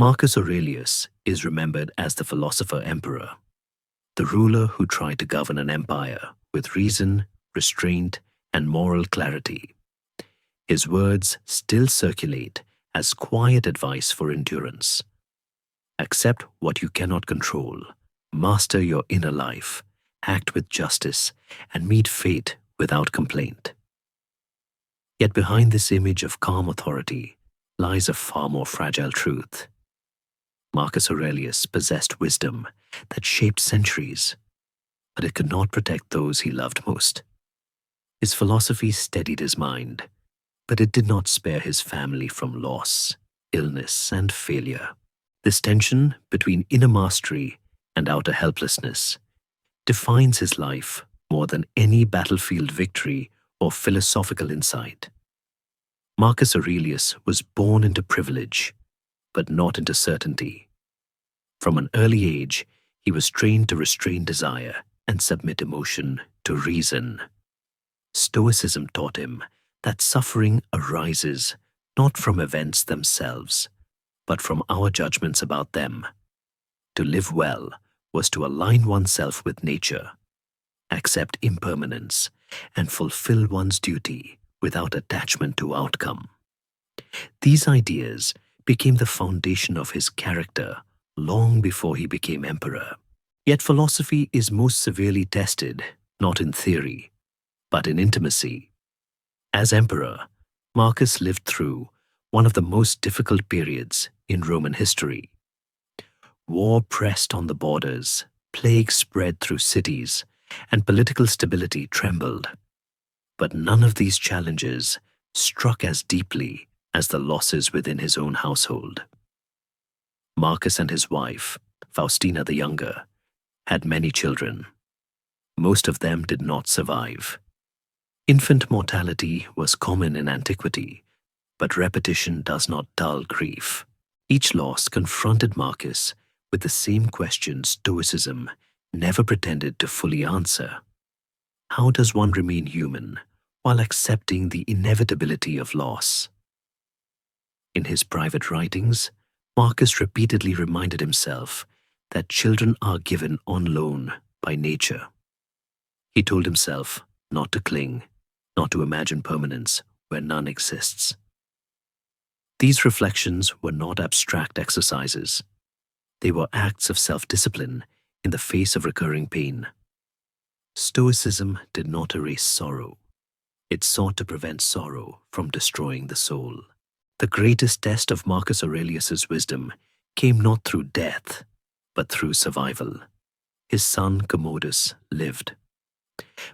Marcus Aurelius is remembered as the philosopher emperor, the ruler who tried to govern an empire with reason, restraint, and moral clarity. His words still circulate as quiet advice for endurance. Accept what you cannot control, master your inner life, act with justice, and meet fate without complaint. Yet behind this image of calm authority lies a far more fragile truth. Marcus Aurelius possessed wisdom that shaped centuries, but it could not protect those he loved most. His philosophy steadied his mind, but it did not spare his family from loss, illness, and failure. This tension between inner mastery and outer helplessness defines his life more than any battlefield victory or philosophical insight. Marcus Aurelius was born into privilege, but not into certainty. From an early age, he was trained to restrain desire and submit emotion to reason. Stoicism taught him that suffering arises not from events themselves, but from our judgments about them. To live well was to align oneself with nature, accept impermanence, and fulfill one's duty without attachment to outcome. These ideas became the foundation of his character long before he became emperor. Yet philosophy is most severely tested, not in theory, but in intimacy. As emperor, Marcus lived through one of the most difficult periods in Roman history. War pressed on the borders, plague spread through cities, and political stability trembled. But none of these challenges struck as deeply as the losses within his own household. Marcus and his wife, Faustina the Younger, had many children. Most of them did not survive. Infant mortality was common in antiquity, but repetition does not dull grief. Each loss confronted Marcus with the same question Stoicism never pretended to fully answer. How does one remain human while accepting the inevitability of loss? In his private writings, Marcus repeatedly reminded himself that children are given on loan by nature. He told himself not to cling, not to imagine permanence where none exists. These reflections were not abstract exercises. They were acts of self-discipline in the face of recurring pain. Stoicism did not erase sorrow. It sought to prevent sorrow from destroying the soul. The greatest test of Marcus Aurelius's wisdom came not through death, but through survival. His son Commodus lived.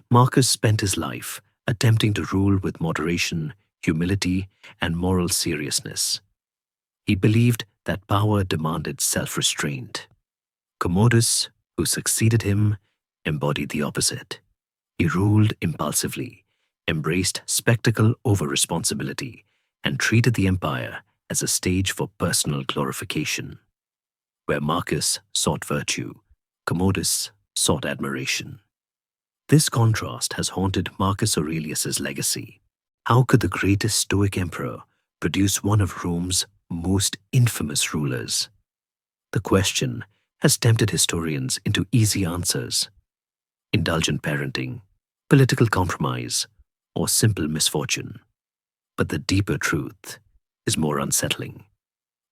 Marcus spent his life attempting to rule with moderation, humility, and moral seriousness. He believed that power demanded self-restraint. Commodus, who succeeded him, embodied the opposite. He ruled impulsively, embraced spectacle over responsibility, and treated the empire as a stage for personal glorification. Where Marcus sought virtue, Commodus sought admiration. This contrast has haunted Marcus Aurelius's legacy. How could the greatest Stoic emperor produce one of Rome's most infamous rulers? The question has tempted historians into easy answers: indulgent parenting, political compromise, or simple misfortune. But the deeper truth is more unsettling.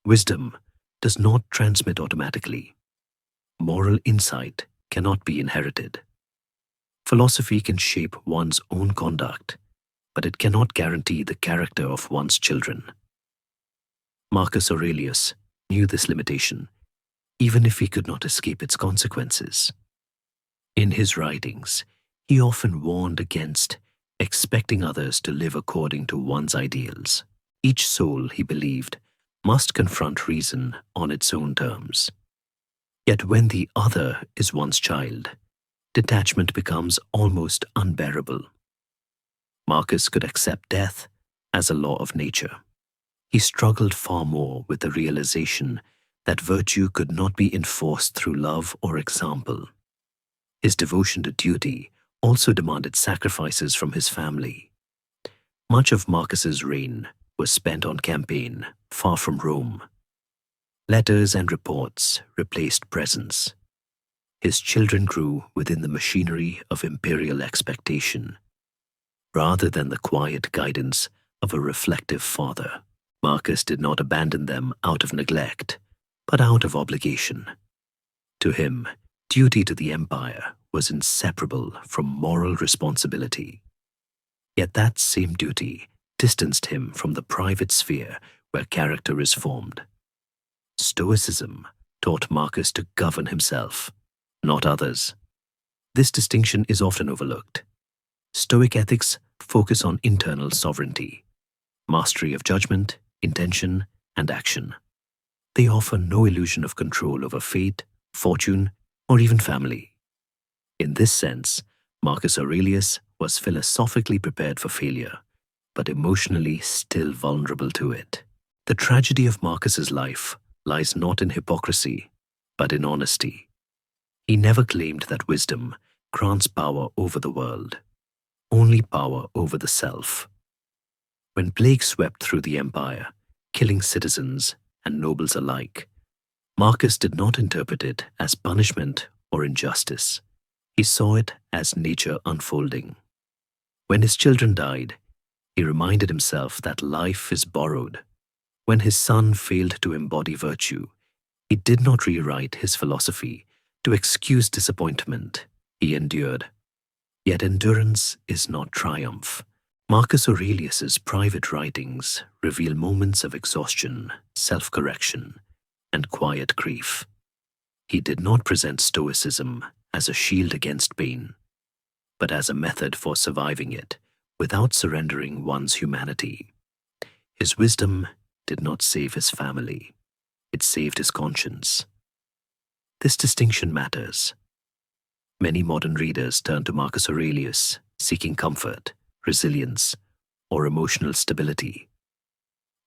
Wisdom does not transmit automatically. Moral insight cannot be inherited. Philosophy can shape one's own conduct, but it cannot guarantee the character of one's children. Marcus Aurelius knew this limitation, even if he could not escape its consequences. In his writings, he often warned against expecting others to live according to one's ideals. Each soul, he believed, must confront reason on its own terms. Yet when the other is one's child, detachment becomes almost unbearable. Marcus could accept death as a law of nature. He struggled far more with the realization that virtue could not be enforced through love or example. His devotion to duty also demanded sacrifices from his family. Much of Marcus's reign was spent on campaign, far from Rome. Letters and reports replaced presents. His children grew within the machinery of imperial expectation, rather than the quiet guidance of a reflective father. Marcus did not abandon them out of neglect, but out of obligation. To him, duty to the empire was inseparable from moral responsibility. Yet that same duty distanced him from the private sphere where character is formed. Stoicism taught Marcus to govern himself, not others. This distinction is often overlooked. Stoic ethics focus on internal sovereignty, mastery of judgment, intention, and action. They offer no illusion of control over fate, fortune, or even family. In this sense, Marcus Aurelius was philosophically prepared for failure, but emotionally still vulnerable to it. The tragedy of Marcus's life lies not in hypocrisy, but in honesty. He never claimed that wisdom grants power over the world, only power over the self. When plague swept through the empire, killing citizens and nobles alike, Marcus did not interpret it as punishment or injustice. He saw it as nature unfolding. When his children died, he reminded himself that life is borrowed. When his son failed to embody virtue, he did not rewrite his philosophy to excuse disappointment. He endured. Yet endurance is not triumph. Marcus Aurelius's private writings reveal moments of exhaustion, self-correction, and quiet grief. He did not present Stoicism as a shield against pain, but as a method for surviving it without surrendering one's humanity. His wisdom did not save his family. It saved his conscience. This distinction matters. Many modern readers turn to Marcus Aurelius seeking comfort, resilience, or emotional stability.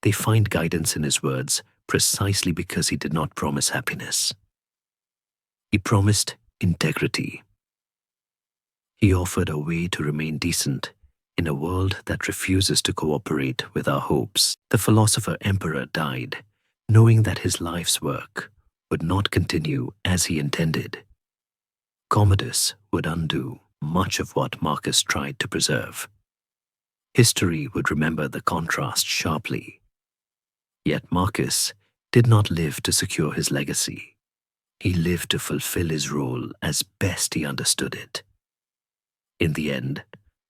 They find guidance in his words precisely because he did not promise happiness. He promised integrity. He offered a way to remain decent in a world that refuses to cooperate with our hopes. The philosopher-emperor died, knowing that his life's work would not continue as he intended. Commodus would undo much of what Marcus tried to preserve. History would remember the contrast sharply. Yet Marcus did not live to secure his legacy. He lived to fulfill his role as best he understood it. In the end,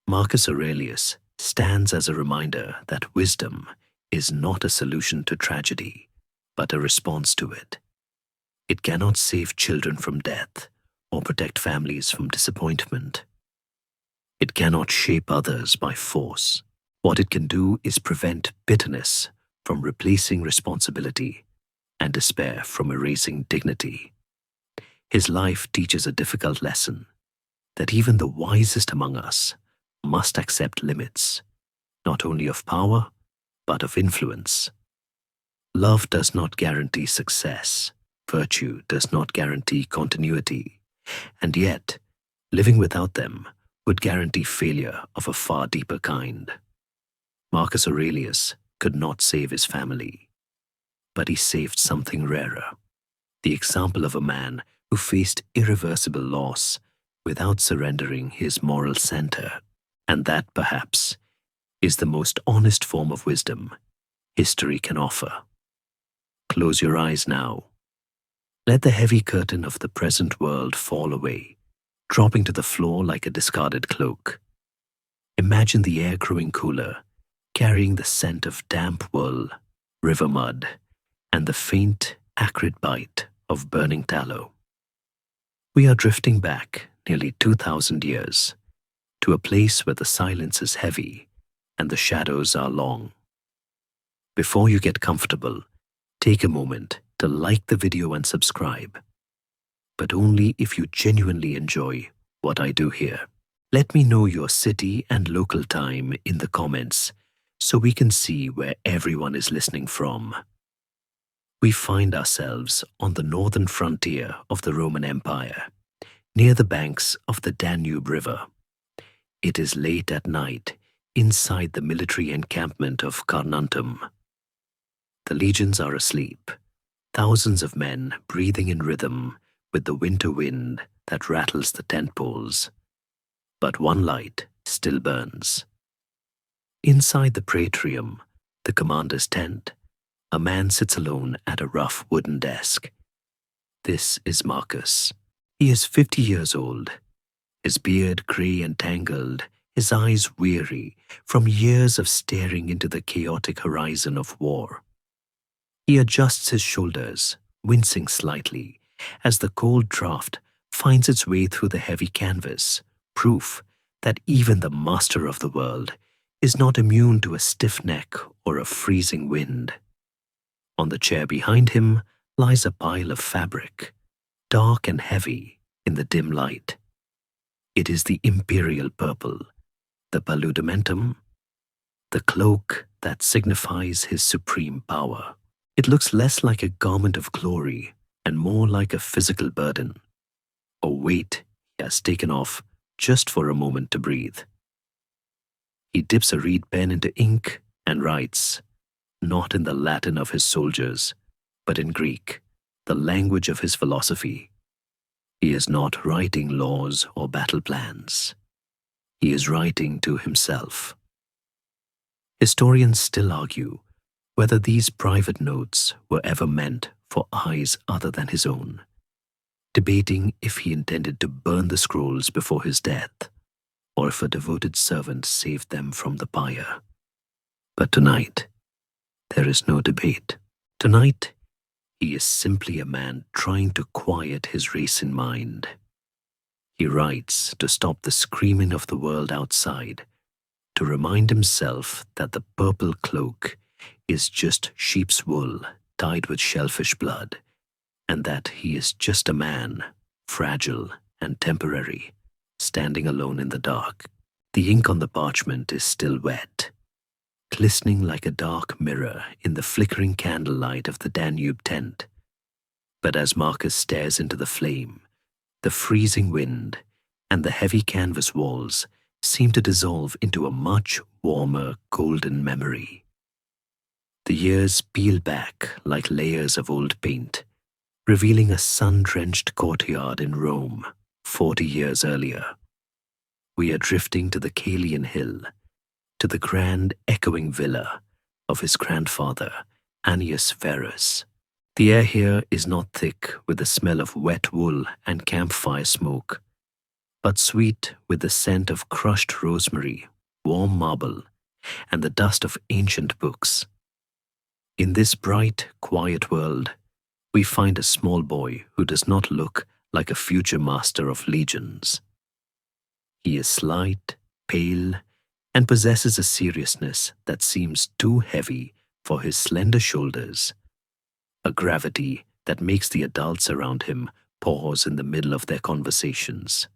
Marcus Aurelius stands as a reminder that wisdom is not a solution to tragedy, but a response to it. It cannot save children from death or protect families from disappointment. It cannot shape others by force. What it can do is prevent bitterness from replacing responsibility and despair from erasing dignity. His life teaches a difficult lesson, that even the wisest among us must accept limits, not only of power, but of influence. Love does not guarantee success. Virtue does not guarantee continuity. And yet, living without them would guarantee failure of a far deeper kind. Marcus Aurelius could not save his family, but he saved something rarer, the example of a man who faced irreversible loss without surrendering his moral center. And that, perhaps, is the most honest form of wisdom history can offer. Close your eyes now. Let the heavy curtain of the present world fall away, dropping to the floor like a discarded cloak. Imagine the air growing cooler, carrying the scent of damp wool, river mud, and the faint, acrid bite of burning tallow. We are drifting back nearly 2,000 years, to a place where the silence is heavy and the shadows are long. Before you get comfortable, take a moment to like the video and subscribe, but only if you genuinely enjoy what I do here. Let me know your city and local time in the comments so we can see where everyone is listening from. We find ourselves on the northern frontier of the Roman Empire, near the banks of the Danube River. It is late at night inside the military encampment of Carnuntum. The legions are asleep, thousands of men breathing in rhythm with the winter wind that rattles the tent poles. But one light still burns. Inside the praetorium, the commander's tent, a man sits alone at a rough wooden desk. This is Marcus. He is 50 years old, his beard grey and tangled, his eyes weary from years of staring into the chaotic horizon of war. He adjusts his shoulders, wincing slightly, as the cold draft finds its way through the heavy canvas, proof that even the master of the world is not immune to a stiff neck or a freezing wind. On the chair behind him lies a pile of fabric, dark and heavy in the dim light. It is the imperial purple, the paludamentum, the cloak that signifies his supreme power. It looks less like a garment of glory and more like a physical burden, a weight he has taken off just for a moment to breathe. He dips a reed pen into ink and writes, not in the Latin of his soldiers, but in Greek, the language of his philosophy. He is not writing laws or battle plans. He is writing to himself. Historians still argue whether these private notes were ever meant for eyes other than his own, debating if he intended to burn the scrolls before his death, or if a devoted servant saved them from the pyre. But tonight, there is no debate. Tonight, he is simply a man trying to quiet his racing mind. He writes to stop the screaming of the world outside, to remind himself that the purple cloak is just sheep's wool dyed with shellfish blood, and that he is just a man, fragile and temporary, standing alone in the dark. The ink on the parchment is still wet, glistening like a dark mirror in the flickering candlelight of the Danube tent. But as Marcus stares into the flame, the freezing wind and the heavy canvas walls seem to dissolve into a much warmer golden memory. The years peel back like layers of old paint, revealing a sun-drenched courtyard in Rome 40 years earlier. We are drifting to the Caelian hill, to the grand echoing villa of his grandfather, Annius Verus. The air here is not thick with the smell of wet wool and campfire smoke, but sweet with the scent of crushed rosemary, warm marble, and the dust of ancient books. In this bright, quiet world, we find a small boy who does not look like a future master of legions. He is slight, pale, and possesses a seriousness that seems too heavy for his slender shoulders, a gravity that makes the adults around him pause in the middle of their conversations.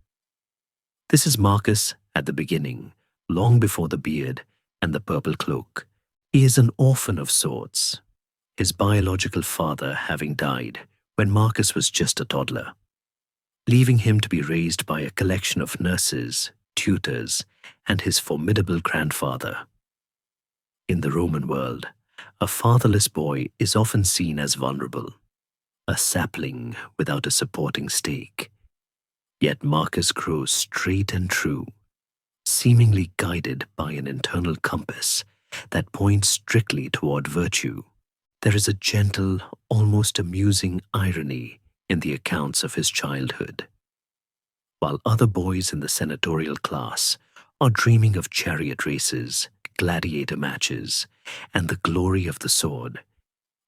This is Marcus at the beginning, long before the beard and the purple cloak. He is an orphan of sorts, his biological father having died when Marcus was just a toddler, leaving him to be raised by a collection of nurses, tutors, and his formidable grandfather. In the Roman world, a fatherless boy is often seen as vulnerable, a sapling without a supporting stake. Yet Marcus grows straight and true, seemingly guided by an internal compass that points strictly toward virtue. There is a gentle, almost amusing irony in the accounts of his childhood. While other boys in the senatorial class are dreaming of chariot races, gladiator matches, and the glory of the sword,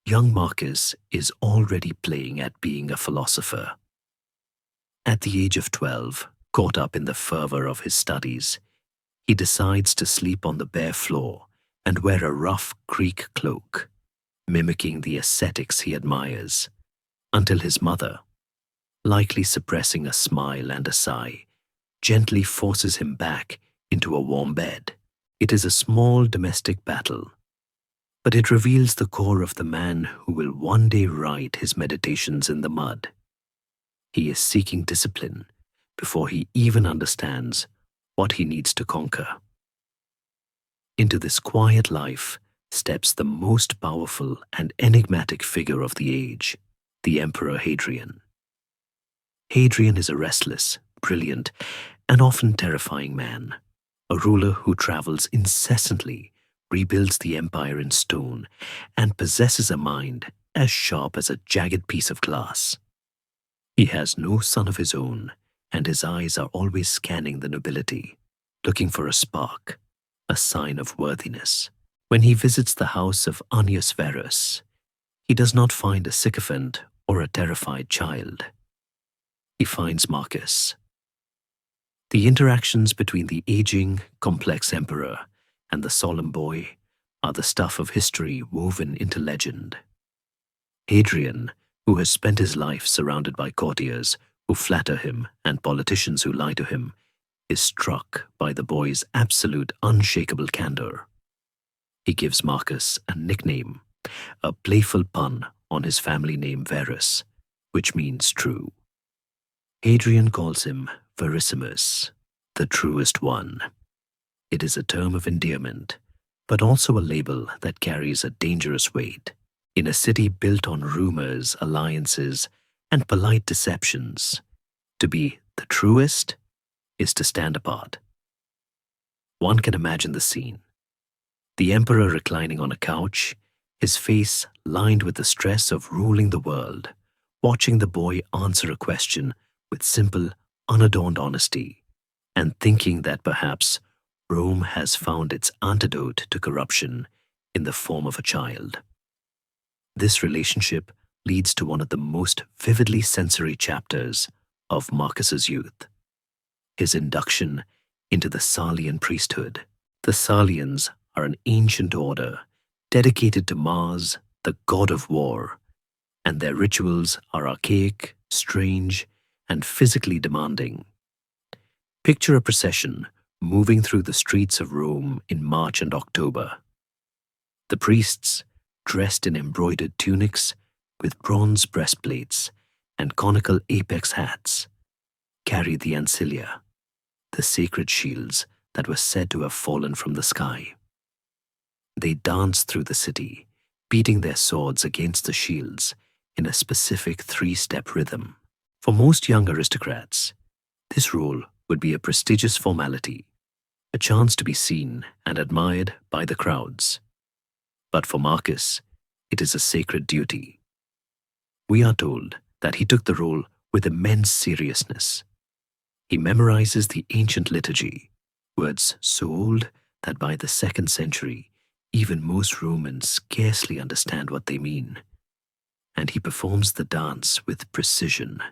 young Marcus is already playing at being a philosopher. At the age of 12, caught up in the fervor of his studies, he decides to sleep on the bare floor and wear a rough Greek cloak, mimicking the ascetics he admires, until his mother, likely suppressing a smile and a sigh, gently forces him back into a warm bed. It is a small domestic battle, but it reveals the core of the man who will one day write his meditations in the mud. He is seeking discipline before he even understands what he needs to conquer. Into this quiet life steps the most powerful and enigmatic figure of the age, the Emperor Hadrian. Hadrian is a restless, brilliant, and often terrifying man, a ruler who travels incessantly, rebuilds the empire in stone, and possesses a mind as sharp as a jagged piece of glass. He has no son of his own, and his eyes are always scanning the nobility, looking for a spark, a sign of worthiness. When he visits the house of Annius Verus, he does not find a sycophant or a terrified child. He finds Marcus. The interactions between the aging, complex emperor and the solemn boy are the stuff of history woven into legend. Hadrian, who has spent his life surrounded by courtiers who flatter him and politicians who lie to him, is struck by the boy's absolute unshakable candor. He gives Marcus a nickname, a playful pun on his family name Verus, which means true. Hadrian calls him Verissimus, the truest one. It is a term of endearment, but also a label that carries a dangerous weight. In a city built on rumors, alliances, and polite deceptions, to be the truest is to stand apart. One can imagine the scene. The emperor reclining on a couch, his face lined with the stress of ruling the world, watching the boy answer a question with simple, unadorned honesty, and thinking that perhaps Rome has found its antidote to corruption in the form of a child. This relationship leads to one of the most vividly sensory chapters of Marcus's youth, his induction into the Salian priesthood. The Salians are an ancient order dedicated to Mars, the god of war, and their rituals are archaic, strange, and physically demanding. Picture a procession moving through the streets of Rome in March and October. The priests, dressed in embroidered tunics with bronze breastplates and conical apex hats, carry the ancilia, the sacred shields that were said to have fallen from the sky. They dance through the city, beating their swords against the shields in a specific three-step rhythm. For most young aristocrats, this role would be a prestigious formality, a chance to be seen and admired by the crowds. But for Marcus, it is a sacred duty. We are told that he took the role with immense seriousness. He memorizes the ancient liturgy, words so old that by the 2nd century, even most Romans scarcely understand what they mean. And he performs the dance with precision.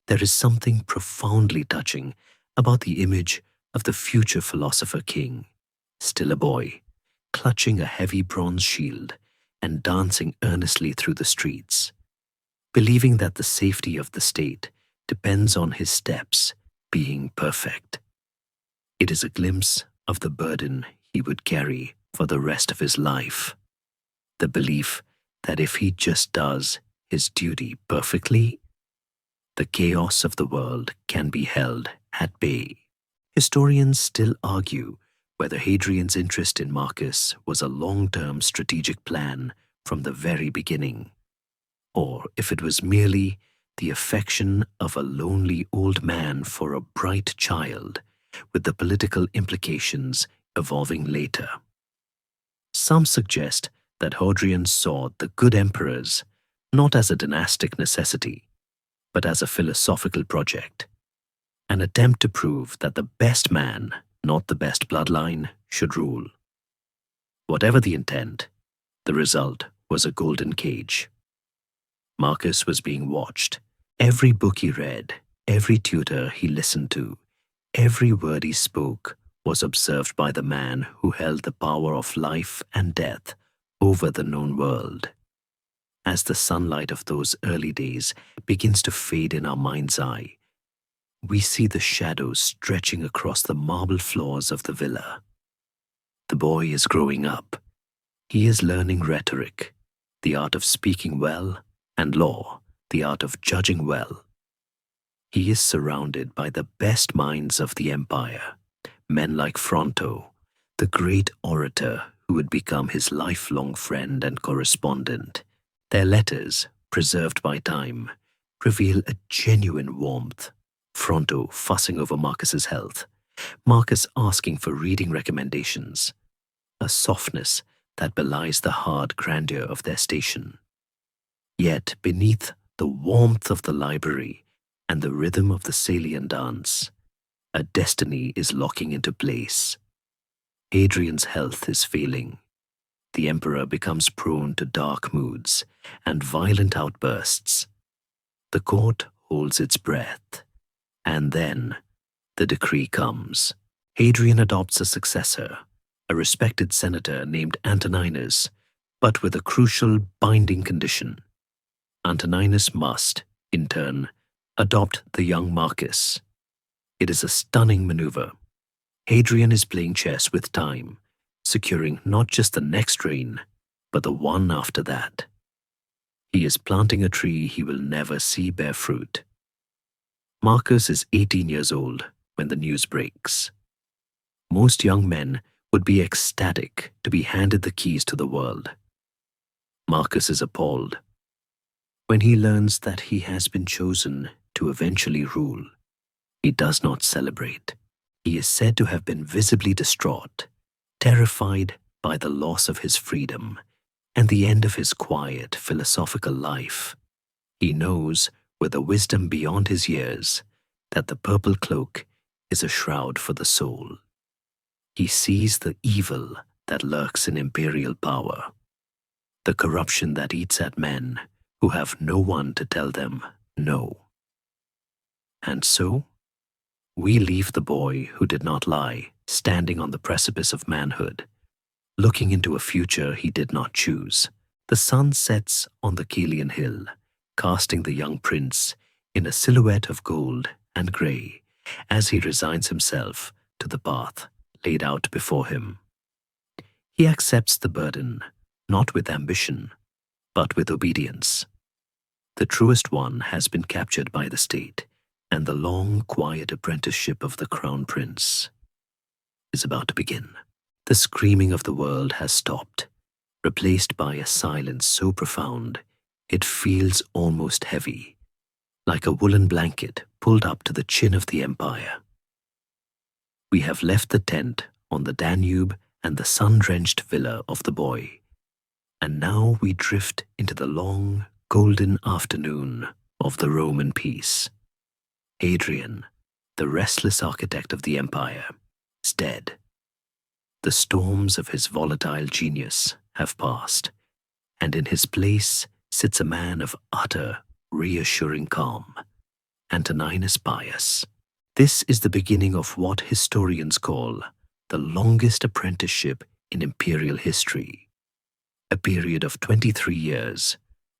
There is something profoundly touching about the image of the future philosopher king, still a boy, clutching a heavy bronze shield and dancing earnestly through the streets, believing that the safety of the state depends on his steps being perfect. It is a glimpse of the burden he would carry for the rest of his life, the belief that if he just does his duty perfectly, the chaos of the world can be held at bay. Historians still argue whether Hadrian's interest in Marcus was a long-term strategic plan from the very beginning, or if it was merely the affection of a lonely old man for a bright child, with the political implications evolving later. Some suggest that Hadrian saw the good emperors not as a dynastic necessity, but as a philosophical project, an attempt to prove that the best man, not the best bloodline, should rule. Whatever the intent, the result was a golden cage. Marcus was being watched. Every book he read, every tutor he listened to, every word he spoke was observed by the man who held the power of life and death over the known world. As the sunlight of those early days begins to fade in our mind's eye, we see the shadows stretching across the marble floors of the villa. The boy is growing up. He is learning rhetoric, the art of speaking well, and law, the art of judging well. He is surrounded by the best minds of the empire, men like Fronto, the great orator who would become his lifelong friend and correspondent. Their letters, preserved by time, reveal a genuine warmth. Fronto fussing over Marcus's health, Marcus asking for reading recommendations, a softness that belies the hard grandeur of their station. Yet beneath the warmth of the library and the rhythm of the Salian dance, a destiny is locking into place. Hadrian's health is failing. The emperor becomes prone to dark moods and violent outbursts. The court holds its breath, and then the decree comes. Hadrian adopts a successor, a respected senator named Antoninus, but with a crucial binding condition. Antoninus must, in turn, adopt the young Marcus. It is a stunning maneuver. Hadrian is playing chess with time, securing not just the next reign, but the one after that. He is planting a tree he will never see bear fruit. Marcus is 18 years old when the news breaks. Most young men would be ecstatic to be handed the keys to the world. Marcus is appalled. When he learns that he has been chosen to eventually rule, he does not celebrate. He is said to have been visibly distraught, terrified by the loss of his freedom and the end of his quiet, philosophical life. He knows, with a wisdom beyond his years, that the purple cloak is a shroud for the soul. He sees the evil that lurks in imperial power, the corruption that eats at men who have no one to tell them no. And so, we leave the boy who did not lie, standing on the precipice of manhood, looking into a future he did not choose. The sun sets on the Caelian hill, casting the young prince in a silhouette of gold and grey as he resigns himself to the path laid out before him. He accepts the burden, not with ambition, but with obedience. The truest one has been captured by the state, and the long, quiet apprenticeship of the crown prince is about to begin. The screaming of the world has stopped, replaced by a silence so profound it feels almost heavy, like a woolen blanket pulled up to the chin of the empire. We have left the tent on the Danube and the sun-drenched villa of the boy, and now we drift into the long, golden afternoon of the Roman peace. Hadrian, the restless architect of the empire, is dead. The storms of his volatile genius have passed, and in his place sits a man of utter, reassuring calm, Antoninus Pius. This is the beginning of what historians call the longest apprenticeship in imperial history, a period of 23 years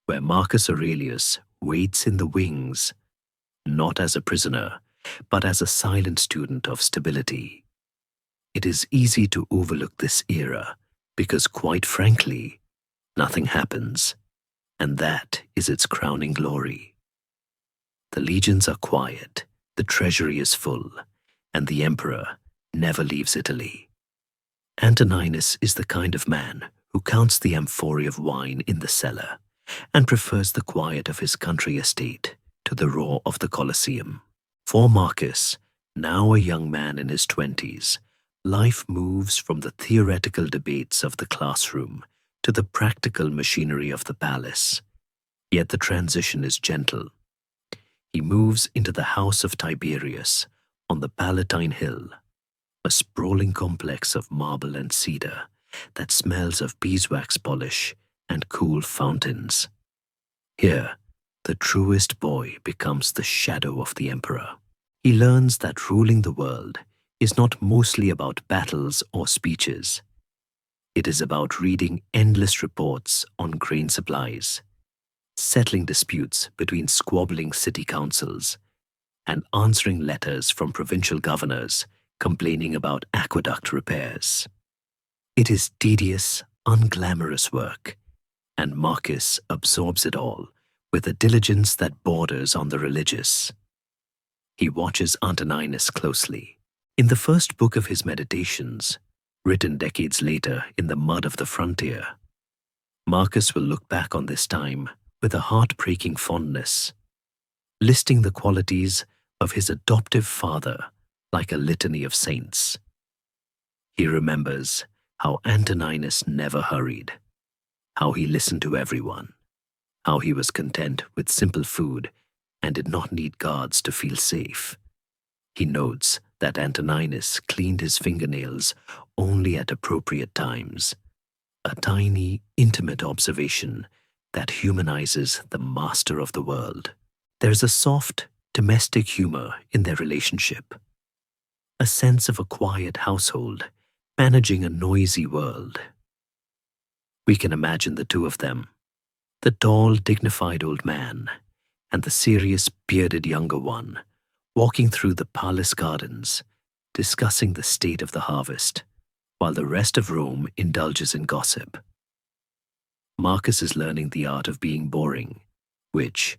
where Marcus Aurelius waits in the wings, not as a prisoner, but as a silent student of stability. It is easy to overlook this era because, quite frankly, nothing happens, and that is its crowning glory. The legions are quiet, the treasury is full, and the emperor never leaves Italy. Antoninus is the kind of man who counts the amphorae of wine in the cellar and prefers the quiet of his country estate to the roar of the Colosseum. For Marcus, now a young man in his 20s, life moves from the theoretical debates of the classroom to the practical machinery of the palace. Yet the transition is gentle. He moves into the house of Tiberius on the Palatine Hill, a sprawling complex of marble and cedar that smells of beeswax polish and cool fountains. Here, the truest boy becomes the shadow of the emperor. He learns that ruling the world is not mostly about battles or speeches. It is about reading endless reports on grain supplies, settling disputes between squabbling city councils, and answering letters from provincial governors complaining about aqueduct repairs. It is tedious, unglamorous work, and Marcus absorbs it all with a diligence that borders on the religious. He watches Antoninus closely. In the first book of his meditations, written decades later in the mud of the frontier. Marcus will look back on this time with a heartbreaking fondness, listing the qualities of his adoptive father like a litany of saints. He remembers how Antoninus never hurried, how he listened to everyone, how he was content with simple food and did not need guards to feel safe. He notes that Antoninus cleaned his fingernails only at appropriate times, a tiny, intimate observation that humanizes the master of the world. There's a soft, domestic humor in their relationship, a sense of a quiet household managing a noisy world. We can imagine the two of them, the tall, dignified old man and the serious, bearded younger one, walking through the palace gardens, discussing the state of the harvest, while the rest of Rome indulges in gossip. Marcus is learning the art of being boring, which,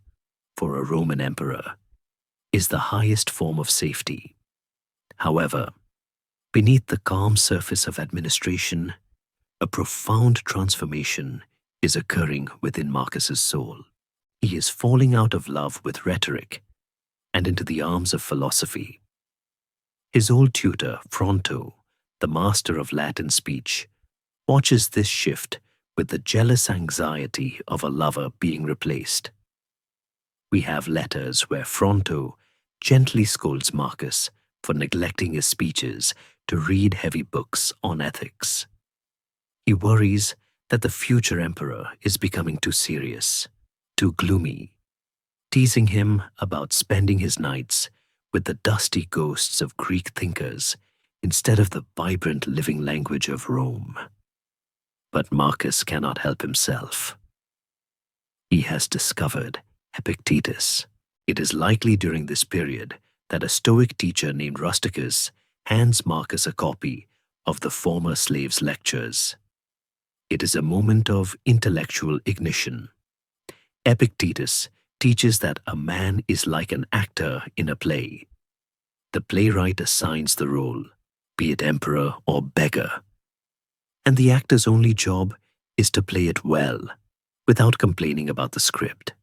for a Roman emperor, is the highest form of safety. However, beneath the calm surface of administration, a profound transformation is occurring within Marcus's soul. He is falling out of love with rhetoric and into the arms of philosophy. His old tutor, Fronto, the master of Latin speech, watches this shift with the jealous anxiety of a lover being replaced. We have letters where Fronto gently scolds Marcus for neglecting his speeches to read heavy books on ethics. He worries that the future emperor is becoming too serious, too gloomy, teasing him about spending his nights with the dusty ghosts of Greek thinkers instead of the vibrant living language of Rome. But Marcus cannot help himself. He has discovered Epictetus. It is likely during this period that a Stoic teacher named Rusticus hands Marcus a copy of the former slave's lectures. It is a moment of intellectual ignition. Epictetus teaches that a man is like an actor in a play. The playwright assigns the role, be it emperor or beggar, and the actor's only job is to play it well, without complaining about the script.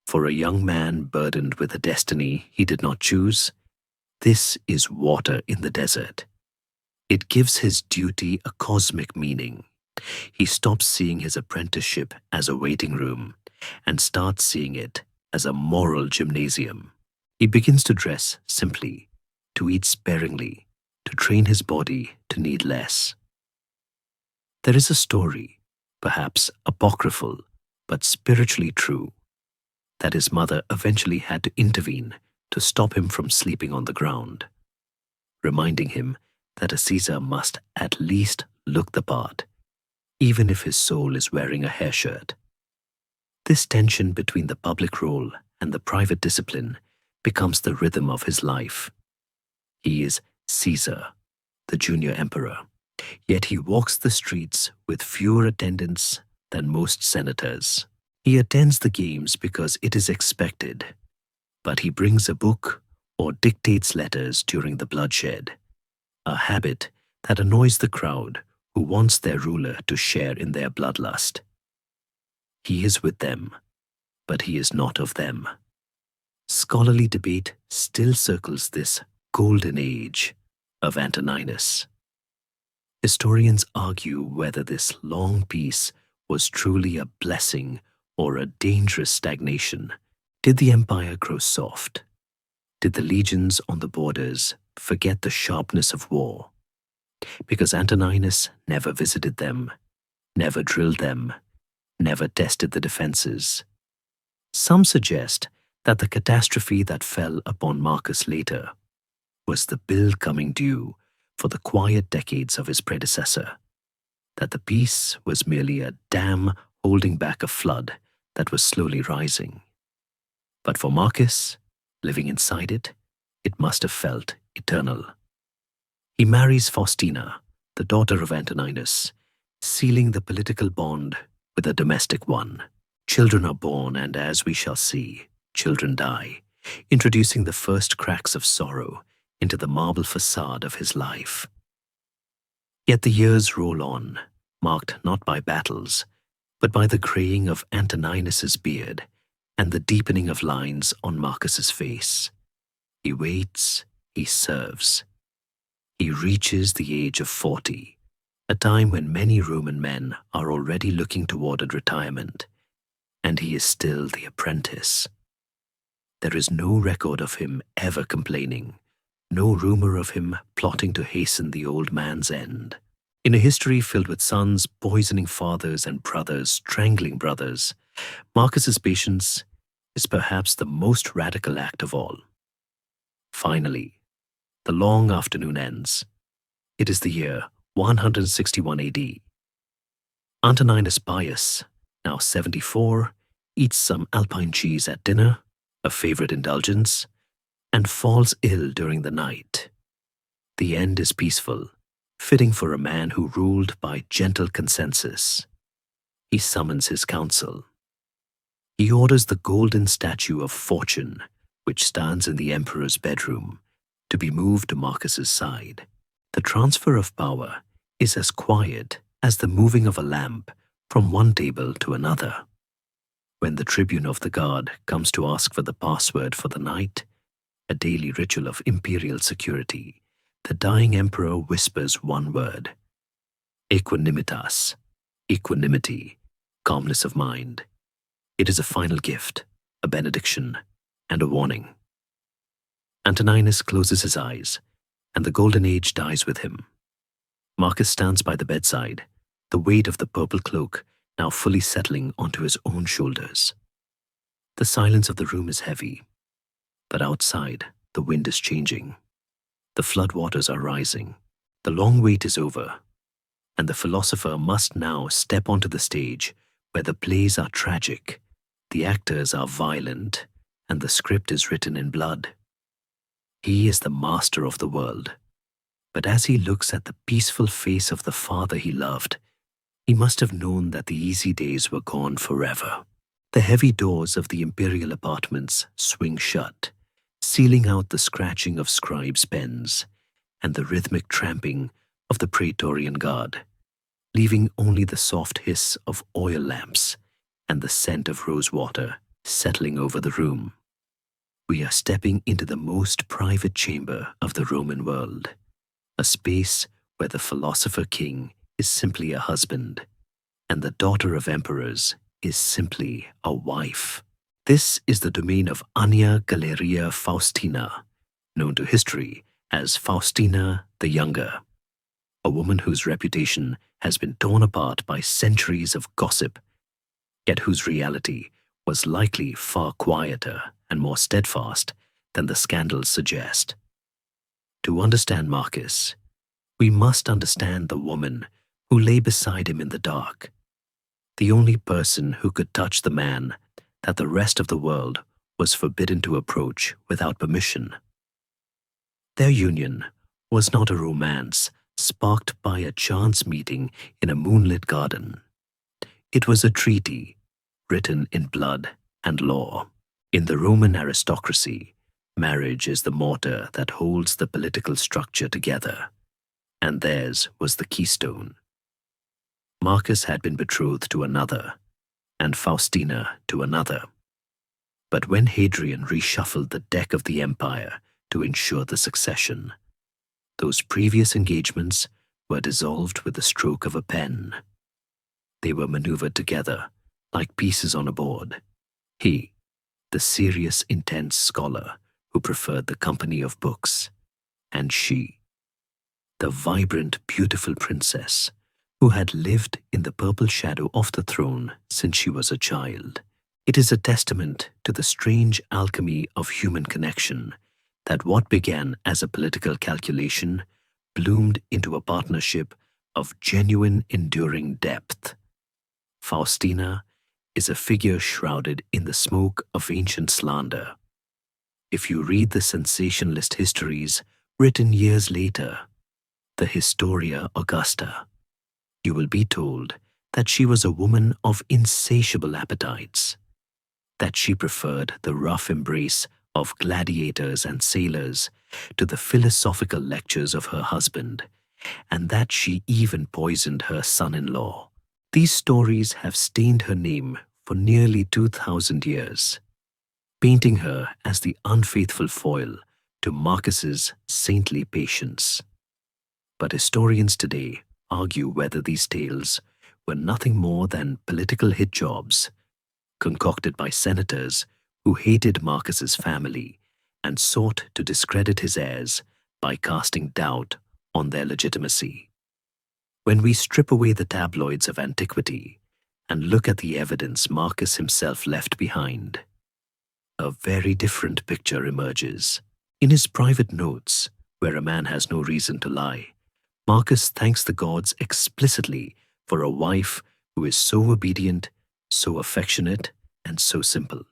For a young man burdened with a destiny he did not choose, this is water in the desert. It gives his duty a cosmic meaning. He stops seeing his apprenticeship as a waiting room and starts seeing it as a moral gymnasium. He begins to dress simply, to eat sparingly, to train his body to need less. There is a story, perhaps apocryphal, but spiritually true, that his mother eventually had to intervene to stop him from sleeping on the ground, reminding him that a Caesar must at least look the part, even if his soul is wearing a hair shirt. This tension between the public role and the private discipline becomes the rhythm of his life. He is Caesar, the junior emperor, yet he walks the streets with fewer attendants than most senators. He attends the games because it is expected, but he brings a book or dictates letters during the bloodshed, a habit that annoys the crowd who wants their ruler to share in their bloodlust. He is with them, but he is not of them. Scholarly debate still circles this golden age of Antoninus. Historians argue whether this long peace was truly a blessing or a dangerous stagnation. Did the empire grow soft? Did the legions on the borders forget the sharpness of war? Because Antoninus never visited them, never drilled them, never tested the defenses. Some suggest that the catastrophe that fell upon Marcus later was the bill coming due for the quiet decades of his predecessor, that the peace was merely a dam holding back a flood that was slowly rising. But for Marcus, living inside it, it must have felt eternal. He marries Faustina, the daughter of Antoninus, sealing the political bond with a domestic one. Children are born, and as we shall see, children die, introducing the first cracks of sorrow into the marble facade of his life. Yet the years roll on, marked not by battles, but by the graying of Antoninus's beard and the deepening of lines on Marcus's face. He waits, he serves. He reaches the age of 40, a time when many Roman men are already looking toward retirement, and he is still the apprentice. There is no record of him ever complaining, no rumor of him plotting to hasten the old man's end. In a history filled with sons poisoning fathers and brothers strangling brothers, Marcus's patience is perhaps the most radical act of all. Finally, the long afternoon ends. It is the year 161 AD. Antoninus Pius, now 74, eats some Alpine cheese at dinner, a favorite indulgence, and falls ill during the night. The end is peaceful, fitting for a man who ruled by gentle consensus. He summons his council. He orders the golden statue of Fortune, which stands in the emperor's bedroom, to be moved to Marcus's side. The transfer of power is as quiet as the moving of a lamp from one table to another. When the tribune of the guard comes to ask for the password for the night, a daily ritual of imperial security, the dying emperor whispers one word: equanimitas, equanimity, calmness of mind. It is a final gift, a benediction, and a warning. Antoninus closes his eyes, and the golden age dies with him. Marcus stands by the bedside, the weight of the purple cloak now fully settling onto his own shoulders. The silence of the room is heavy, but outside the wind is changing. The floodwaters are rising. The long wait is over, and the philosopher must now step onto the stage where the plays are tragic, the actors are violent, and the script is written in blood. He is the master of the world, but as he looks at the peaceful face of the father he loved, he must have known that the easy days were gone forever. The heavy doors of the imperial apartments swing shut, sealing out the scratching of scribes' pens and the rhythmic tramping of the Praetorian Guard, leaving only the soft hiss of oil lamps and the scent of rosewater settling over the room. We are stepping into the most private chamber of the Roman world, a space where the philosopher king is simply a husband, and the daughter of emperors is simply a wife. This is the domain of Annia Galeria Faustina, known to history as Faustina the Younger, a woman whose reputation has been torn apart by centuries of gossip, yet whose reality was likely far quieter and more steadfast than the scandals suggest. To understand Marcus, we must understand the woman who lay beside him in the dark, the only person who could touch the man that the rest of the world was forbidden to approach without permission. Their union was not a romance sparked by a chance meeting in a moonlit garden. It was a treaty written in blood and law. In the Roman aristocracy, marriage is the mortar that holds the political structure together, and theirs was the keystone. Marcus had been betrothed to another, and Faustina to another. But when Hadrian reshuffled the deck of the empire to ensure the succession, those previous engagements were dissolved with the stroke of a pen. They were maneuvered together like pieces on a board. He, the serious, intense scholar who preferred the company of books, and she, the vibrant, beautiful princess who had lived in the purple shadow of the throne since she was a child. It is a testament to the strange alchemy of human connection that what began as a political calculation bloomed into a partnership of genuine, enduring depth. Faustina is a figure shrouded in the smoke of ancient slander. If you read the sensationalist histories written years later, the Historia Augusta, you will be told that she was a woman of insatiable appetites, that she preferred the rough embrace of gladiators and sailors to the philosophical lectures of her husband, and that she even poisoned her son-in-law. These stories have stained her name for nearly 2,000 years, painting her as the unfaithful foil to Marcus's saintly patience. But historians today argue whether these tales were nothing more than political hit jobs concocted by senators who hated Marcus's family and sought to discredit his heirs by casting doubt on their legitimacy. When we strip away the tabloids of antiquity and look at the evidence Marcus himself left behind, a very different picture emerges. In his private notes, where a man has no reason to lie, Marcus thanks the gods explicitly for a wife who is so obedient, so affectionate, and so simple.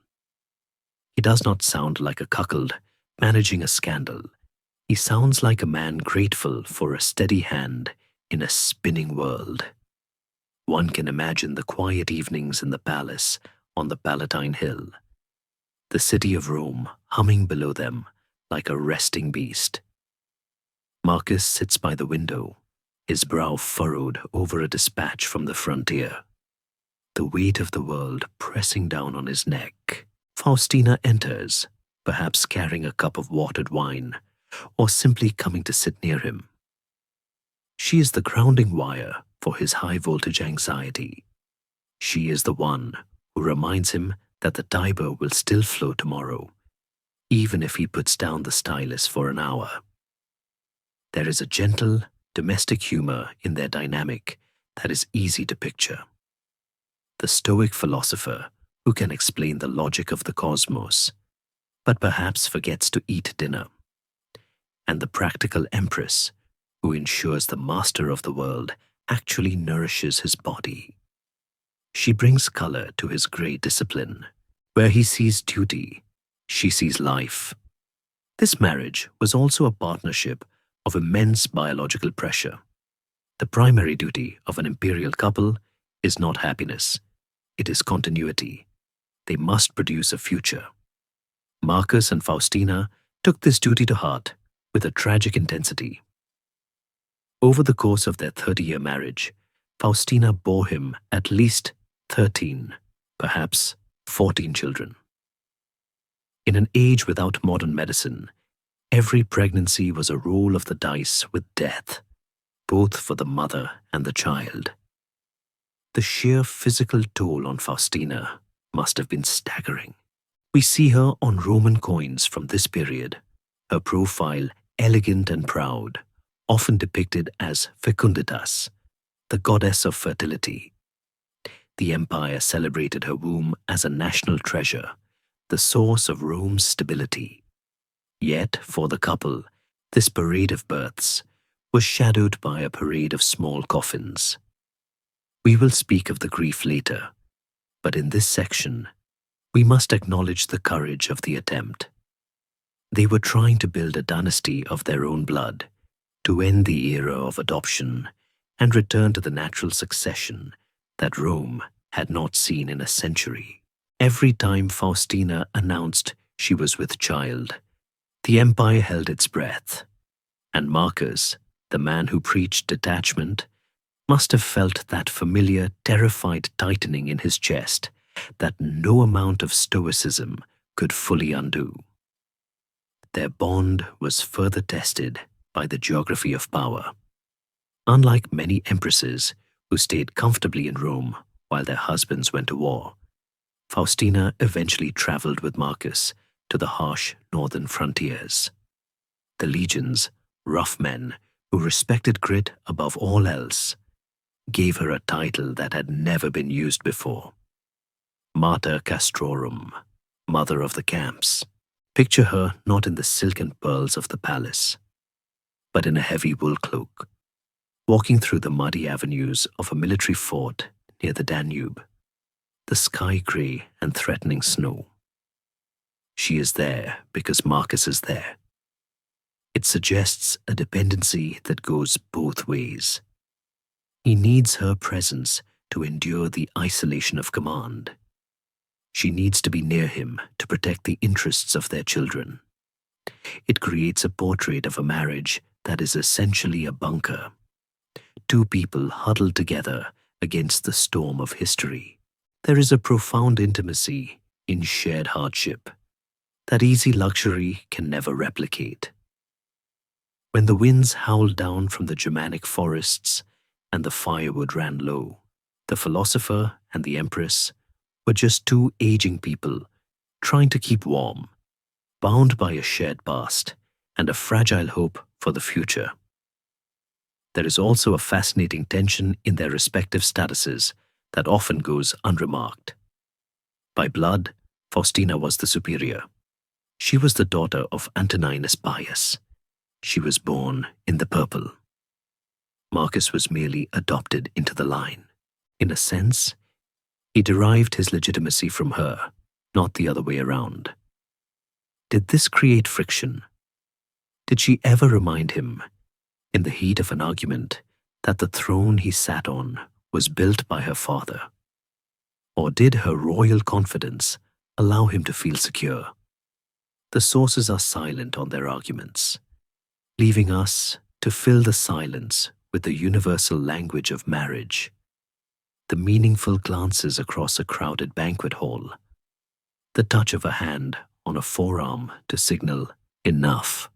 He does not sound like a cuckold managing a scandal. He sounds like a man grateful for a steady hand in a spinning world. One can imagine the quiet evenings in the palace on the Palatine Hill, the city of Rome humming below them like a resting beast. Marcus sits by the window, his brow furrowed over a dispatch from the frontier, the weight of the world pressing down on his neck. Faustina enters, perhaps carrying a cup of watered wine, or simply coming to sit near him. She is the grounding wire for his high-voltage anxiety. She is the one who reminds him that the Tiber will still flow tomorrow, even if he puts down the stylus for an hour. There is a gentle, domestic humor in their dynamic that is easy to picture. The Stoic philosopher who can explain the logic of the cosmos, but perhaps forgets to eat dinner, and the practical empress who ensures the master of the world actually nourishes his body. She brings color to his gray discipline. Where he sees duty, she sees life. This marriage was also a partnership of immense biological pressure. The primary duty of an imperial couple is not happiness, it is continuity. They must produce a future. Marcus and Faustina took this duty to heart with a tragic intensity. Over the course of their 30-year marriage, Faustina bore him at least 13, perhaps 14 children. In an age without modern medicine, every pregnancy was a roll of the dice with death, both for the mother and the child. The sheer physical toll on Faustina must have been staggering. We see her on Roman coins from this period, her profile elegant and proud, often depicted as Fecunditas, the goddess of fertility. The empire celebrated her womb as a national treasure, the source of Rome's stability. Yet, for the couple, this parade of births was shadowed by a parade of small coffins. We will speak of the grief later, but in this section, we must acknowledge the courage of the attempt. They were trying to build a dynasty of their own blood, to end the era of adoption and return to the natural succession that Rome had not seen in a century. Every time Faustina announced she was with child, the empire held its breath, and Marcus, the man who preached detachment, must have felt that familiar, terrified tightening in his chest that no amount of stoicism could fully undo. Their bond was further tested by the geography of power. Unlike many empresses who stayed comfortably in Rome while their husbands went to war, Faustina eventually traveled with Marcus to the harsh northern frontiers. The legions, rough men who respected grit above all else, gave her a title that had never been used before. Mater Castrorum, Mother of the Camps. Picture her not in the silken pearls of the palace, but in a heavy wool cloak, walking through the muddy avenues of a military fort near the Danube, the sky gray and threatening snow. She is there because Marcus is there. It suggests a dependency that goes both ways. He needs her presence to endure the isolation of command. She needs to be near him to protect the interests of their children. It creates a portrait of a marriage that is essentially a bunker, two people huddled together against the storm of history. There is a profound intimacy in shared hardship that easy luxury can never replicate. When the winds howled down from the Germanic forests and the firewood ran low, the philosopher and the empress were just two aging people trying to keep warm, bound by a shared past and a fragile hope for the future. There is also a fascinating tension in their respective statuses that often goes unremarked. By blood, Faustina was the superior. She was the daughter of Antoninus Pius. She was born in the purple. Marcus was merely adopted into the line. In a sense, he derived his legitimacy from her, not the other way around. Did this create friction? Did she ever remind him, in the heat of an argument, that the throne he sat on was built by her father? Or did her royal confidence allow him to feel secure? The sources are silent on their arguments, leaving us to fill the silence with the universal language of marriage, the meaningful glances across a crowded banquet hall, the touch of a hand on a forearm to signal enough,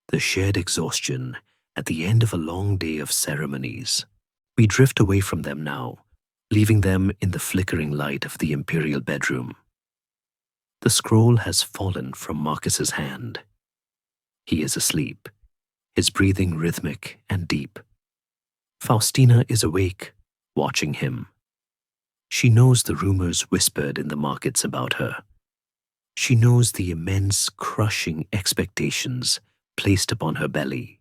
the shared exhaustion at the end of a long day of ceremonies. We drift away from them now, leaving them in the flickering light of the imperial bedroom. The scroll has fallen from Marcus's hand. He is asleep, his breathing rhythmic and deep. Faustina is awake, watching him. She knows the rumors whispered in the markets about her. She knows the immense, crushing expectations placed upon her belly.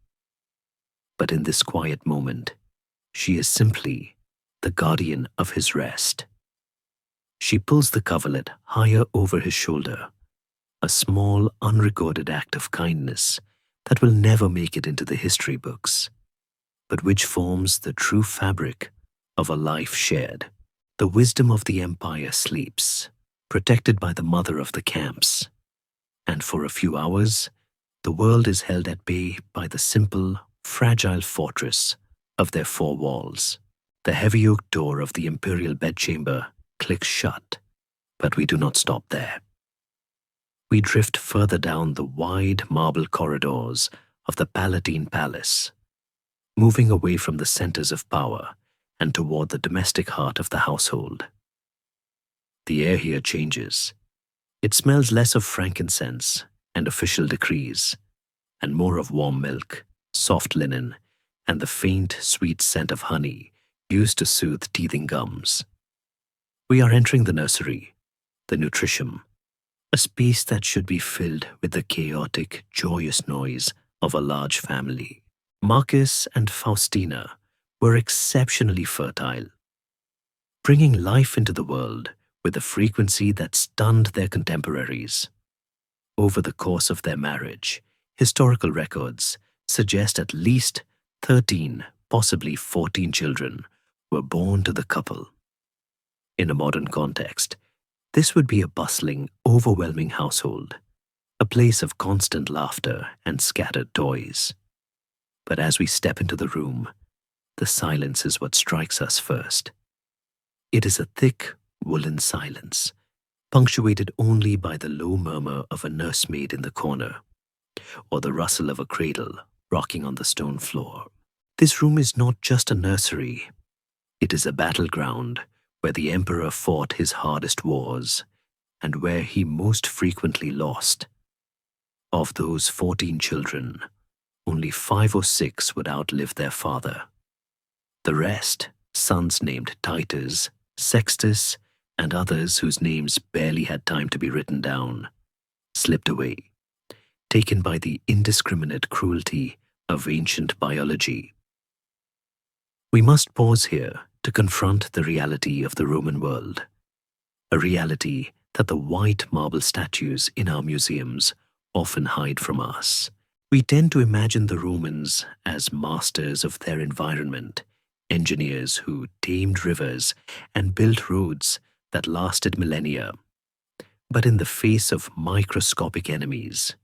But in this quiet moment, she is simply the guardian of his rest. She pulls the coverlet higher over his shoulder, a small, unrecorded act of kindness that will never make it into the history books, but which forms the true fabric of a life shared. The wisdom of the empire sleeps, protected by the mother of the camps, and for a few hours, the world is held at bay by the simple, fragile fortress of their four walls. The heavy oak door of the imperial bedchamber clicks shut, but we do not stop there. We drift further down the wide marble corridors of the Palatine Palace, moving away from the centers of power and toward the domestic heart of the household. The air here changes. It smells less of frankincense and official decrees, and more of warm milk, soft linen, and the faint, sweet scent of honey used to soothe teething gums. We are entering the nursery, the nutritium, a space that should be filled with the chaotic, joyous noise of a large family. Marcus and Faustina were exceptionally fertile, bringing life into the world with a frequency that stunned their contemporaries. Over the course of their marriage, historical records suggest at least 13, possibly 14 children were born to the couple. In a modern context, this would be a bustling, overwhelming household, a place of constant laughter and scattered toys. But as we step into the room, the silence is what strikes us first. It is a thick, woolen silence, punctuated only by the low murmur of a nursemaid in the corner, or the rustle of a cradle rocking on the stone floor. This room is not just a nursery. It is a battleground where the emperor fought his hardest wars and where he most frequently lost. Of those 14 children, only 5 or 6 would outlive their father. The rest, sons named Titus, Sextus, and others whose names barely had time to be written down, slipped away, taken by the indiscriminate cruelty of ancient biology. We must pause here to confront the reality of the Roman world, a reality that the white marble statues in our museums often hide from us. We tend to imagine the Romans as masters of their environment, engineers who tamed rivers and built roads that lasted millennia. But in the face of microscopic enemies,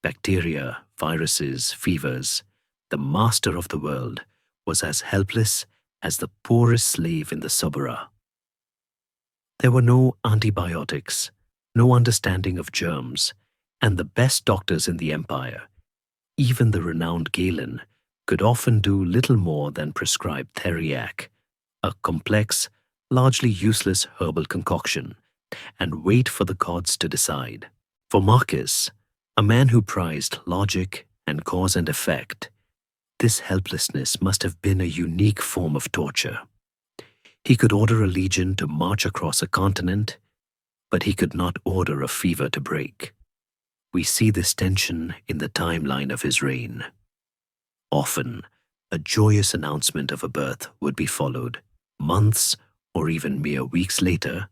bacteria, viruses, fevers, the master of the world was as helpless as the poorest slave in the Subura. There were no antibiotics, no understanding of germs, and the best doctors in the empire, even the renowned Galen, could often do little more than prescribe theriac, a complex, largely useless herbal concoction, and wait for the gods to decide. For Marcus, a man who prized logic and cause and effect, this helplessness must have been a unique form of torture. He could order a legion to march across a continent, but he could not order a fever to break. We see this tension in the timeline of his reign. Often, a joyous announcement of a birth would be followed, months or even mere weeks later,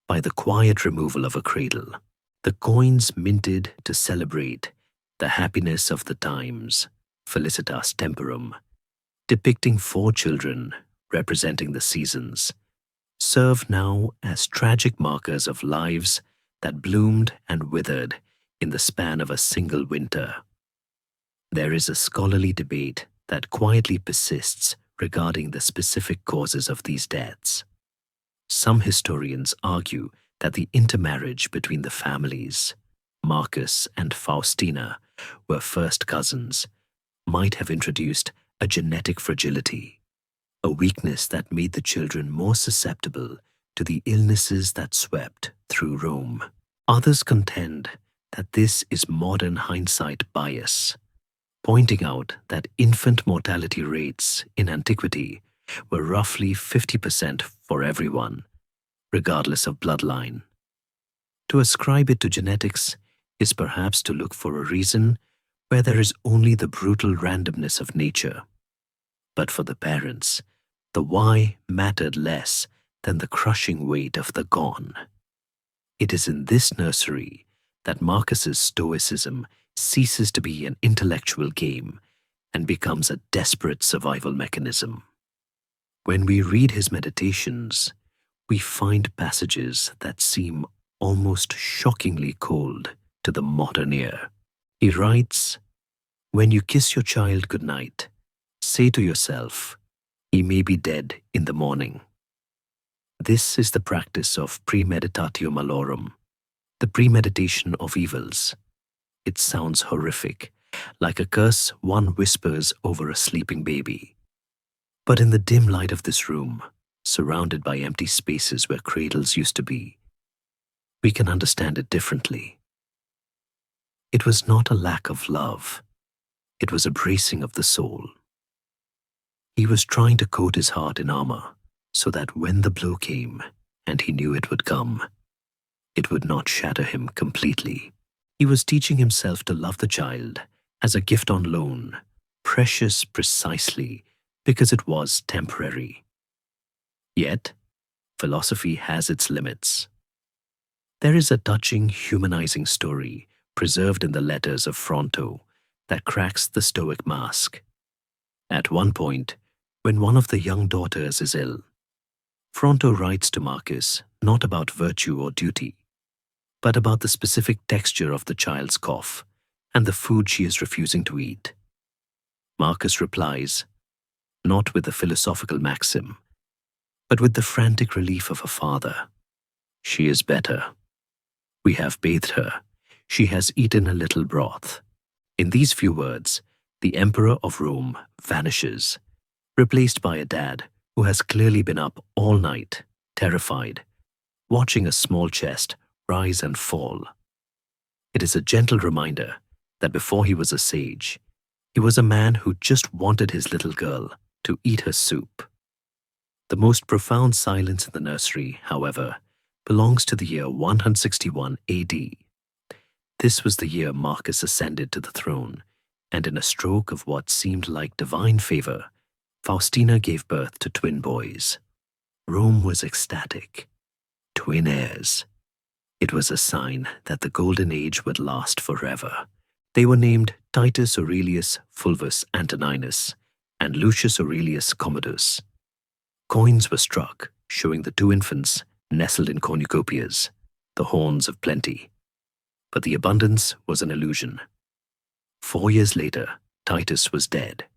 by the quiet removal of a cradle, the coins minted to celebrate the happiness of the times, felicitas temporum, depicting 4 children representing the seasons, serve now as tragic markers of lives that bloomed and withered in the span of a single winter. There is a scholarly debate that quietly persists regarding the specific causes of these deaths. Some historians argue that the intermarriage between the families, Marcus and Faustina, were first cousins, might have introduced a genetic fragility, a weakness that made the children more susceptible to the illnesses that swept through Rome. Others contend that this is modern hindsight bias, pointing out that infant mortality rates in antiquity were roughly 50% for everyone, regardless of bloodline. To ascribe it to genetics is perhaps to look for a reason where there is only the brutal randomness of nature. But for the parents, the why mattered less than the crushing weight of the gone. It is in this nursery that Marcus's stoicism ceases to be an intellectual game and becomes a desperate survival mechanism. When we read his meditations, we find passages that seem almost shockingly cold to the modern ear. He writes, "When you kiss your child goodnight, say to yourself, he may be dead in the morning." This is the practice of premeditatio malorum, the premeditation of evils. It sounds horrific, like a curse one whispers over a sleeping baby. But in the dim light of this room, surrounded by empty spaces where cradles used to be, we can understand it differently. It was not a lack of love. It was a bracing of the soul. He was trying to coat his heart in armor so that when the blow came, and he knew it would come, it would not shatter him completely. He was teaching himself to love the child as a gift on loan, precious precisely because it was temporary. Yet, philosophy has its limits. There is a touching, humanizing story preserved in the letters of Fronto that cracks the Stoic mask. At one point, when one of the young daughters is ill, Fronto writes to Marcus not about virtue or duty, but about the specific texture of the child's cough and the food she is refusing to eat. Marcus replies, not with a philosophical maxim, but with the frantic relief of a father. "She is better. We have bathed her. She has eaten a little broth." In these few words, the Emperor of Rome vanishes, replaced by a dad who has clearly been up all night, terrified, watching a small chest rise and fall. It is a gentle reminder that before he was a sage, he was a man who just wanted his little girl to eat her soup. The most profound silence in the nursery, however, belongs to the year 161 AD. This was the year Marcus ascended to the throne, and in a stroke of what seemed like divine favor, Faustina gave birth to twin boys. Rome was ecstatic. Twin heirs. It was a sign that the golden age would last forever. They were named Titus Aurelius Fulvus Antoninus and Lucius Aurelius Commodus. Coins were struck, showing the 2 infants nestled in cornucopias, the horns of plenty. But the abundance was an illusion. 4 years later, Titus was dead.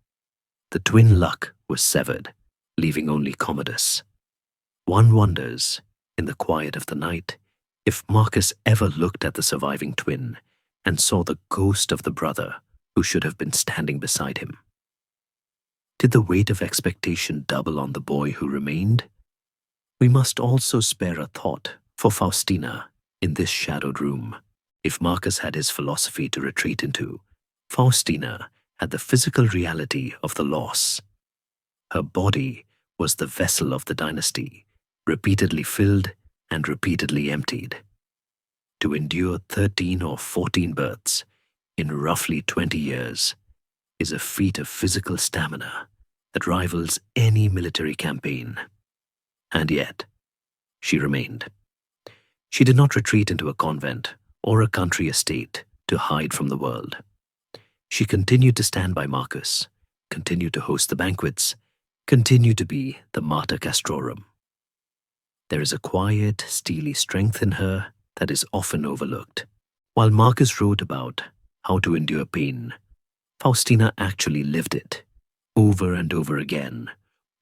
The twin luck was severed, leaving only Commodus. One wonders, in the quiet of the night, if Marcus ever looked at the surviving twin and saw the ghost of the brother who should have been standing beside him. Did the weight of expectation double on the boy who remained? We must also spare a thought for Faustina in this shadowed room. If Marcus had his philosophy to retreat into, Faustina had the physical reality of the loss. Her body was the vessel of the dynasty, repeatedly filled and repeatedly emptied. To endure 13 or 14 births in roughly 20 years is a feat of physical stamina that rivals any military campaign. And yet, she remained. She did not retreat into a convent or a country estate to hide from the world. She continued to stand by Marcus, continued to host the banquets, continued to be the Mater Castrorum. There is a quiet, steely strength in her that is often overlooked. While Marcus wrote about how to endure pain, Faustina actually lived it, over and over again,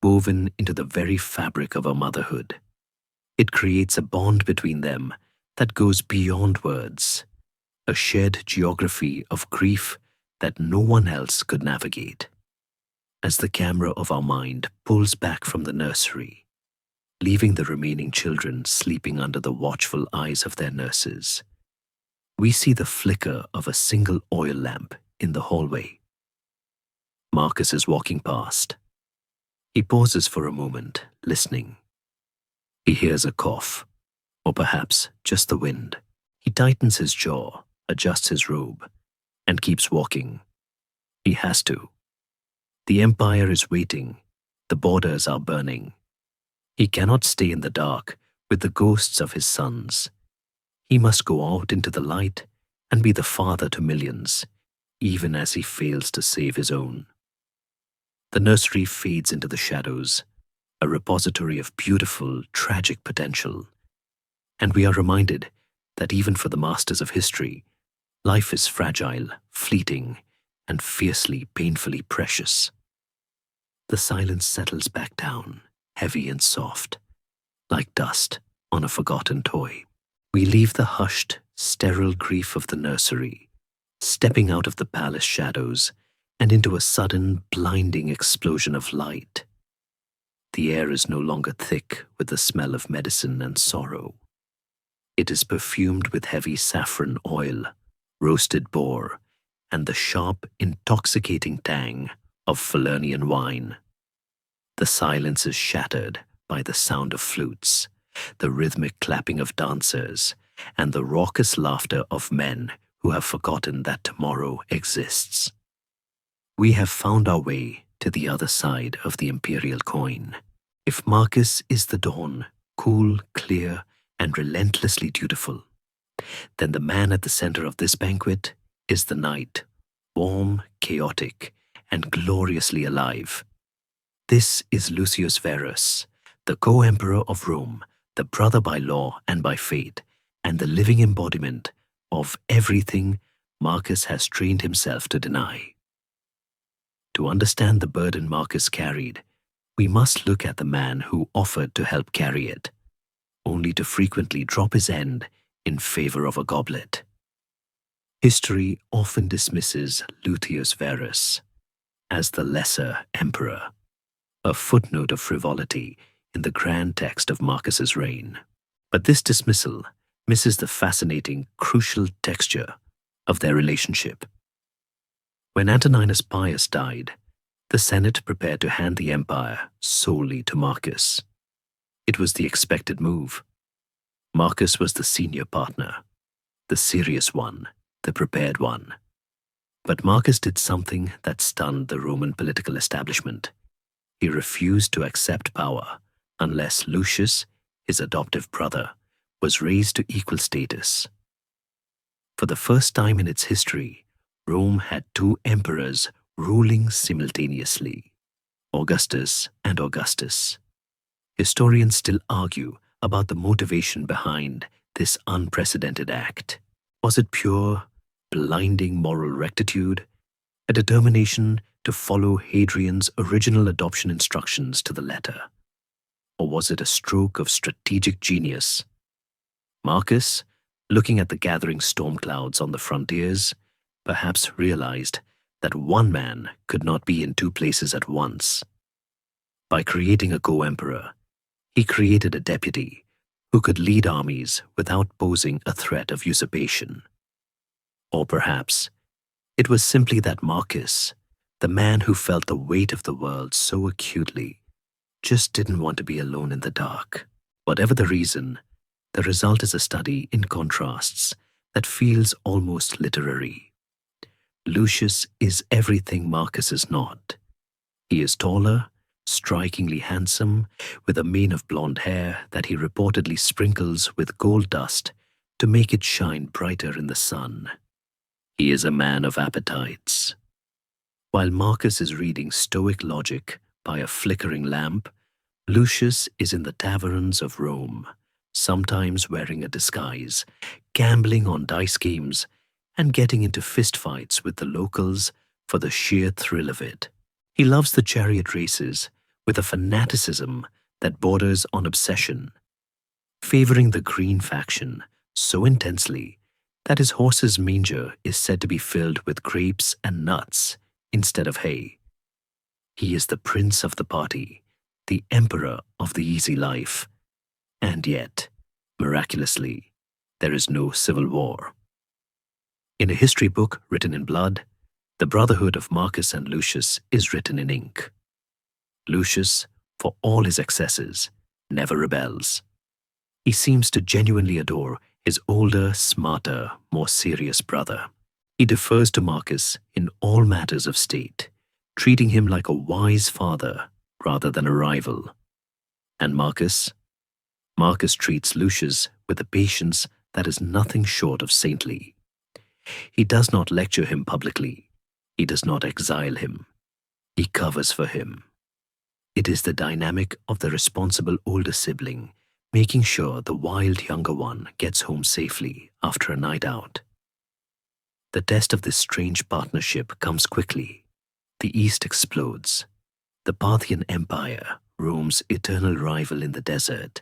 woven into the very fabric of her motherhood. It creates a bond between them that goes beyond words, a shared geography of grief that no one else could navigate. As the camera of our mind pulls back from the nursery, leaving the remaining children sleeping under the watchful eyes of their nurses, we see the flicker of a single oil lamp in the hallway. Marcus is walking past. He pauses for a moment, listening. He hears a cough, or perhaps just the wind. He tightens his jaw, adjusts his robe, and keeps walking. He has to. The empire is waiting. The borders are burning. He cannot stay in the dark with the ghosts of his sons. He must go out into the light and be the father to millions, even as he fails to save his own. The nursery fades into the shadows, a repository of beautiful, tragic potential. And we are reminded that even for the masters of history, life is fragile, fleeting, and fiercely, painfully precious. The silence settles back down, heavy and soft, like dust on a forgotten toy. We leave the hushed, sterile grief of the nursery, stepping out of the palace shadows and into a sudden, blinding explosion of light. The air is no longer thick with the smell of medicine and sorrow. It is perfumed with heavy saffron oil, roasted boar, and the sharp, intoxicating tang of Falernian wine. The silence is shattered by the sound of flutes, the rhythmic clapping of dancers, and the raucous laughter of men who have forgotten that tomorrow exists. We have found our way to the other side of the imperial coin. If Marcus is the dawn, cool, clear, and relentlessly dutiful, then the man at the center of this banquet is the night, warm, chaotic, and gloriously alive. This is Lucius Verus, the co-emperor of Rome, the brother by law and by fate, and the living embodiment of everything Marcus has trained himself to deny. To understand the burden Marcus carried, we must look at the man who offered to help carry it, only to frequently drop his end in favor of a goblet. History often dismisses Lucius Verus as the lesser emperor, a footnote of frivolity in the grand text of Marcus's reign. But this dismissal misses the fascinating, crucial texture of their relationship. When Antoninus Pius died, the Senate prepared to hand the empire solely to Marcus. It was the expected move. Marcus was the senior partner, the serious one, the prepared one. But Marcus did something that stunned the Roman political establishment. He refused to accept power unless Lucius, his adoptive brother, was raised to equal status. For the first time in its history, Rome had two emperors ruling simultaneously, Augustus and Augustus. Historians still argue about the motivation behind this unprecedented act. Was it pure, blinding moral rectitude, a determination to follow Hadrian's original adoption instructions to the letter? Or was it a stroke of strategic genius? Marcus, looking at the gathering storm clouds on the frontiers, perhaps realized that one man could not be in two places at once. By creating a co-emperor, he created a deputy who could lead armies without posing a threat of usurpation. Or perhaps it was simply that Marcus, the man who felt the weight of the world so acutely, just didn't want to be alone in the dark. Whatever the reason, the result is a study in contrasts that feels almost literary. Lucius is everything Marcus is not. He is taller, strikingly handsome, with a mane of blonde hair that he reportedly sprinkles with gold dust to make it shine brighter in the sun. He is a man of appetites. While Marcus is reading Stoic logic by a flickering lamp, Lucius is in the taverns of Rome, sometimes wearing a disguise, gambling on dice games, and getting into fistfights with the locals for the sheer thrill of it. He loves the chariot races with a fanaticism that borders on obsession, favoring the green faction so intensely that his horse's manger is said to be filled with grapes and nuts instead of hay. He is the prince of the party, the emperor of the easy life, and yet, miraculously, there is no civil war. In a history book written in blood, the brotherhood of Marcus and Lucius is written in ink. Lucius, for all his excesses, never rebels. He seems to genuinely adore his older, smarter, more serious brother. He defers to Marcus in all matters of state, treating him like a wise father rather than a rival. And Marcus treats Lucius with a patience that is nothing short of saintly. He does not lecture him publicly. He does not exile him. He covers for him. It is the dynamic of the responsible older sibling, making sure the wild younger one gets home safely after a night out. The test of this strange partnership comes quickly. The East explodes. The Parthian Empire, Rome's eternal rival in the desert,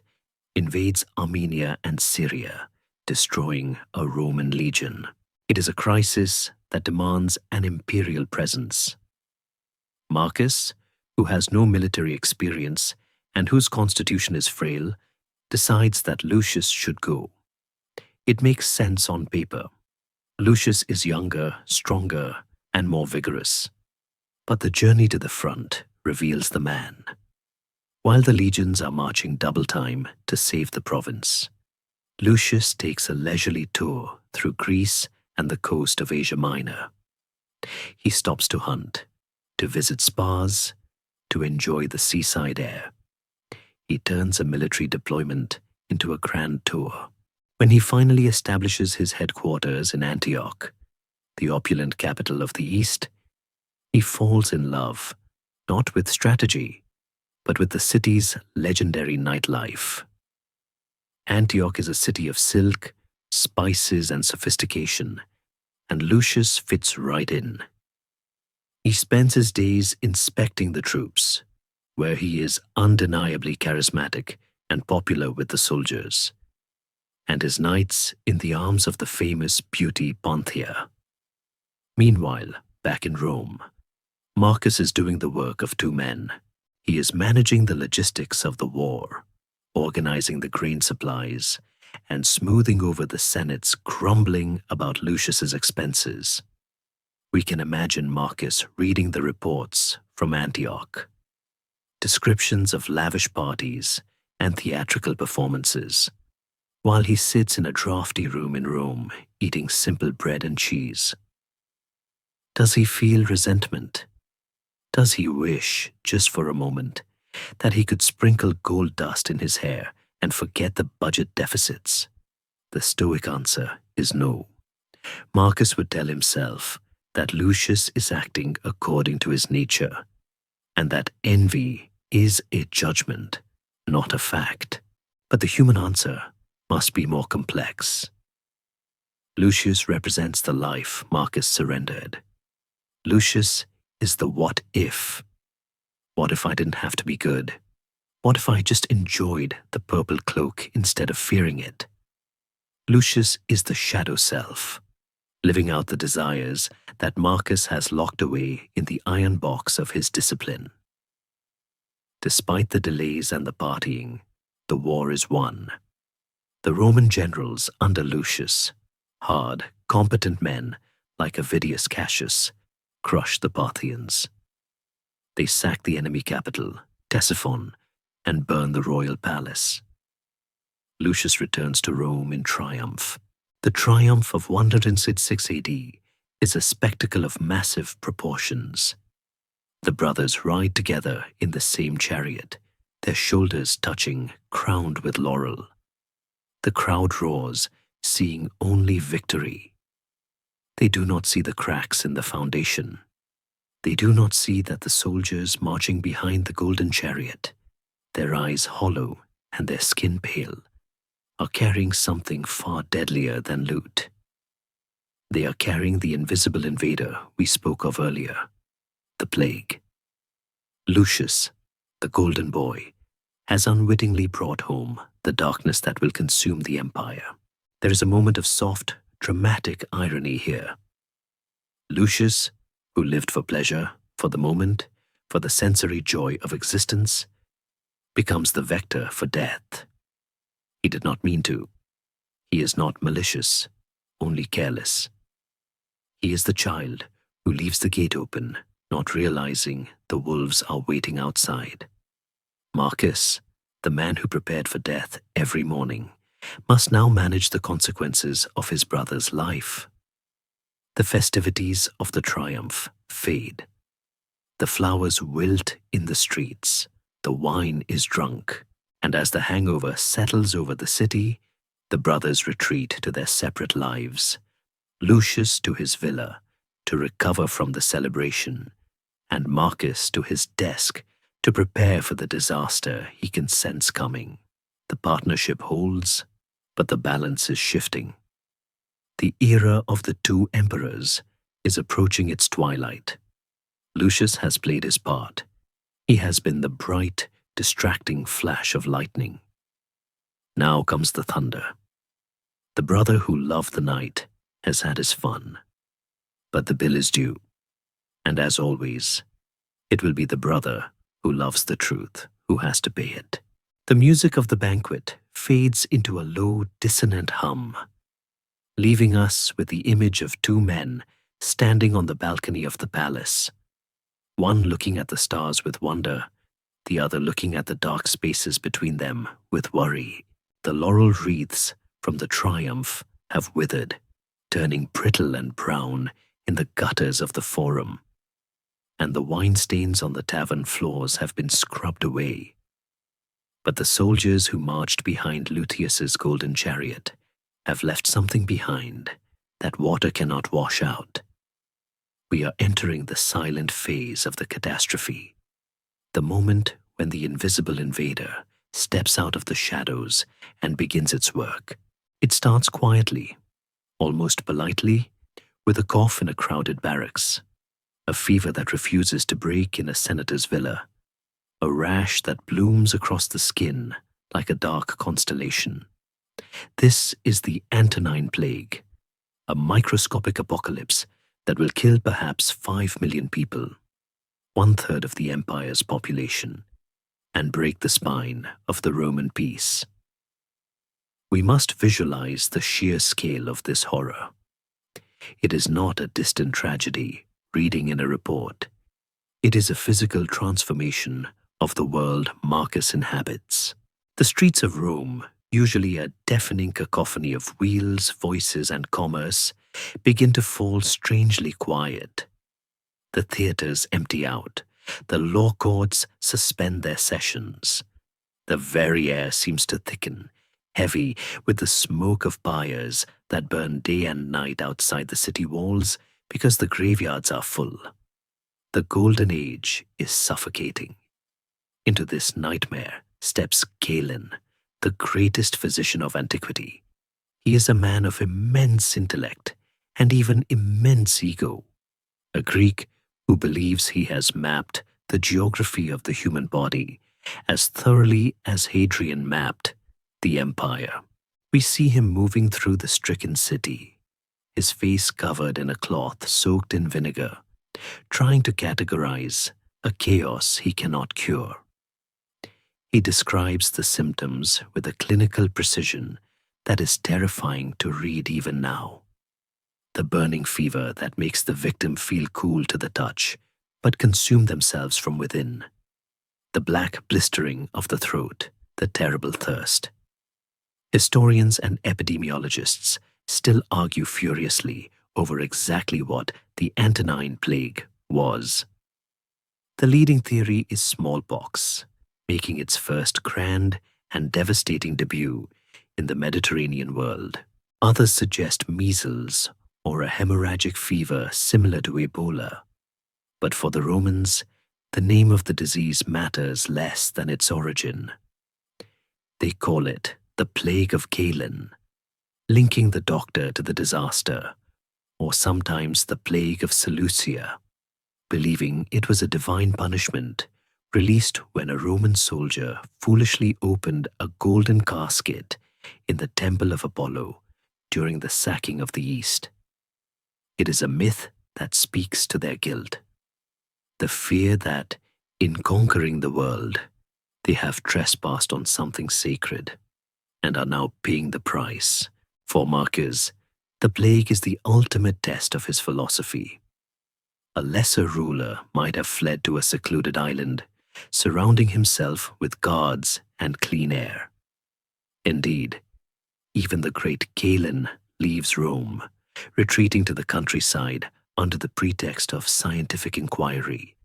invades Armenia and Syria, destroying a Roman legion. It is a crisis that demands an imperial presence. Marcus, who has no military experience and whose constitution is frail, decides that Lucius should go. It makes sense on paper. Lucius is younger, stronger, and more vigorous. But the journey to the front reveals the man. While the legions are marching double time to save the province, Lucius takes a leisurely tour through Greece and the coast of Asia Minor. He stops to hunt, to visit spas, to enjoy the seaside air. He turns a military deployment into a grand tour. When he finally establishes his headquarters in Antioch, the opulent capital of the East, he falls in love, not with strategy, but with the city's legendary nightlife. Antioch is a city of silk, spices, and sophistication, and Lucius fits right in. He spends his days inspecting the troops, where he is undeniably charismatic and popular with the soldiers, and his nights in the arms of the famous beauty Panthea. Meanwhile, back in Rome, Marcus is doing the work of two men. He is managing the logistics of the war, organizing the grain supplies, and smoothing over the Senate's grumbling about Lucius's expenses. We can imagine Marcus reading the reports from Antioch, descriptions of lavish parties and theatrical performances, while he sits in a drafty room in Rome eating simple bread and cheese. Does he feel resentment? Does he wish, just for a moment, that he could sprinkle gold dust in his hair and forget the budget deficits? The Stoic answer is no. Marcus would tell himself that Lucius is acting according to his nature, and that envy is a judgment, not a fact. But the human answer must be more complex. Lucius represents the life Marcus surrendered. Lucius is the what if. What if I didn't have to be good? What if I just enjoyed the purple cloak instead of fearing it? Lucius is the shadow self, living out the desires that Marcus has locked away in the iron box of his discipline. Despite the delays and the partying, the war is won. The Roman generals under Lucius, hard, competent men like Avidius Cassius, crushed the Parthians. They sacked the enemy capital, Ctesiphon, and burned the royal palace. Lucius returns to Rome in triumph. The triumph of 166 AD is a spectacle of massive proportions. The brothers ride together in the same chariot, their shoulders touching, crowned with laurel. The crowd roars, seeing only victory. They do not see the cracks in the foundation. They do not see that the soldiers marching behind the golden chariot, their eyes hollow and their skin pale, are carrying something far deadlier than loot. They are carrying the invisible invader we spoke of earlier, the plague. Lucius, the golden boy, has unwittingly brought home the darkness that will consume the empire. There is a moment of soft, dramatic irony here. Lucius, who lived for pleasure, for the moment, for the sensory joy of existence, becomes the vector for death. He did not mean to. He is not malicious, only careless. He is the child who leaves the gate open, not realizing the wolves are waiting outside. Marcus, the man who prepared for death every morning, must now manage the consequences of his brother's life. The festivities of the triumph fade. The flowers wilt in the streets, the wine is drunk, and as the hangover settles over the city, the brothers retreat to their separate lives. Lucius to his villa to recover from the celebration, and Marcus to his desk to prepare for the disaster he can sense coming. The partnership holds, but the balance is shifting. The era of the two emperors is approaching its twilight. Lucius has played his part. He has been the bright, distracting flash of lightning. Now comes the thunder. The brother who loved the night has had his fun, but the bill is due. And as always, it will be the brother who loves the truth who has to pay it. The music of the banquet fades into a low, dissonant hum, leaving us with the image of two men standing on the balcony of the palace, one looking at the stars with wonder, the other looking at the dark spaces between them with worry. The laurel wreaths from the triumph have withered, turning brittle and brown in the gutters of the forum, and the wine stains on the tavern floors have been scrubbed away. But the soldiers who marched behind Lucius's golden chariot have left something behind that water cannot wash out. We are entering the silent phase of the catastrophe, the moment when the invisible invader steps out of the shadows and begins its work. It starts quietly, almost politely, with a cough in a crowded barracks, a fever that refuses to break in a senator's villa, a rash that blooms across the skin like a dark constellation. This is the Antonine Plague, a microscopic apocalypse that will kill perhaps 5 million people, 1/3 of the empire's population, and break the spine of the Roman peace. We must visualize the sheer scale of this horror. It is not a distant tragedy reading in a report. It is a physical transformation of the world Marcus inhabits. The streets of Rome, usually a deafening cacophony of wheels, voices, and commerce, begin to fall strangely quiet. The theaters empty out. The law courts suspend their sessions. The very air seems to thicken, heavy with the smoke of pyres that burn day and night outside the city walls because the graveyards are full. The golden age is suffocating. Into this nightmare steps Galen, the greatest physician of antiquity. He is a man of immense intellect and even immense ego. a Greek who believes he has mapped the geography of the human body as thoroughly as Hadrian mapped the empire. We see him moving through the stricken city, his face covered in a cloth soaked in vinegar, trying to categorize a chaos he cannot cure. He describes the symptoms with a clinical precision that is terrifying to read even now. The burning fever that makes the victim feel cool to the touch, but consume themselves from within. The black blistering of the throat, the terrible thirst. Historians and epidemiologists still argue furiously over exactly what the Antonine Plague was. The leading theory is smallpox, making its first grand and devastating debut in the Mediterranean world. Others suggest measles or a hemorrhagic fever similar to Ebola. But for the Romans, the name of the disease matters less than its origin. They call it the Plague of Galen, linking the doctor to the disaster, or sometimes the Plague of Seleucia, believing it was a divine punishment released when a Roman soldier foolishly opened a golden casket in the temple of Apollo during the sacking of the East. It is a myth that speaks to their guilt, the fear that, in conquering the world, they have trespassed on something sacred and are now paying the price. For Marcus, the plague is the ultimate test of his philosophy. A lesser ruler might have fled to a secluded island, surrounding himself with guards and clean air. Indeed, even the great Galen leaves Rome, retreating to the countryside under the pretext of scientific inquiry,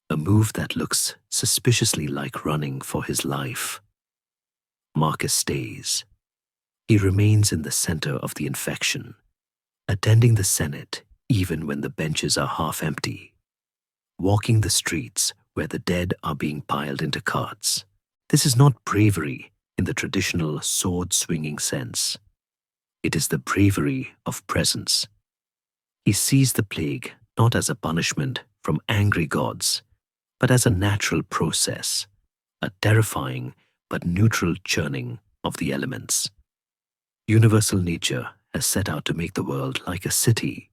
a move that looks suspiciously like running for his life. Marcus stays. He remains in the center of the infection, attending the Senate even when the benches are half empty, walking the streets where the dead are being piled into carts. This is not bravery in the traditional sword-swinging sense. It is the bravery of presence. He sees the plague not as a punishment from angry gods, but as a natural process, a terrifying but neutral churning of the elements. Universal nature has set out to make the world like a city,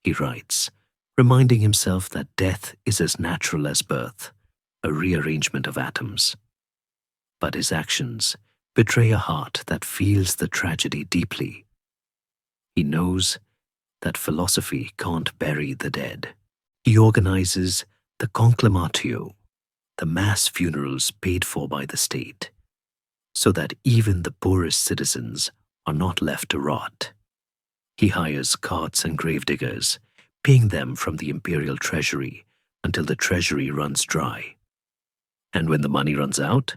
he writes, reminding himself that death is as natural as birth, a rearrangement of atoms. But his actions betray a heart that feels the tragedy deeply. He knows that philosophy can't bury the dead. He organizes the conclamatio, the mass funerals paid for by the state, so that even the poorest citizens are not left to rot. He hires carts and gravediggers, paying them from the imperial treasury until the treasury runs dry. And when the money runs out,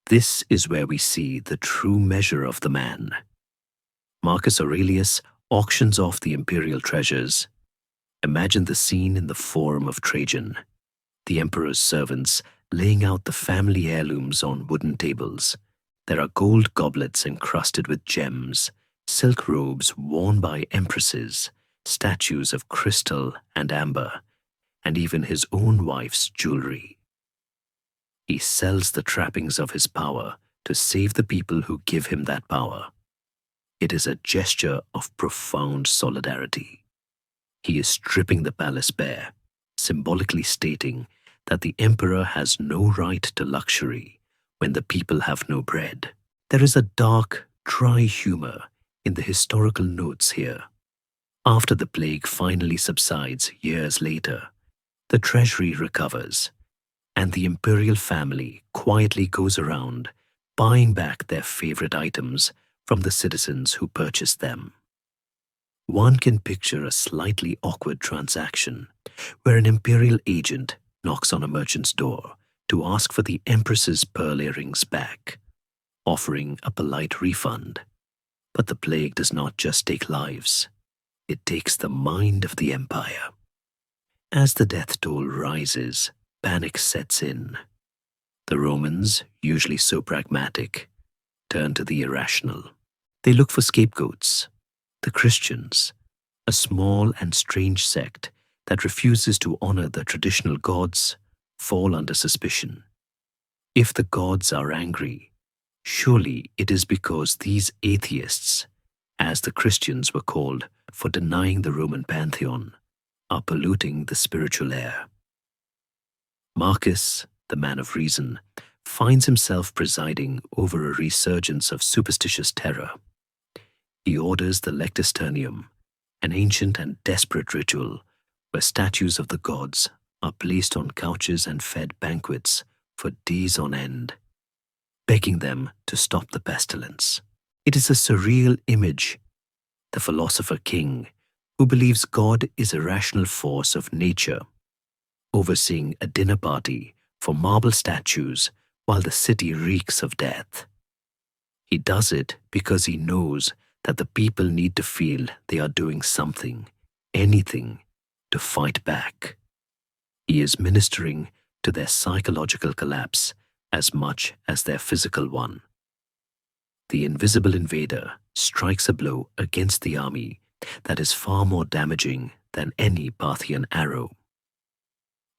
this is where we see the true measure of the man. Marcus Aurelius auctions off the imperial treasures. Imagine the scene in the Forum of Trajan, the emperor's servants laying out the family heirlooms on wooden tables. There are gold goblets encrusted with gems, silk robes worn by empresses, statues of crystal and amber, and even his own wife's jewelry. He sells the trappings of his power to save the people who give him that power. It is a gesture of profound solidarity. He is stripping the palace bare, symbolically stating that the emperor has no right to luxury when the people have no bread. There is a dark, dry humor in the historical notes here. After the plague finally subsides years later, the treasury recovers, and the imperial family quietly goes around buying back their favorite items from the citizens who purchased them. One can picture a slightly awkward transaction where an imperial agent knocks on a merchant's door to ask for the empress's pearl earrings back, offering a polite refund. But the plague does not just take lives, it takes the mind of the empire. As the death toll rises, panic sets in. The Romans, usually so pragmatic, turn to the irrational. They look for scapegoats. The Christians, a small and strange sect that refuses to honor the traditional gods fall under suspicion. If the gods are angry, surely it is because these atheists, as the Christians were called for denying the Roman pantheon, are polluting the spiritual air. Marcus, the man of reason, finds himself presiding over a resurgence of superstitious terror. He orders the lectisternium, an ancient and desperate ritual where statues of the gods are placed on couches and fed banquets for days on end, begging them to stop the pestilence. It is a surreal image. The philosopher king, who believes God is a rational force of nature, overseeing a dinner party for marble statues while the city reeks of death. He does it because he knows that the people need to feel they are doing something, anything, to fight back. He is ministering to their psychological collapse as much as their physical one. The invisible invader strikes a blow against the army that is far more damaging than any Parthian arrow.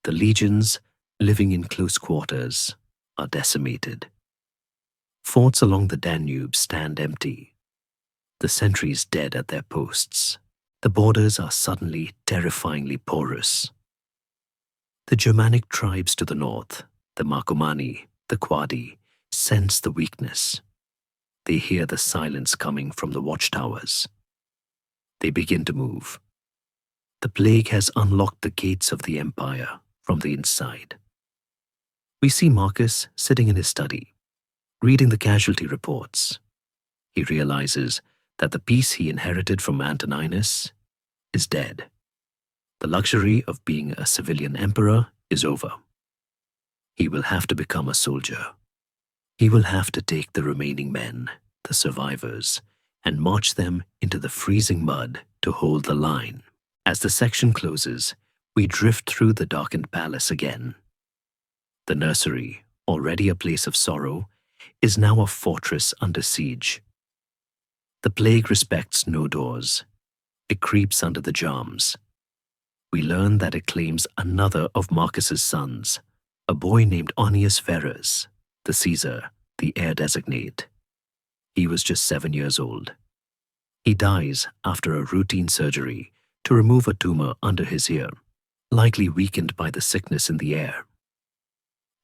The legions, living in close quarters, are decimated. Forts along the Danube stand empty, the sentries dead at their posts. The borders are suddenly terrifyingly porous. The Germanic tribes to the north, the Marcomanni, the Quadi, sense the weakness. They hear the silence coming from the watchtowers. They begin to move. The plague has unlocked the gates of the empire from the inside. We see Marcus sitting in his study, reading the casualty reports. He realizes that the peace he inherited from Antoninus is dead. The luxury of being a civilian emperor is over. He will have to become a soldier. He will have to take the remaining men, the survivors, and march them into the freezing mud to hold the line. As the section closes, we drift through the darkened palace again. The nursery, already a place of sorrow, is now a fortress under siege. The plague respects no doors. It creeps under the jambs. We learn that it claims another of Marcus's sons, a boy named Onius Verus, the Caesar, the heir designate. He was just 7 years old. He dies after a routine surgery to remove a tumor under his ear, likely weakened by the sickness in the air.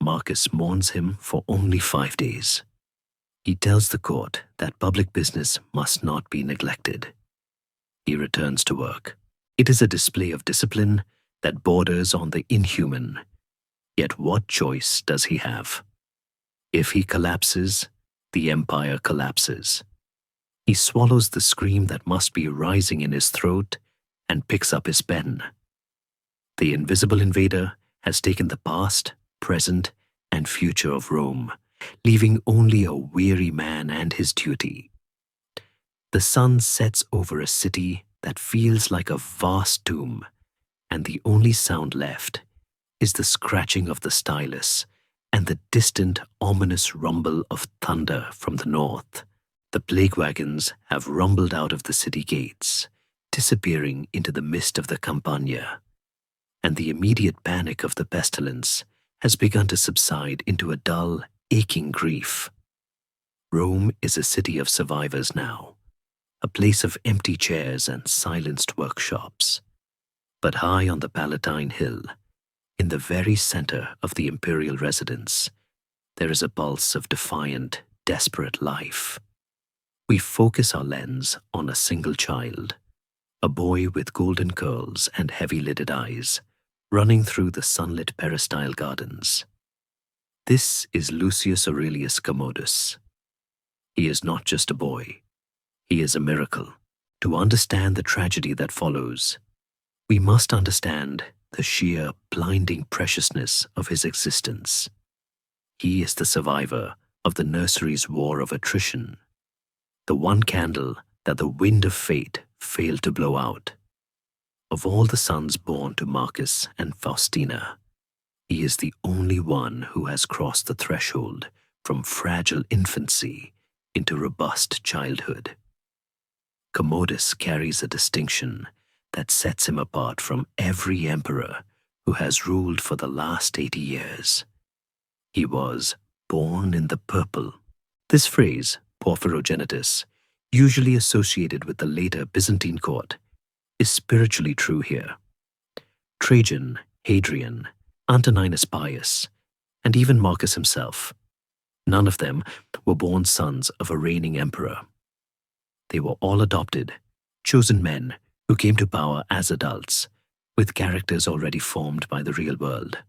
Marcus mourns him for only 5 days. He tells the court that public business must not be neglected. He returns to work. It is a display of discipline that borders on the inhuman. Yet what choice does he have? If he collapses, the empire collapses. He swallows the scream that must be rising in his throat and picks up his pen. The invisible invader has taken the past, present, and future of Rome, leaving only a weary man and his duty. The sun sets over a city that feels like a vast tomb, and the only sound left is the scratching of the stylus and the distant, ominous rumble of thunder from the north. The plague wagons have rumbled out of the city gates, disappearing into the mist of the Campagna, and the immediate panic of the pestilence has begun to subside into a dull, aching grief. Rome is a city of survivors now, a place of empty chairs and silenced workshops. But high on the Palatine Hill, in the very center of the imperial residence, there is a pulse of defiant, desperate life. We focus our lens on a single child, a boy with golden curls and heavy-lidded eyes, running through the sunlit peristyle gardens. This is Lucius Aurelius Commodus. He is not just a boy. He is a miracle. To understand the tragedy that follows, we must understand the sheer, blinding preciousness of his existence. He is the survivor of the nursery's war of attrition, the one candle that the wind of fate failed to blow out. Of all the sons born to Marcus and Faustina, he is the only one who has crossed the threshold from fragile infancy into robust childhood. Commodus carries a distinction that sets him apart from every emperor who has ruled for the last 80 years. He was born in the purple. This phrase, porphyrogenitus, usually associated with the later Byzantine court, is spiritually true here. Trajan, Hadrian, Antoninus Pius, and even Marcus himself, none of them were born sons of a reigning emperor. They were all adopted, chosen men who came to power as adults, with characters already formed by the real world.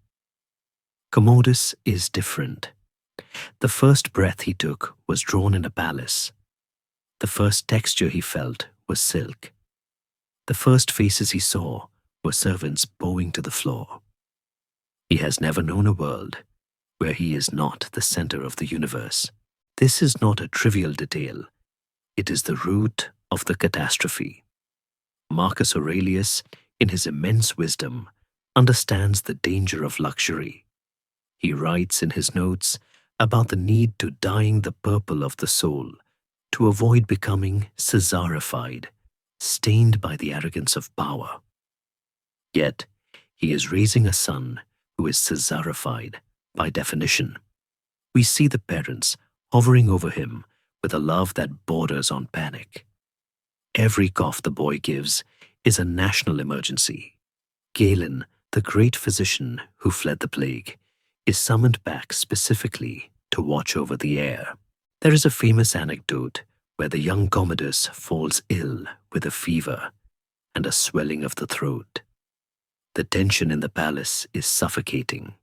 Commodus is different. The first breath he took was drawn in a palace. The first texture he felt was silk. The first faces he saw were servants bowing to the floor. He has never known a world where he is not the center of the universe. This is not a trivial detail. It is the root of the catastrophe. Marcus Aurelius, in his immense wisdom, understands the danger of luxury. He writes in his notes about the need to dyeing the purple of the soul to avoid becoming Caesarified, stained by the arrogance of power. Yet, he is raising a son who is Caesarified by definition. We see the parents hovering over him with a love that borders on panic. Every cough the boy gives is a national emergency. Galen, the great physician who fled the plague, is summoned back specifically to watch over the heir. There is a famous anecdote where the young Commodus falls ill with a fever and a swelling of the throat. The tension in the palace is suffocating.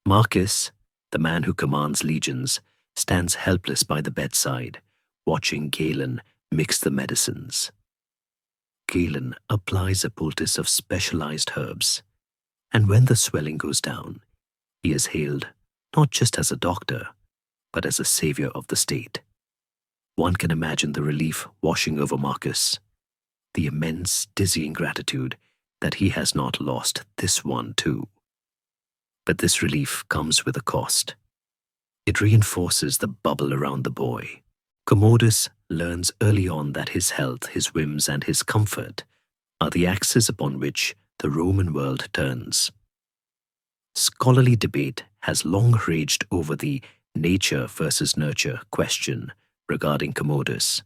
Marcus, the man who commands legions, stands helpless by the bedside, watching Galen mix the medicines. Galen applies a poultice of specialized herbs, and when the swelling goes down, he is hailed not just as a doctor, but as a savior of the state. One can imagine the relief washing over Marcus, the immense, dizzying gratitude that he has not lost this one too. But this relief comes with a cost. It reinforces the bubble around the boy. Commodus learns early on that his health, his whims, and his comfort are the axis upon which the Roman world turns. Scholarly debate has long raged over the nature versus nurture question regarding Commodus.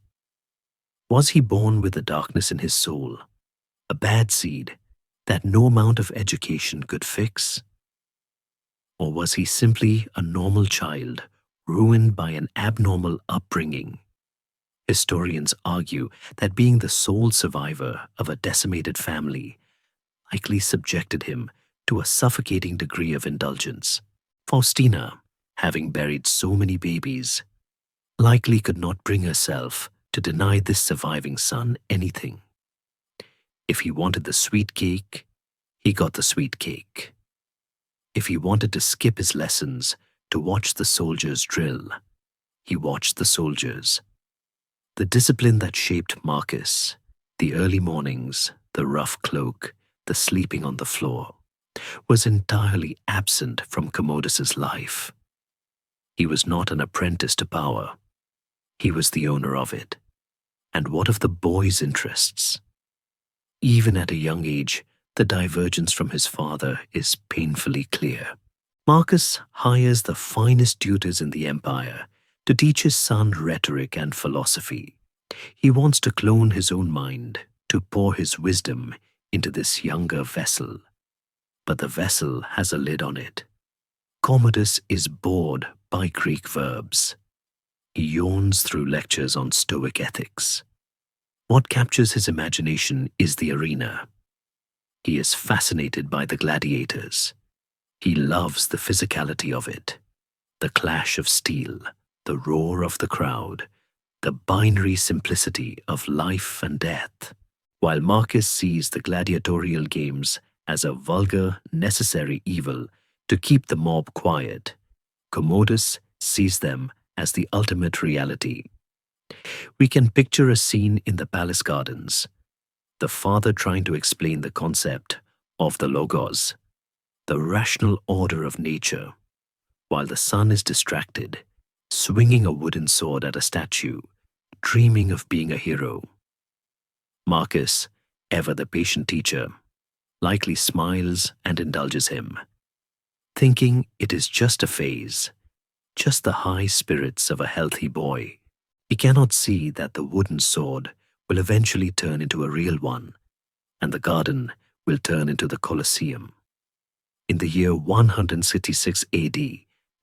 Was he born with a darkness in his soul, a bad seed that no amount of education could fix? Or was he simply a normal child ruined by an abnormal upbringing? Historians argue that being the sole survivor of a decimated family likely subjected him to a suffocating degree of indulgence. Faustina, having buried so many babies, likely could not bring herself to deny this surviving son anything. If he wanted the sweet cake, he got the sweet cake. If he wanted to skip his lessons to watch the soldiers drill, he watched the soldiers. The discipline that shaped Marcus, the early mornings, the rough cloak, the sleeping on the floor, was entirely absent from Commodus's life. He was not an apprentice to power. He was the owner of it. And what of the boy's interests? Even at a young age, the divergence from his father is painfully clear. Marcus hires the finest tutors in the empire to teach his son rhetoric and philosophy. He wants to clone his own mind, to pour his wisdom into this younger vessel. But the vessel has a lid on it. Commodus is bored by Greek verbs. He yawns through lectures on Stoic ethics. What captures his imagination is the arena. He is fascinated by the gladiators. He loves the physicality of it, the clash of steel, the roar of the crowd, the binary simplicity of life and death. While Marcus sees the gladiatorial games as a vulgar, necessary evil to keep the mob quiet, Commodus sees them as the ultimate reality. We can picture a scene in the palace gardens, the father trying to explain the concept of the logos, the rational order of nature, while the son is distracted, swinging a wooden sword at a statue, dreaming of being a hero. Marcus, ever the patient teacher, likely smiles and indulges him, thinking it is just a phase, just the high spirits of a healthy boy. He cannot see that the wooden sword will eventually turn into a real one, and the garden will turn into the Colosseum. In the year 166 AD,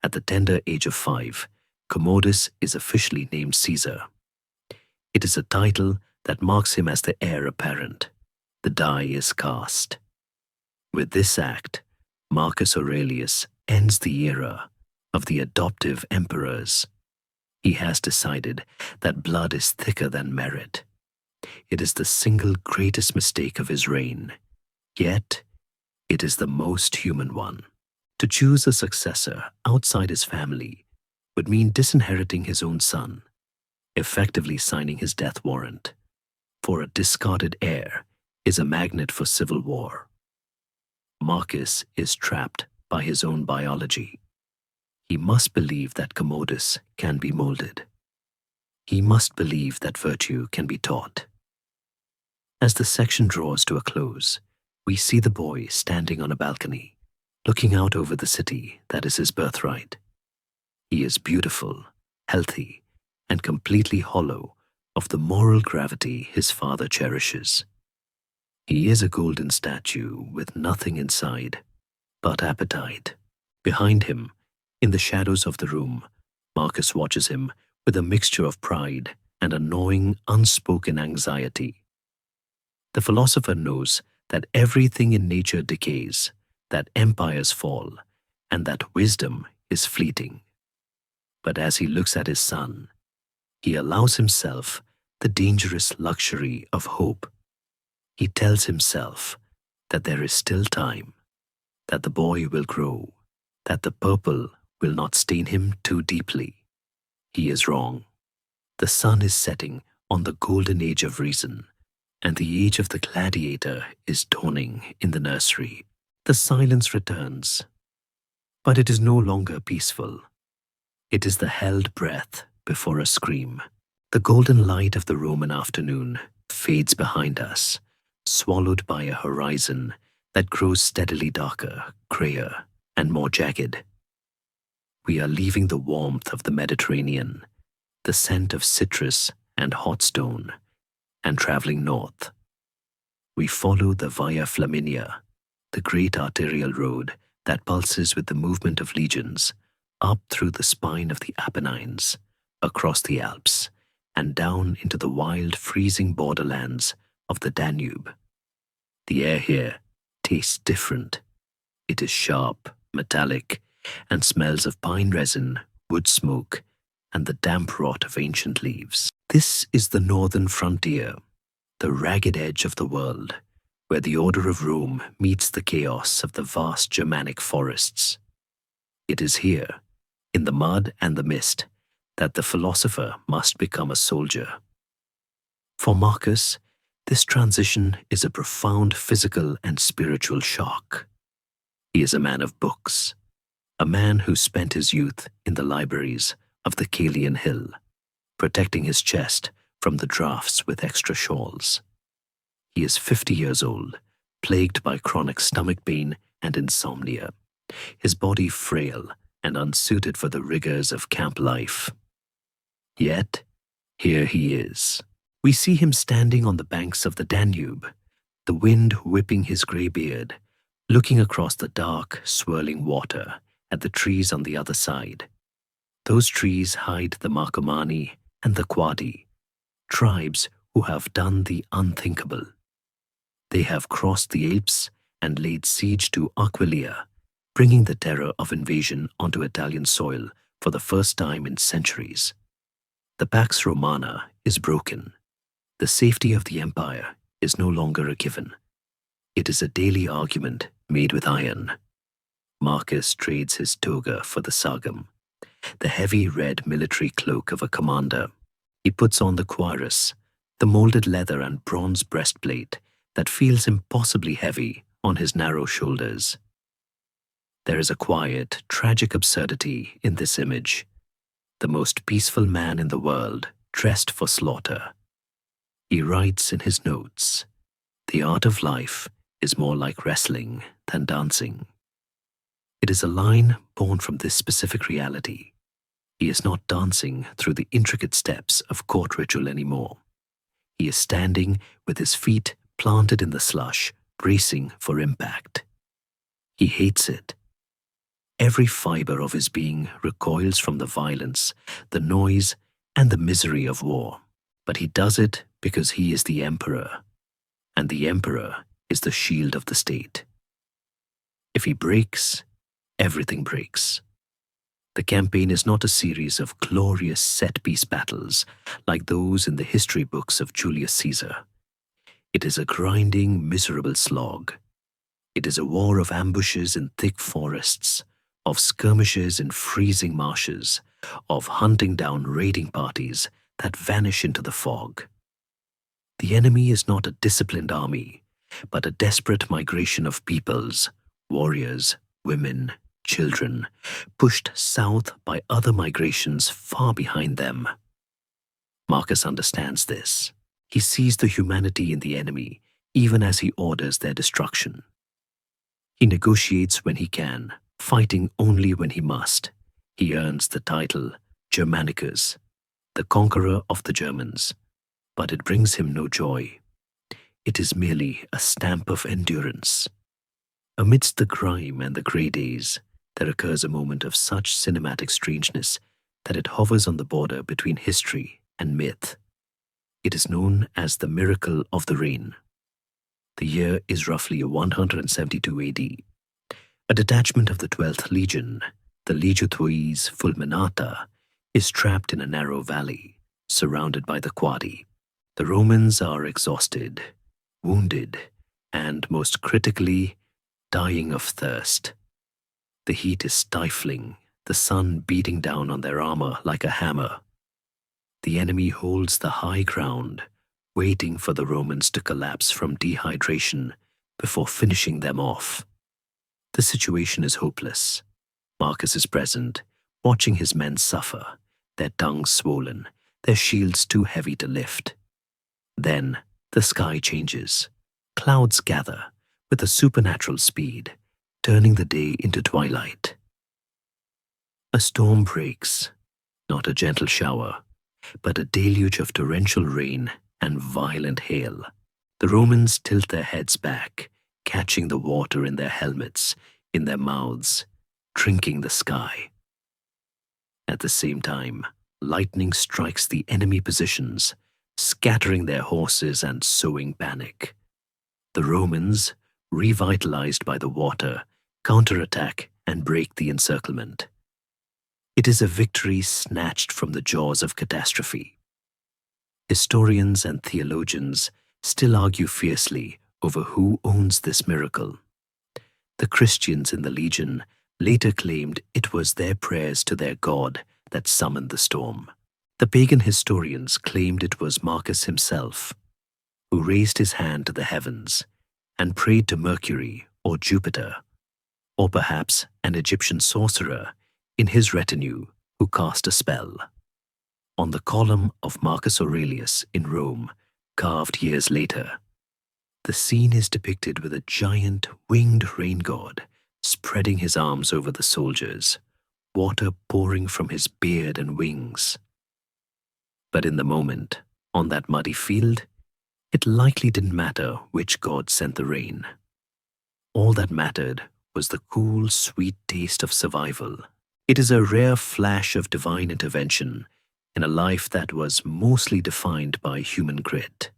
at the tender age of 5, Commodus is officially named Caesar. It is a title that marks him as the heir apparent. The die is cast. With this act, Marcus Aurelius ends the era of the adoptive emperors. He has decided that blood is thicker than merit. It is the single greatest mistake of his reign, yet it is the most human one. To choose a successor outside his family would mean disinheriting his own son, effectively signing his death warrant. For a discarded heir is a magnet for civil war. Marcus is trapped by his own biology. He must believe that Commodus can be molded. He must believe that virtue can be taught. As the section draws to a close, we see the boy standing on a balcony, looking out over the city that is his birthright. He is beautiful, healthy, and completely hollow of the moral gravity his father cherishes. He is a golden statue with nothing inside but appetite. Behind him, in the shadows of the room, Marcus watches him with a mixture of pride and a gnawing, unspoken anxiety. The philosopher knows that everything in nature decays, that empires fall, and that wisdom is fleeting. But as he looks at his son, he allows himself the dangerous luxury of hope. He tells himself that there is still time, that the boy will grow, that the purple will not stain him too deeply. He is wrong. The sun is setting on the golden age of reason, and the age of the gladiator is dawning in the nursery. The silence returns, but it is no longer peaceful. It is the held breath before a scream. The golden light of the Roman afternoon fades behind us, swallowed by a horizon that grows steadily darker, grayer, and more jagged. We are leaving the warmth of the Mediterranean, the scent of citrus and hot stone, and traveling north. We follow the Via Flaminia, the great arterial road that pulses with the movement of legions, up through the spine of the Apennines, across the Alps, and down into the wild, freezing borderlands of the Danube. The air here tastes different. It is sharp, metallic, and smells of pine resin, wood smoke, and the damp rot of ancient leaves. This is the northern frontier, the ragged edge of the world, where the order of Rome meets the chaos of the vast Germanic forests. It is here, in the mud and the mist, that the philosopher must become a soldier. For Marcus, this transition is a profound physical and spiritual shock. He is a man of books, a man who spent his youth in the libraries of the Caelian Hill, protecting his chest from the drafts with extra shawls. He is 50 years old, plagued by chronic stomach pain and insomnia, his body frail and unsuited for the rigors of camp life. Yet, here he is. We see him standing on the banks of the Danube, the wind whipping his grey beard, looking across the dark, swirling water at the trees on the other side. Those trees hide the Marcomanni and the Quadi, tribes who have done the unthinkable. They have crossed the Alps and laid siege to Aquileia, bringing the terror of invasion onto Italian soil for the first time in centuries. The Pax Romana is broken. The safety of the empire is no longer a given. It is a daily argument made with iron. Marcus trades his toga for the sagum, the heavy red military cloak of a commander. He puts on the cuirass, the molded leather and bronze breastplate that feels impossibly heavy on his narrow shoulders. There is a quiet, tragic absurdity in this image. The most peaceful man in the world, dressed for slaughter. He writes in his notes, The art of life is more like wrestling than dancing. It is a line born from this specific reality. He is not dancing through the intricate steps of court ritual anymore. He is standing with his feet planted in the slush, bracing for impact. He hates it. Every fiber of his being recoils from the violence, the noise, and the misery of war. But he does it because he is the emperor, and the emperor is the shield of the state. If he breaks, everything breaks. The campaign is not a series of glorious set-piece battles like those in the history books of Julius Caesar. It is a grinding, miserable slog. It is a war of ambushes in thick forests, of skirmishes in freezing marshes, of hunting down raiding parties that vanish into the fog. The enemy is not a disciplined army, but a desperate migration of peoples, warriors, women, children, pushed south by other migrations far behind them. Marcus understands this. He sees the humanity in the enemy, even as he orders their destruction. He negotiates when he can, fighting only when he must. He earns the title Germanicus, the conqueror of the Germans, but it brings him no joy. It is merely a stamp of endurance. Amidst the grime and the grey days, there occurs a moment of such cinematic strangeness that it hovers on the border between history and myth. It is known as the miracle of the rain. The year is roughly 172 AD. A detachment of the 12th Legion, the Legio Trois Fulminata, is trapped in a narrow valley, surrounded by the Quadi. The Romans are exhausted, wounded, and most critically, dying of thirst. The heat is stifling, the sun beating down on their armor like a hammer. The enemy holds the high ground, waiting for the Romans to collapse from dehydration before finishing them off. The situation is hopeless. Marcus is present, watching his men suffer, their tongues swollen, their shields too heavy to lift. Then the sky changes. Clouds gather with a supernatural speed, turning the day into twilight. A storm breaks, not a gentle shower, but a deluge of torrential rain and violent hail. The Romans tilt their heads back, catching the water in their helmets, in their mouths, drinking the sky. At the same time, lightning strikes the enemy positions, scattering their horses and sowing panic. The Romans, revitalized by the water, counterattack and break the encirclement. It is a victory snatched from the jaws of catastrophe. Historians and theologians still argue fiercely over who owns this miracle. The Christians in the Legion later claimed it was their prayers to their God that summoned the storm. The pagan historians claimed it was Marcus himself, who raised his hand to the heavens and prayed to Mercury or Jupiter, or perhaps an Egyptian sorcerer in his retinue who cast a spell. On the column of Marcus Aurelius in Rome, carved years later, the scene is depicted with a giant winged rain god spreading his arms over the soldiers, water pouring from his beard and wings. But in the moment, on that muddy field, it likely didn't matter which god sent the rain. All that mattered was the cool, sweet taste of survival. It is a rare flash of divine intervention in a life that was mostly defined by human grit.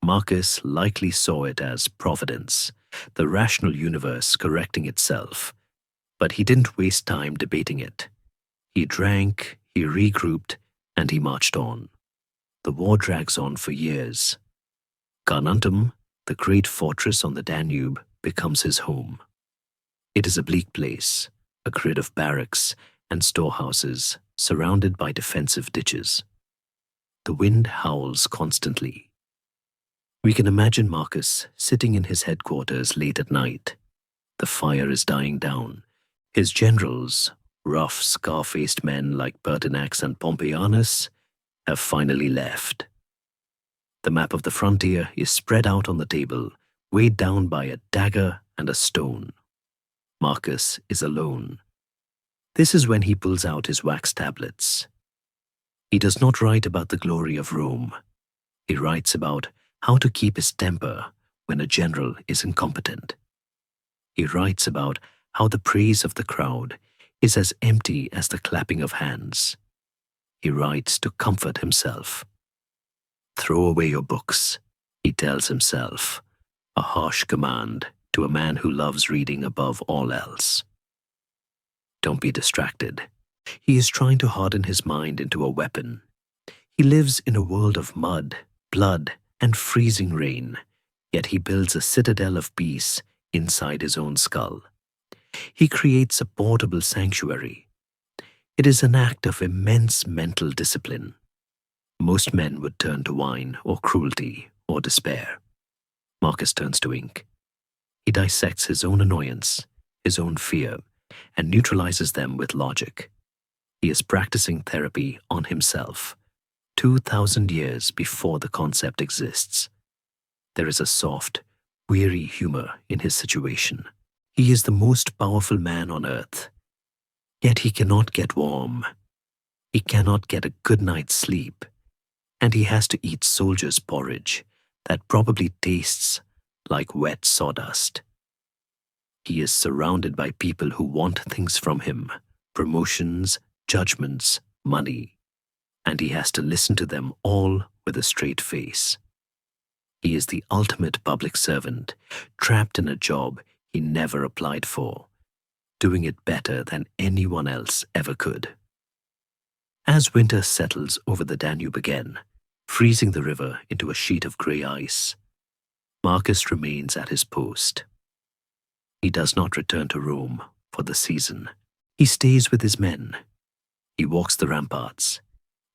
Marcus likely saw it as providence, the rational universe correcting itself, but he didn't waste time debating it. He drank, he regrouped, and he marched on. The war drags on for years. Carnuntum, the great fortress on the Danube, becomes his home. It is a bleak place, a grid of barracks and storehouses surrounded by defensive ditches. The wind howls constantly. We can imagine Marcus sitting in his headquarters late at night. The fire is dying down. His generals, rough, scar-faced men like Pertinax and Pompeianus, have finally left. The map of the frontier is spread out on the table, weighed down by a dagger and a stone. Marcus is alone. This is when he pulls out his wax tablets. He does not write about the glory of Rome. He writes about how to keep his temper when a general is incompetent. He writes about how the praise of the crowd is as empty as the clapping of hands. He writes to comfort himself. Throw away your books, he tells himself, a harsh command to a man who loves reading above all else. Don't be distracted. He is trying to harden his mind into a weapon. He lives in a world of mud, blood, and freezing rain, yet he builds a citadel of peace inside his own skull. He creates a portable sanctuary. It is an act of immense mental discipline. Most men would turn to wine or cruelty or despair. Marcus turns to ink. He dissects his own annoyance, his own fear, and neutralizes them with logic. He is practicing therapy on himself, 2,000 years before the concept exists. There is a soft, weary humor in his situation. He is the most powerful man on earth. Yet he cannot get warm. He cannot get a good night's sleep. And he has to eat soldier's porridge that probably tastes like wet sawdust. He is surrounded by people who want things from him, promotions, judgments, money, and he has to listen to them all with a straight face. He is the ultimate public servant, trapped in a job he never applied for, doing it better than anyone else ever could. As winter settles over the Danube again, freezing the river into a sheet of grey ice, Marcus remains at his post. He does not return to Rome for the season. He stays with his men. He walks the ramparts,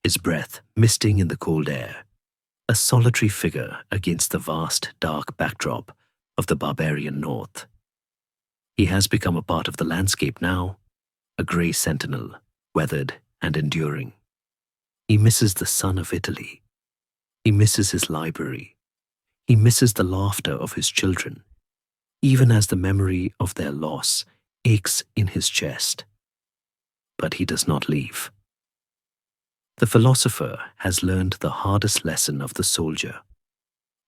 his breath misting in the cold air, a solitary figure against the vast, dark backdrop of the barbarian north. He has become a part of the landscape now, a grey sentinel, weathered and enduring. He misses the sun of Italy. He misses his library. He misses the laughter of his children, even as the memory of their loss aches in his chest. But he does not leave. The philosopher has learned the hardest lesson of the soldier.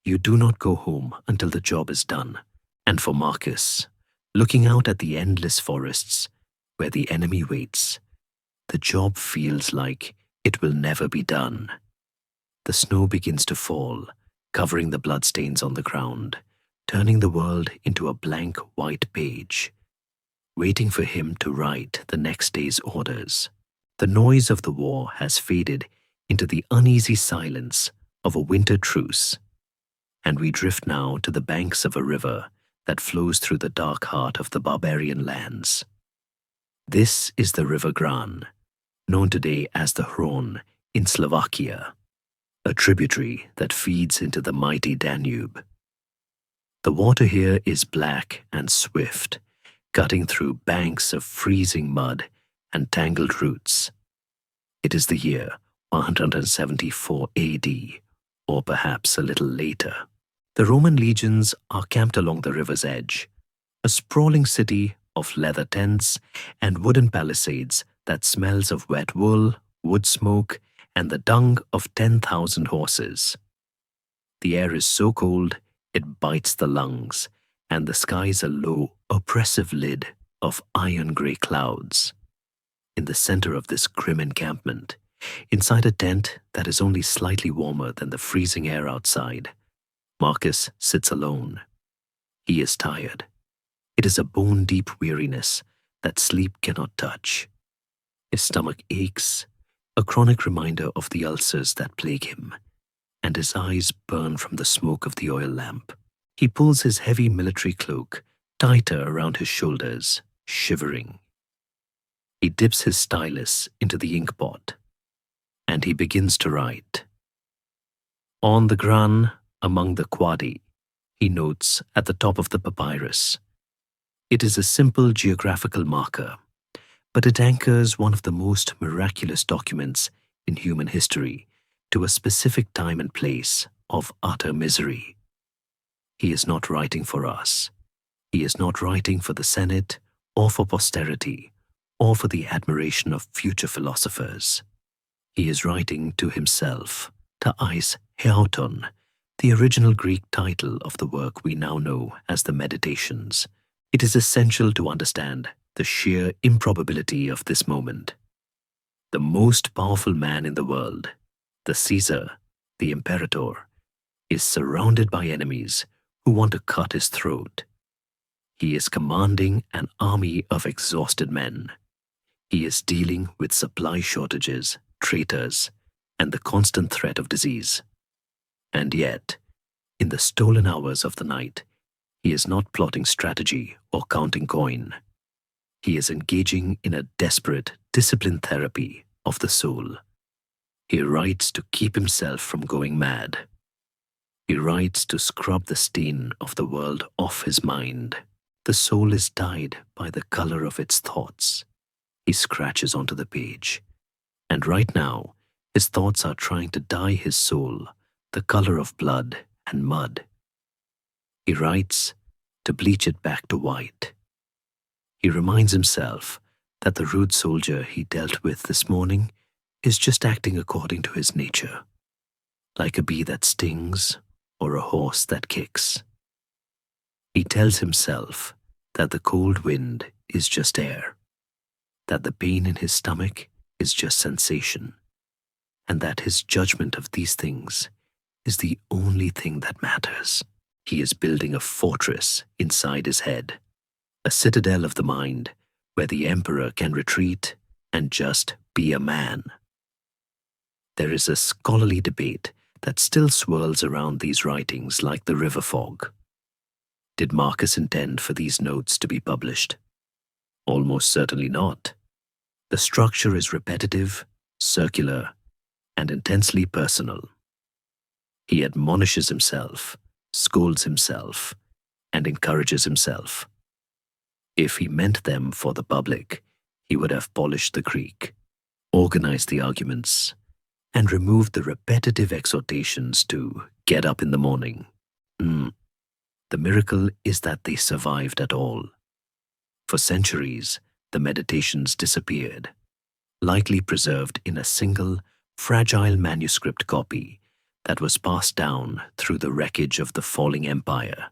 You do not go home until the job is done. And for Marcus, looking out at the endless forests where the enemy waits, the job feels like it will never be done. The snow begins to fall, covering the bloodstains on the ground, turning the world into a blank white page, waiting for him to write the next day's orders. The noise of the war has faded into the uneasy silence of a winter truce, and we drift now to the banks of a river that flows through the dark heart of the barbarian lands. This is the River Gran, known today as the Hron in Slovakia, a tributary that feeds into the mighty Danube. The water here is black and swift, cutting through banks of freezing mud and tangled roots. It is the year 174 AD, or perhaps a little later. The Roman legions are camped along the river's edge, a sprawling city of leather tents and wooden palisades that smells of wet wool, wood smoke, and the dung of 10,000 horses. The air is so cold it bites the lungs, and the sky is a low, oppressive lid of iron-grey clouds. In the center of this grim encampment, inside a tent that is only slightly warmer than the freezing air outside, Marcus sits alone. He is tired. It is a bone-deep weariness that sleep cannot touch. His stomach aches, a chronic reminder of the ulcers that plague him, and his eyes burn from the smoke of the oil lamp. He pulls his heavy military cloak tighter around his shoulders, shivering. He dips his stylus into the ink pot, and he begins to write. On the Gran, among the Quadi, he notes at the top of the papyrus. It is a simple geographical marker, but it anchors one of the most miraculous documents in human history to a specific time and place of utter misery. He is not writing for us. He is not writing for the Senate or for posterity or for the admiration of future philosophers. He is writing to himself, to eis heauton, the original Greek title of the work we now know as the Meditations. It is essential to understand the sheer improbability of this moment. The most powerful man in the world, the Caesar, the Imperator, is surrounded by enemies who want to cut his throat. He is commanding an army of exhausted men. He is dealing with supply shortages, traitors, and the constant threat of disease. And yet, in the stolen hours of the night, he is not plotting strategy or counting coin. He is engaging in a desperate, disciplined therapy of the soul. He writes to keep himself from going mad. He writes to scrub the stain of the world off his mind. The soul is dyed by the color of its thoughts. He scratches onto the page. And right now, his thoughts are trying to dye his soul the color of blood and mud. He writes to bleach it back to white. He reminds himself that the rude soldier he dealt with this morning is just acting according to his nature, like a bee that stings or a horse that kicks. He tells himself that the cold wind is just air, that the pain in his stomach is just sensation, and that his judgment of these things is the only thing that matters. He is building a fortress inside his head, a citadel of the mind where the emperor can retreat and just be a man. There is a scholarly debate that still swirls around these writings like the river fog. Did Marcus intend for these notes to be published? Almost certainly not. The structure is repetitive, circular, and intensely personal. He admonishes himself, scolds himself, and encourages himself. If he meant them for the public, he would have polished the Greek, organized the arguments, and removed the repetitive exhortations to get up in the morning. The miracle is that they survived at all. For centuries, the Meditations disappeared, likely preserved in a single, fragile manuscript copy that was passed down through the wreckage of the falling empire,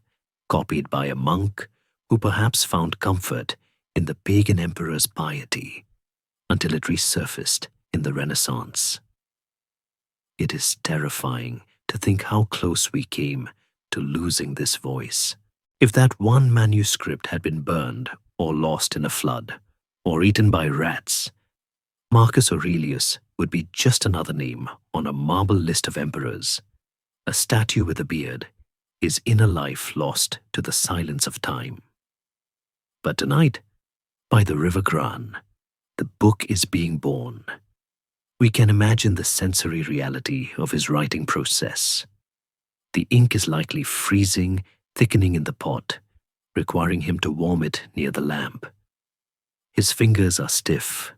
copied by a monk who perhaps found comfort in the pagan emperor's piety, until it resurfaced in the Renaissance. It is terrifying to think how close we came to losing this voice. If that one manuscript had been burned or lost in a flood or eaten by rats, Marcus Aurelius would be just another name on a marble list of emperors, a statue with a beard, his inner life lost to the silence of time. But tonight, by the River Gran, the book is being born. We can imagine the sensory reality of his writing process. The ink is likely freezing, thickening in the pot, requiring him to warm it near the lamp. His fingers are stiff.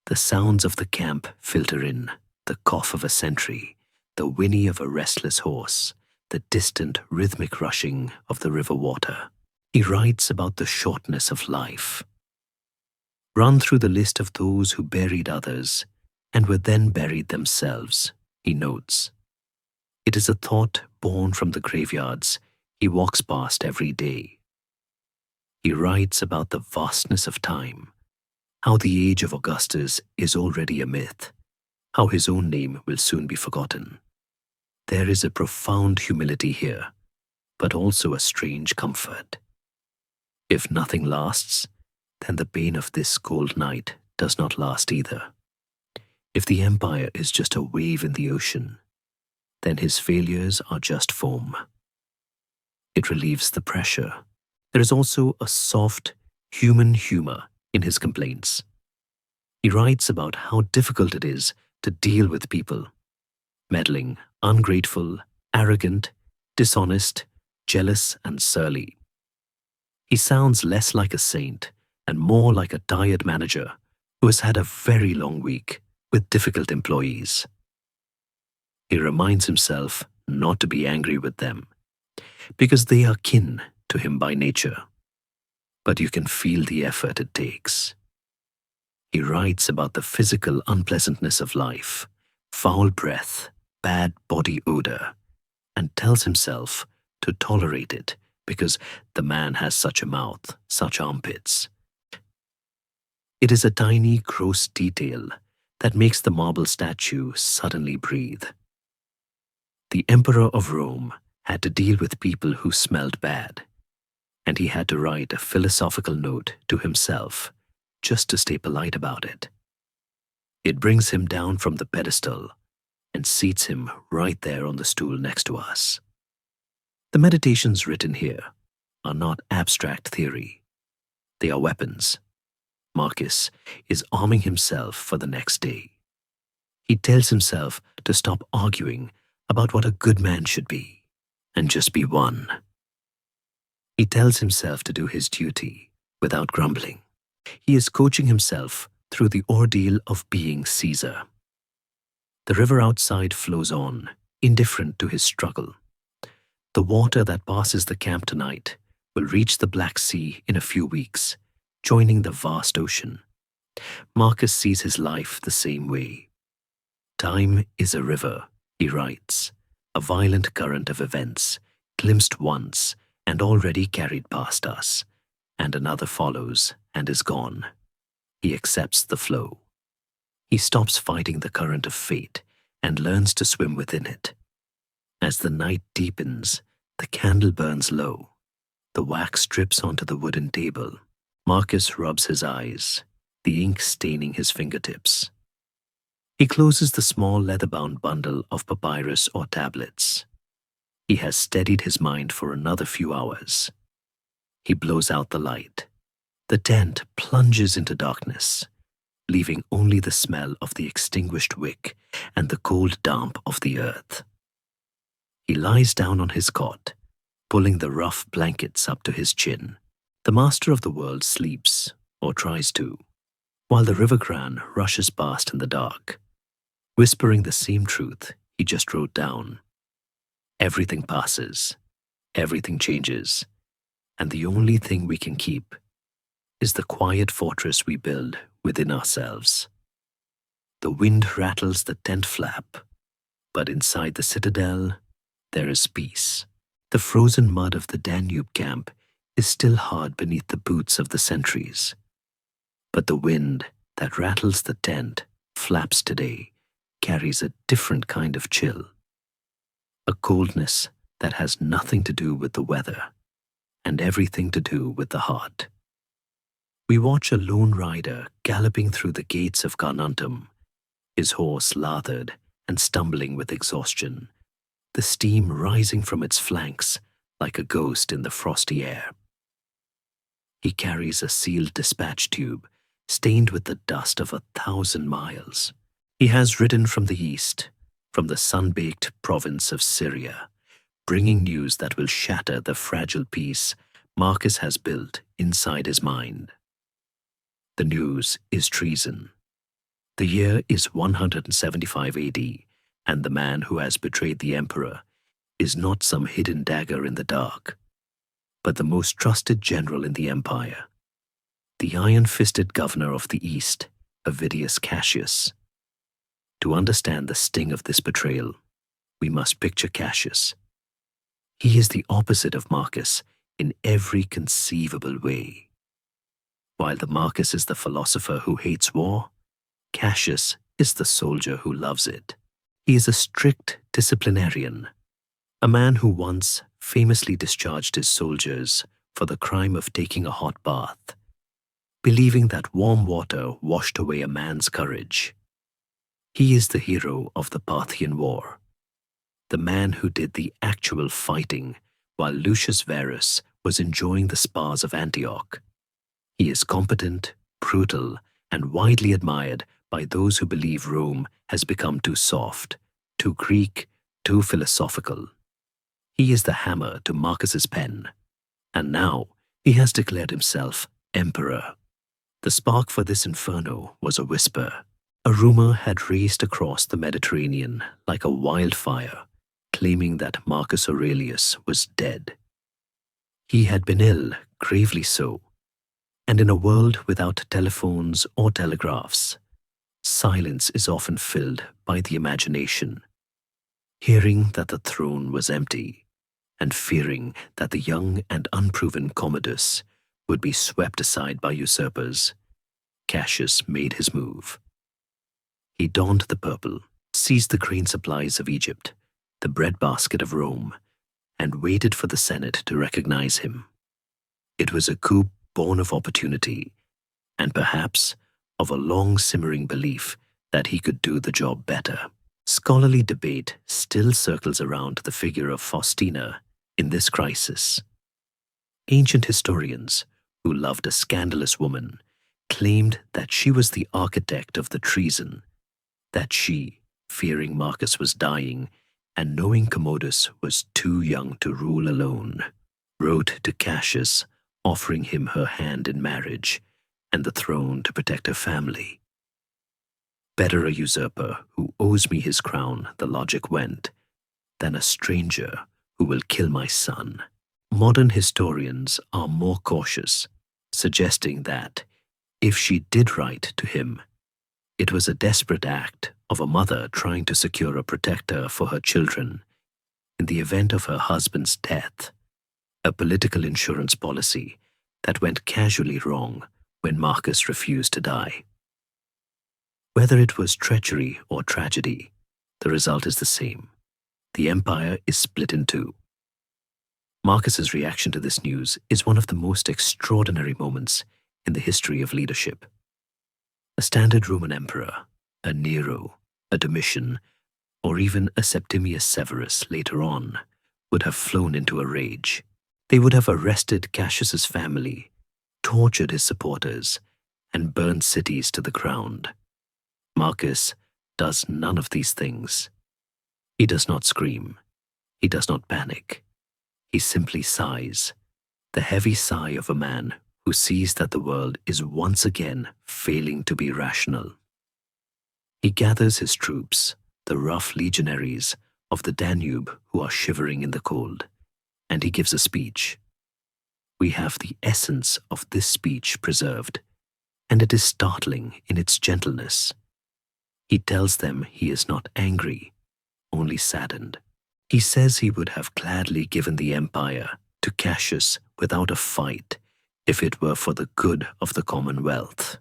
The sounds of the camp filter in, the cough of a sentry, the whinny of a restless horse, the distant rhythmic rushing of the river water. He writes about the shortness of life. Run through the list of those who buried others and were then buried themselves, he notes. It is a thought born from the graveyards he walks past every day. He writes about the vastness of time, how the age of Augustus is already a myth, how his own name will soon be forgotten. There is a profound humility here, but also a strange comfort. If nothing lasts, then the pain of this cold night does not last either. If the empire is just a wave in the ocean, then his failures are just foam. It relieves the pressure. There is also a soft, human humor in his complaints. He writes about how difficult it is to deal with people, meddling, ungrateful, arrogant, dishonest, jealous, and surly. He sounds less like a saint and more like a tired manager who has had a very long week with difficult employees. He reminds himself not to be angry with them, because they are kin to him by nature. But you can feel the effort it takes. He writes about the physical unpleasantness of life, foul breath, bad body odor, and tells himself to tolerate it because the man has such a mouth, such armpits. It is a tiny, gross detail that makes the marble statue suddenly breathe. The Emperor of Rome had to deal with people who smelled bad, and he had to write a philosophical note to himself just to stay polite about it. It brings him down from the pedestal and seats him right there on the stool next to us. The meditations written here are not abstract theory. They are weapons. Marcus is arming himself for the next day. He tells himself to stop arguing about what a good man should be and just be one. He tells himself to do his duty without grumbling. He is coaching himself through the ordeal of being Caesar. The river outside flows on, indifferent to his struggle. The water that passes the camp tonight will reach the Black Sea in a few weeks, joining the vast ocean. Marcus sees his life the same way. Time is a river, he writes, a violent current of events, glimpsed once and already carried past us, and another follows and is gone. He accepts the flow. He stops fighting the current of fate and learns to swim within it. As the night deepens, the candle burns low. The wax drips onto the wooden table. Marcus rubs his eyes, the ink staining his fingertips. He closes the small leather-bound bundle of papyrus or tablets. He has steadied his mind for another few hours. He blows out the light. The tent plunges into darkness, leaving only the smell of the extinguished wick and the cold damp of the earth. He lies down on his cot, pulling the rough blankets up to his chin. The master of the world sleeps, or tries to, while the river cran rushes past in the dark, whispering the same truth he just wrote down. Everything passes, everything changes, and the only thing we can keep is the quiet fortress we build within ourselves. The wind rattles the tent flap, but inside the citadel, there is peace. The frozen mud of the Danube camp is still hard beneath the boots of the sentries. But the wind that rattles the tent flaps today carries a different kind of chill. A coldness that has nothing to do with the weather and everything to do with the heart. We watch a lone rider galloping through the gates of Carnuntum, his horse lathered and stumbling with exhaustion, the steam rising from its flanks like a ghost in the frosty air. He carries a sealed dispatch tube stained with the dust of 1,000 miles. He has ridden from the east, from the sun-baked province of Syria, bringing news that will shatter the fragile peace Marcus has built inside his mind. The news is treason. The year is 175 AD, and the man who has betrayed the emperor is not some hidden dagger in the dark, but the most trusted general in the empire, the iron-fisted governor of the East, Avidius Cassius. To understand the sting of this betrayal, we must picture Cassius. He is the opposite of Marcus in every conceivable way. While the Marcus is the philosopher who hates war, Cassius is the soldier who loves it. He is a strict disciplinarian, a man who once famously discharged his soldiers for the crime of taking a hot bath, believing that warm water washed away a man's courage. He is the hero of the Parthian War, the man who did the actual fighting while Lucius Verus was enjoying the spas of Antioch. He is competent, brutal, and widely admired by those who believe Rome has become too soft, too Greek, too philosophical. He is the hammer to Marcus's pen, and now he has declared himself emperor. The spark for this inferno was a whisper. A rumor had raced across the Mediterranean like a wildfire, claiming that Marcus Aurelius was dead. He had been ill, gravely so, and in a world without telephones or telegraphs, silence is often filled by the imagination. Hearing that the throne was empty, and fearing that the young and unproven Commodus would be swept aside by usurpers, Cassius made his move. He donned the purple, seized the grain supplies of Egypt, the breadbasket of Rome, and waited for the Senate to recognize him. It was a coup born of opportunity, and perhaps of a long-simmering belief that he could do the job better. Scholarly debate still circles around the figure of Faustina in this crisis. Ancient historians, who loved a scandalous woman, claimed that she was the architect of the treason, that she, fearing Marcus was dying and knowing Commodus was too young to rule alone, wrote to Cassius offering him her hand in marriage and the throne to protect her family. Better a usurper who owes me his crown, the logic went, than a stranger who will kill my son. Modern historians are more cautious, suggesting that, if she did write to him, it was a desperate act of a mother trying to secure a protector for her children in the event of her husband's death, a political insurance policy that went casually wrong when Marcus refused to die. Whether it was treachery or tragedy, the result is the same. The empire is split in two. Marcus's reaction to this news is one of the most extraordinary moments in the history of leadership. A standard Roman emperor, a Nero, a Domitian, or even a Septimius Severus later on, would have flown into a rage. They would have arrested Cassius's family, tortured his supporters, and burned cities to the ground. Marcus does none of these things. He does not scream. He does not panic. He simply sighs, the heavy sigh of a man who sees that the world is once again failing to be rational. He gathers his troops, the rough legionaries of the Danube who are shivering in the cold, and he gives a speech. We have the essence of this speech preserved, and it is startling in its gentleness. He tells them he is not angry, only saddened. He says he would have gladly given the empire to Cassius without a fight if it were for the good of the commonwealth.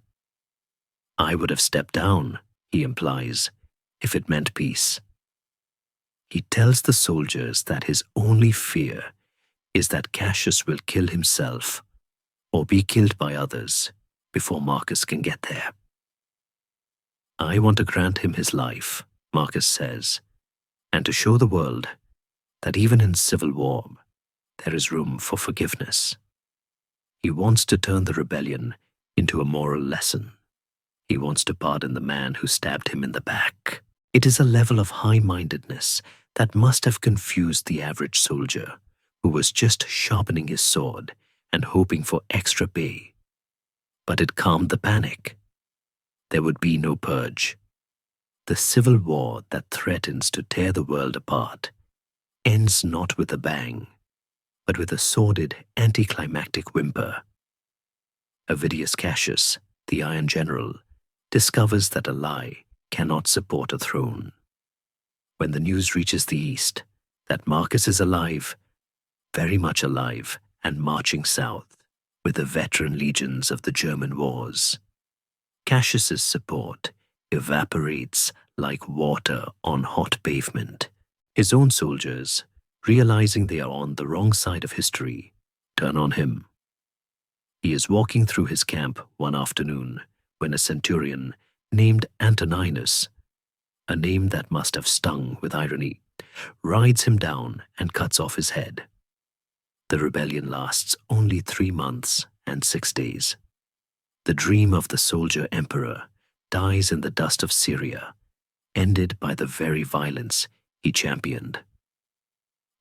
I would have stepped down, he implies, if it meant peace. He tells the soldiers that his only fear is that Cassius will kill himself or be killed by others before Marcus can get there. I want to grant him his life, Marcus says, and to show the world that even in civil war, there is room for forgiveness. He wants to turn the rebellion into a moral lesson. He wants to pardon the man who stabbed him in the back. It is a level of high-mindedness that must have confused the average soldier who was just sharpening his sword and hoping for extra pay. But it calmed the panic. There would be no purge. The civil war that threatens to tear the world apart ends not with a bang, but with a sordid, anticlimactic whimper. Avidius Cassius, the Iron General, discovers that a lie cannot support a throne. When the news reaches the east that Marcus is alive, very much alive, and marching south with the veteran legions of the German wars, Cassius's support evaporates like water on hot pavement. His own soldiers, realizing they are on the wrong side of history, turn on him. He is walking through his camp one afternoon when a centurion named Antoninus, a name that must have stung with irony, rides him down and cuts off his head. The rebellion lasts only 3 months and 6 days. The dream of the soldier emperor dies in the dust of Syria, ended by the very violence he championed.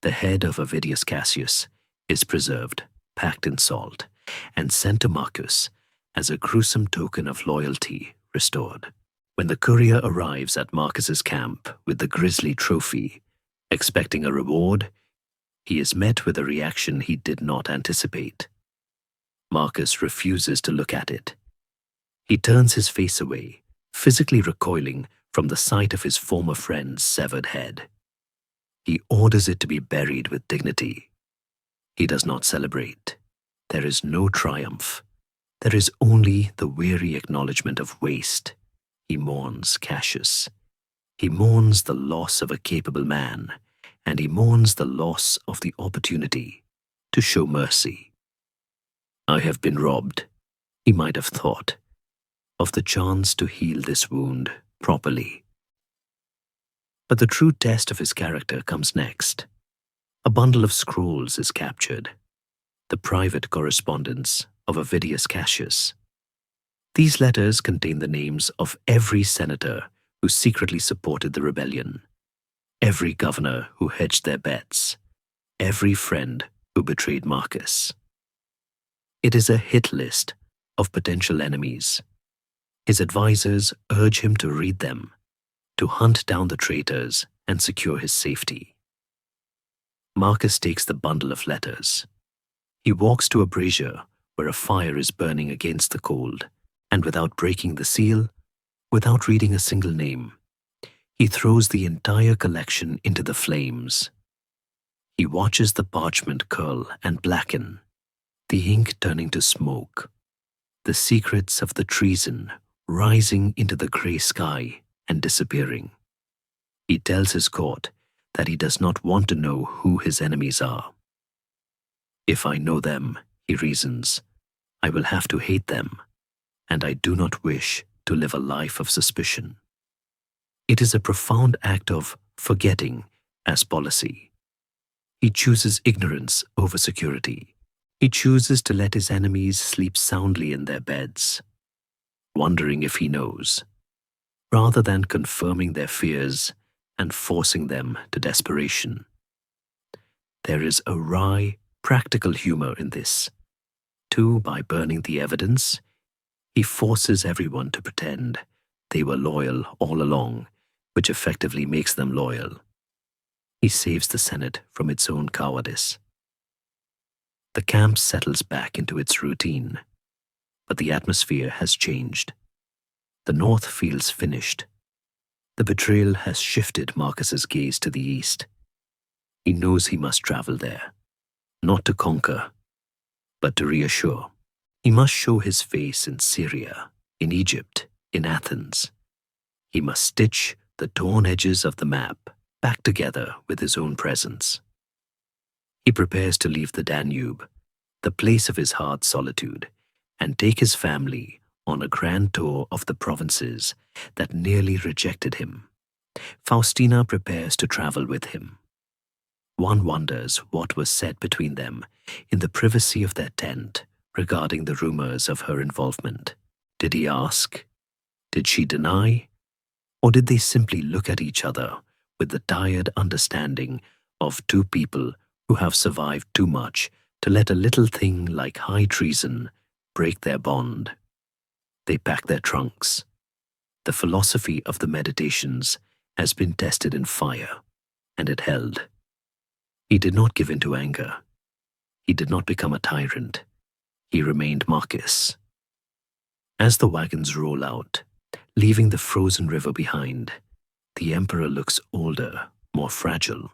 The head of Avidius Cassius is preserved, packed in salt, and sent to Marcus as a gruesome token of loyalty restored. When the courier arrives at Marcus's camp with the grisly trophy, Expecting a reward, he is met with a reaction he did not anticipate. Marcus refuses to look at it. He turns his face away, physically recoiling from the sight of his former friend's severed head. He orders it to be buried with dignity. He does not celebrate. There is no triumph. There is only the weary acknowledgement of waste. He mourns Cassius. He mourns the loss of a capable man, and he mourns the loss of the opportunity to show mercy. I have been robbed, he might have thought, of the chance to heal this wound properly. But the true test of his character comes next. A bundle of scrolls is captured, the private correspondence of Avidius Cassius. These letters contain the names of every senator who secretly supported the rebellion, every governor who hedged their bets, every friend who betrayed Marcus. It is a hit list of potential enemies. His advisors urge him to read them, to hunt down the traitors and secure his safety. Marcus takes the bundle of letters. He walks to a brazier where a fire is burning against the cold, and without breaking the seal, without reading a single name, he throws the entire collection into the flames. He watches the parchment curl and blacken, the ink turning to smoke, the secrets of the treason rising into the grey sky and disappearing. He tells his court that he does not want to know who his enemies are. If I know them, he reasons, I will have to hate them, and I do not wish to live a life of suspicion. It is a profound act of forgetting as policy. He chooses ignorance over security. He chooses to let his enemies sleep soundly in their beds, wondering if he knows, rather than confirming their fears and forcing them to desperation. There is a wry, practical humor in this. Too, by burning the evidence, he forces everyone to pretend they were loyal all along, which effectively makes them loyal. He saves the Senate from its own cowardice. The camp settles back into its routine, but the atmosphere has changed. The north feels finished. The betrayal has shifted Marcus's gaze to the east. He knows he must travel there, not to conquer, but to reassure. He must show his face in Syria, in Egypt, in Athens. He must stitch the torn edges of the map back together with his own presence. He prepares to leave the Danube, the place of his hard solitude, and take his family on a grand tour of the provinces that nearly rejected him. Faustina prepares to travel with him. One wonders what was said between them in the privacy of their tent regarding the rumors of her involvement. Did he ask? Did she deny? Or did they simply look at each other with the tired understanding of two people who have survived too much to let a little thing like high treason break their bond? They pack their trunks. The philosophy of the meditations has been tested in fire, and it held. He did not give in to anger. He did not become a tyrant. He remained Marcus. As the wagons roll out, leaving the frozen river behind, the emperor looks older, more fragile.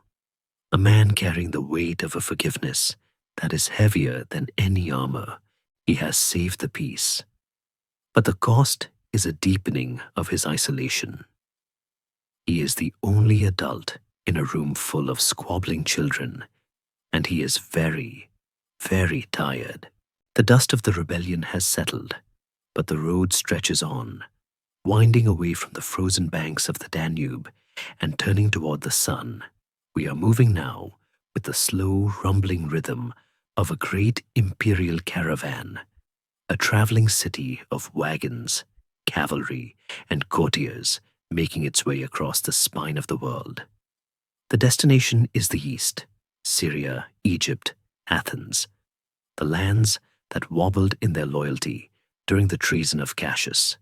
A man carrying the weight of a forgiveness that is heavier than any armor. He has saved the peace. But the cost is a deepening of his isolation. He is the only adult in a room full of squabbling children, and he is very, very tired. The dust of the rebellion has settled, but the road stretches on, winding away from the frozen banks of the Danube and turning toward the sun. We are moving now with the slow, rumbling rhythm of a great imperial caravan, a traveling city of wagons, cavalry, and courtiers making its way across the spine of the world. The destination is the east, Syria, Egypt, Athens, the lands that wobbled in their loyalty during the treason of Cassius.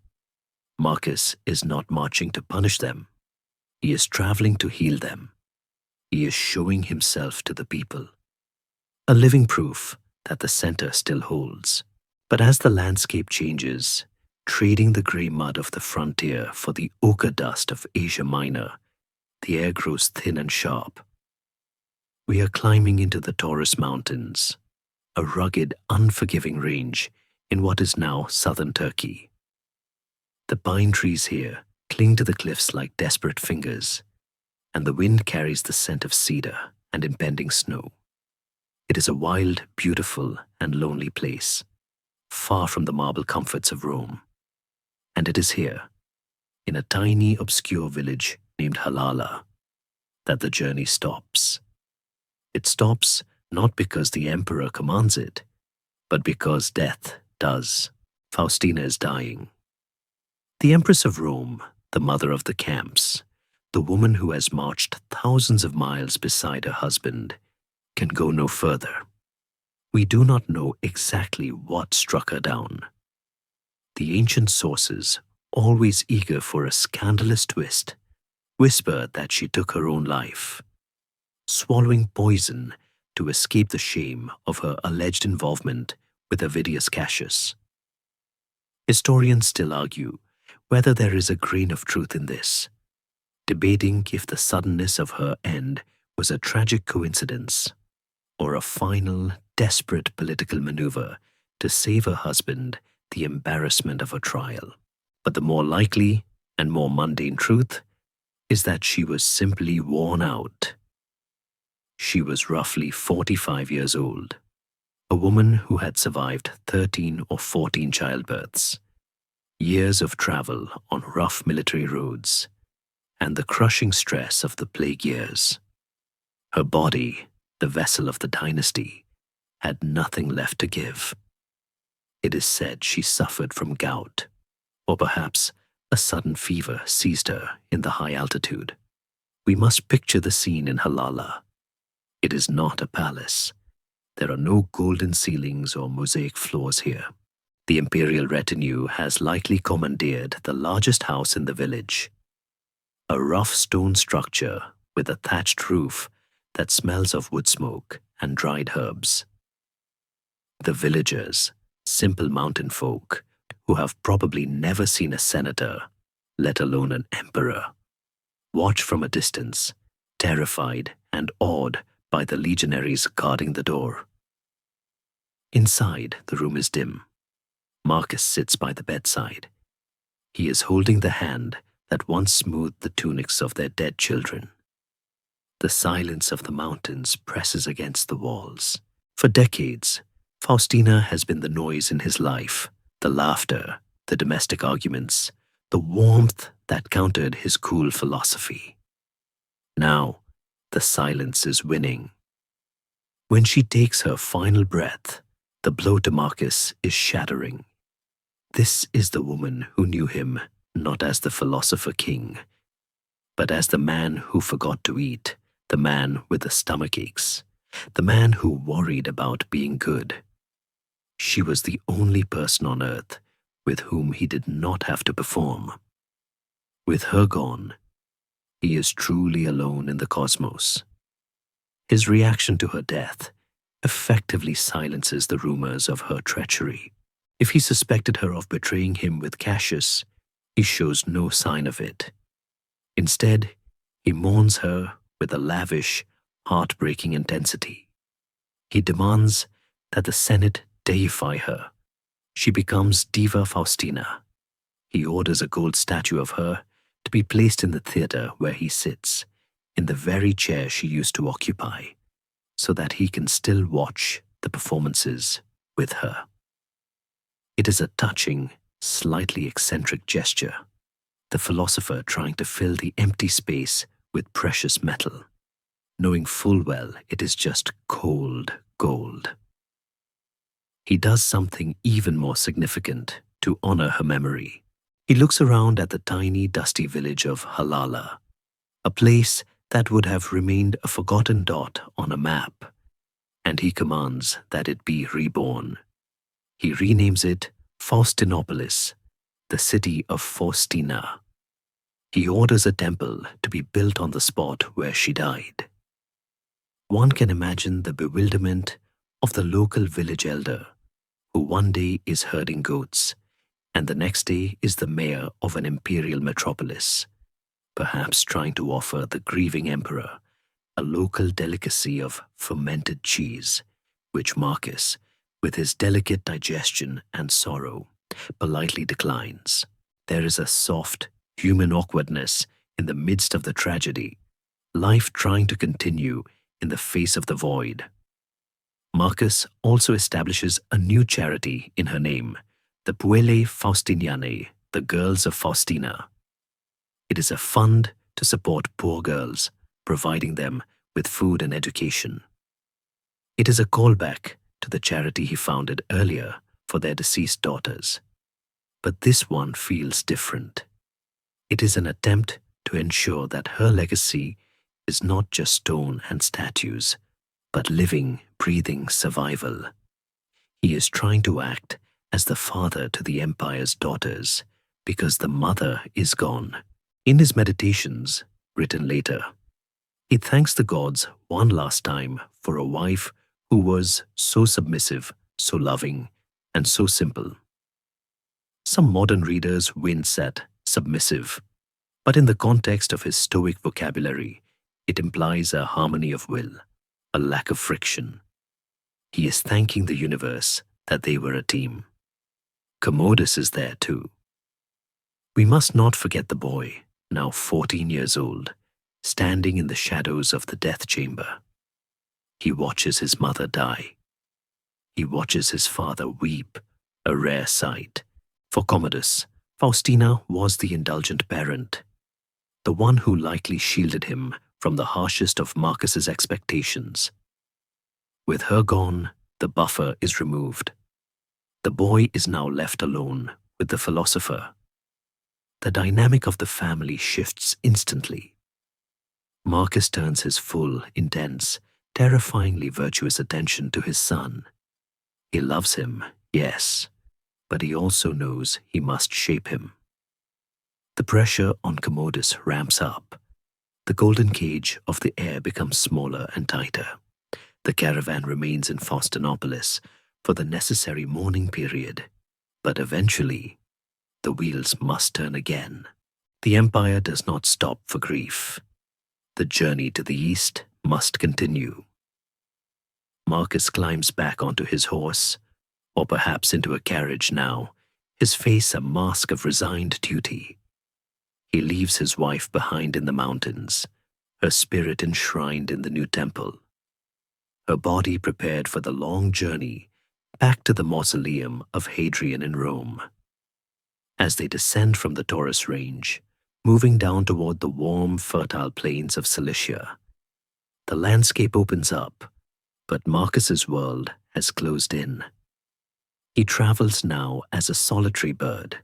Marcus is not marching to punish them. He is traveling to heal them. He is showing himself to the people, a living proof that the center still holds. But as the landscape changes, trading the grey mud of the frontier for the ochre dust of Asia Minor, the air grows thin and sharp. We are climbing into the Taurus Mountains, a rugged, unforgiving range in what is now southern Turkey. The pine trees here cling to the cliffs like desperate fingers, and the wind carries the scent of cedar and impending snow. It is a wild, beautiful, and lonely place, far from the marble comforts of Rome. And it is here, in a tiny, obscure village named Halala, that the journey stops. It stops not because the emperor commands it, but because death does. Faustina is dying. The Empress of Rome, the mother of the camps, the woman who has marched thousands of miles beside her husband, can go no further. We do not know exactly what struck her down. The ancient sources, always eager for a scandalous twist, whisper that she took her own life, swallowing poison to escape the shame of her alleged involvement with Avidius Cassius. Historians still argue whether there is a grain of truth in this, debating if the suddenness of her end was a tragic coincidence or a final, desperate political maneuver to save her husband the embarrassment of a trial. But the more likely and more mundane truth is that she was simply worn out. She was roughly 45 years old, a woman who had survived 13 or 14 childbirths, years of travel on rough military roads, and the crushing stress of the plague years. Her body, the vessel of the dynasty, had nothing left to give. It is said she suffered from gout, or perhaps a sudden fever seized her in the high altitude. We must picture the scene in Halala. It is not a palace. There are no golden ceilings or mosaic floors here. The imperial retinue has likely commandeered the largest house in the village, a rough stone structure with a thatched roof that smells of wood smoke and dried herbs. The villagers, simple mountain folk, who have probably never seen a senator, let alone an emperor, watch from a distance, terrified and awed by the legionaries guarding the door. Inside, the room is dim. Marcus sits by the bedside. He is holding the hand that once smoothed the tunics of their dead children. The silence of the mountains presses against the walls. For decades, Faustina has been the noise in his life, the laughter, the domestic arguments, the warmth that countered his cool philosophy. Now, the silence is winning. When she takes her final breath, the blow to Marcus is shattering. This is the woman who knew him not as the philosopher king, but as the man who forgot to eat, the man with the stomach aches, the man who worried about being good. She was the only person on earth with whom he did not have to perform. With her gone, he is truly alone in the cosmos. His reaction to her death effectively silences the rumors of her treachery. If he suspected her of betraying him with Cassius, he shows no sign of it. Instead, he mourns her with a lavish, heartbreaking intensity. He demands that the Senate deify her. She becomes Diva Faustina. He orders a gold statue of her to be placed in the theater where he sits, in the very chair she used to occupy, so that he can still watch the performances with her. It is a touching, slightly eccentric gesture, the philosopher trying to fill the empty space with precious metal, knowing full well it is just cold gold. He does something even more significant to honor her memory. He looks around at the tiny, dusty village of Halala, a place that would have remained a forgotten dot on a map, and he commands that it be reborn. He renames it Faustinopolis, the city of Faustina. He orders a temple to be built on the spot where she died. One can imagine the bewilderment of the local village elder, who one day is herding goats and the next day is the mayor of an imperial metropolis, perhaps trying to offer the grieving emperor a local delicacy of fermented cheese, which Marcus, with his delicate digestion and sorrow, politely declines. There is a soft, human awkwardness in the midst of the tragedy, life trying to continue in the face of the void. Marcus also establishes a new charity in her name, the Puellae Faustinianae, the Girls of Faustina. It is a fund to support poor girls, providing them with food and education. It is a callback to the charity he founded earlier for their deceased daughters. But this one feels different. It is an attempt to ensure that her legacy is not just stone and statues, but living, breathing survival. He is trying to act as the father to the empire's daughters because the mother is gone. In his meditations, written later, he thanks the gods one last time for a wife who was so submissive, so loving, and so simple. Some modern readers wince at submissive, but in the context of his Stoic vocabulary, it implies a harmony of will, a lack of friction. He is thanking the universe that they were a team. Commodus is there too. We must not forget the boy, now 14 years old, standing in the shadows of the death chamber. He watches his mother die. He watches his father weep, a rare sight. For Commodus, Faustina was the indulgent parent, the one who likely shielded him from the harshest of Marcus's expectations. With her gone, the buffer is removed. The boy is now left alone with the philosopher. The dynamic of the family shifts instantly. Marcus turns his full, intense, terrifyingly virtuous attention to his son. He loves him, yes, but he also knows he must shape him. The pressure on Commodus ramps up. The golden cage of the heir becomes smaller and tighter. The caravan remains in Faustinopolis for the necessary mourning period, but eventually, the wheels must turn again. The empire does not stop for grief. The journey to the east must continue. Marcus climbs back onto his horse, or perhaps into a carriage now, his face a mask of resigned duty. He leaves his wife behind in the mountains, her spirit enshrined in the new temple, her body prepared for the long journey back to the mausoleum of Hadrian in Rome. As they descend from the Taurus range, moving down toward the warm, fertile plains of Cilicia, the landscape opens up, but Marcus's world has closed in. He travels now as a solitary bird,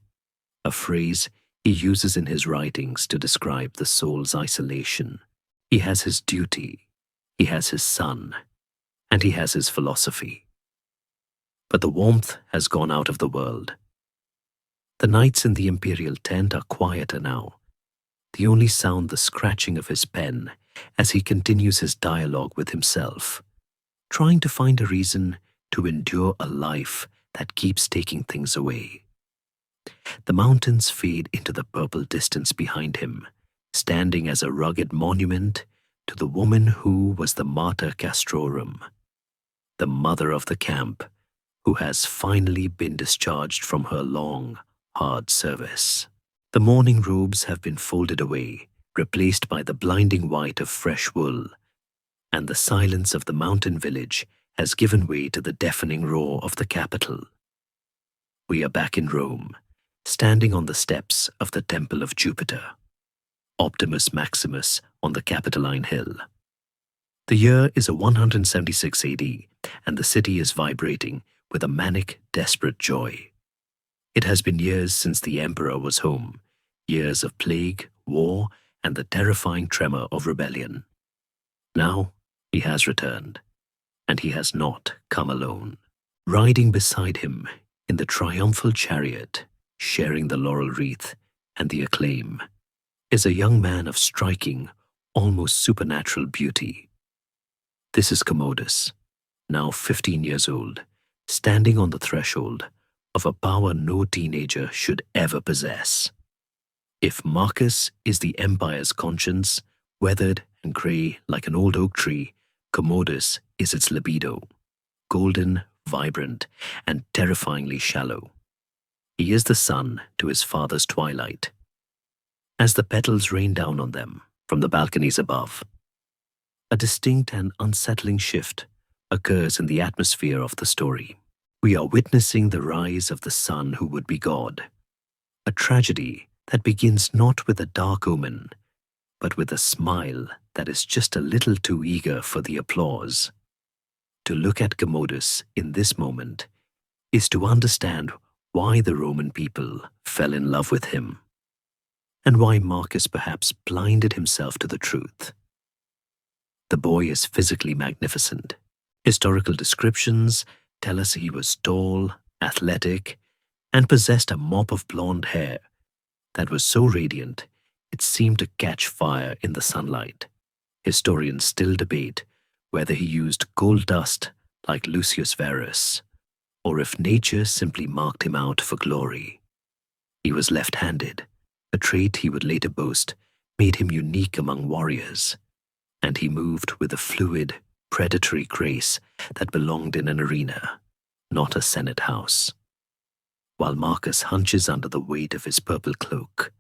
a phrase he uses in his writings to describe the soul's isolation. He has his duty, he has his son, and he has his philosophy. But the warmth has gone out of the world. The nights in the imperial tent are quieter now, the only sound the scratching of his pen as he continues his dialogue with himself, trying to find a reason to endure a life that keeps taking things away. The mountains fade into the purple distance behind him, standing as a rugged monument to the woman who was the Mater Castrorum, the mother of the camp, who has finally been discharged from her long, hard service. The mourning robes have been folded away, replaced by the blinding white of fresh wool, and the silence of the mountain village has given way to the deafening roar of the capital. We are back in Rome, standing on the steps of the Temple of Jupiter, Optimus Maximus on the Capitoline Hill. The year is 176 AD, and the city is vibrating with a manic, desperate joy. It has been years since the emperor was home, years of plague, war, and the terrifying tremor of rebellion. Now he has returned, and he has not come alone. Riding beside him in the triumphal chariot, sharing the laurel wreath and the acclaim, is a young man of striking, almost supernatural beauty. This is Commodus, now 15 years old, standing on the threshold of a power no teenager should ever possess. If Marcus is the empire's conscience, weathered and grey like an old oak tree, Commodus is its libido, golden, vibrant, and terrifyingly shallow. He is the sun to his father's twilight. As the petals rain down on them from the balconies above, a distinct and unsettling shift occurs in the atmosphere of the story. We are witnessing the rise of the son who would be God, a tragedy that begins not with a dark omen, but with a smile that is just a little too eager for the applause. To look at Commodus in this moment is to understand why the Roman people fell in love with him, and why Marcus perhaps blinded himself to the truth. The boy is physically magnificent. Historical descriptions tell us he was tall, athletic, and possessed a mop of blonde hair that was so radiant it seemed to catch fire in the sunlight. Historians still debate whether he used gold dust like Lucius Verus, or if nature simply marked him out for glory. He was left-handed, a trait he would later boast made him unique among warriors, and he moved with a fluid, predatory grace that belonged in an arena, not a senate house. While Marcus hunches under the weight of his purple cloak,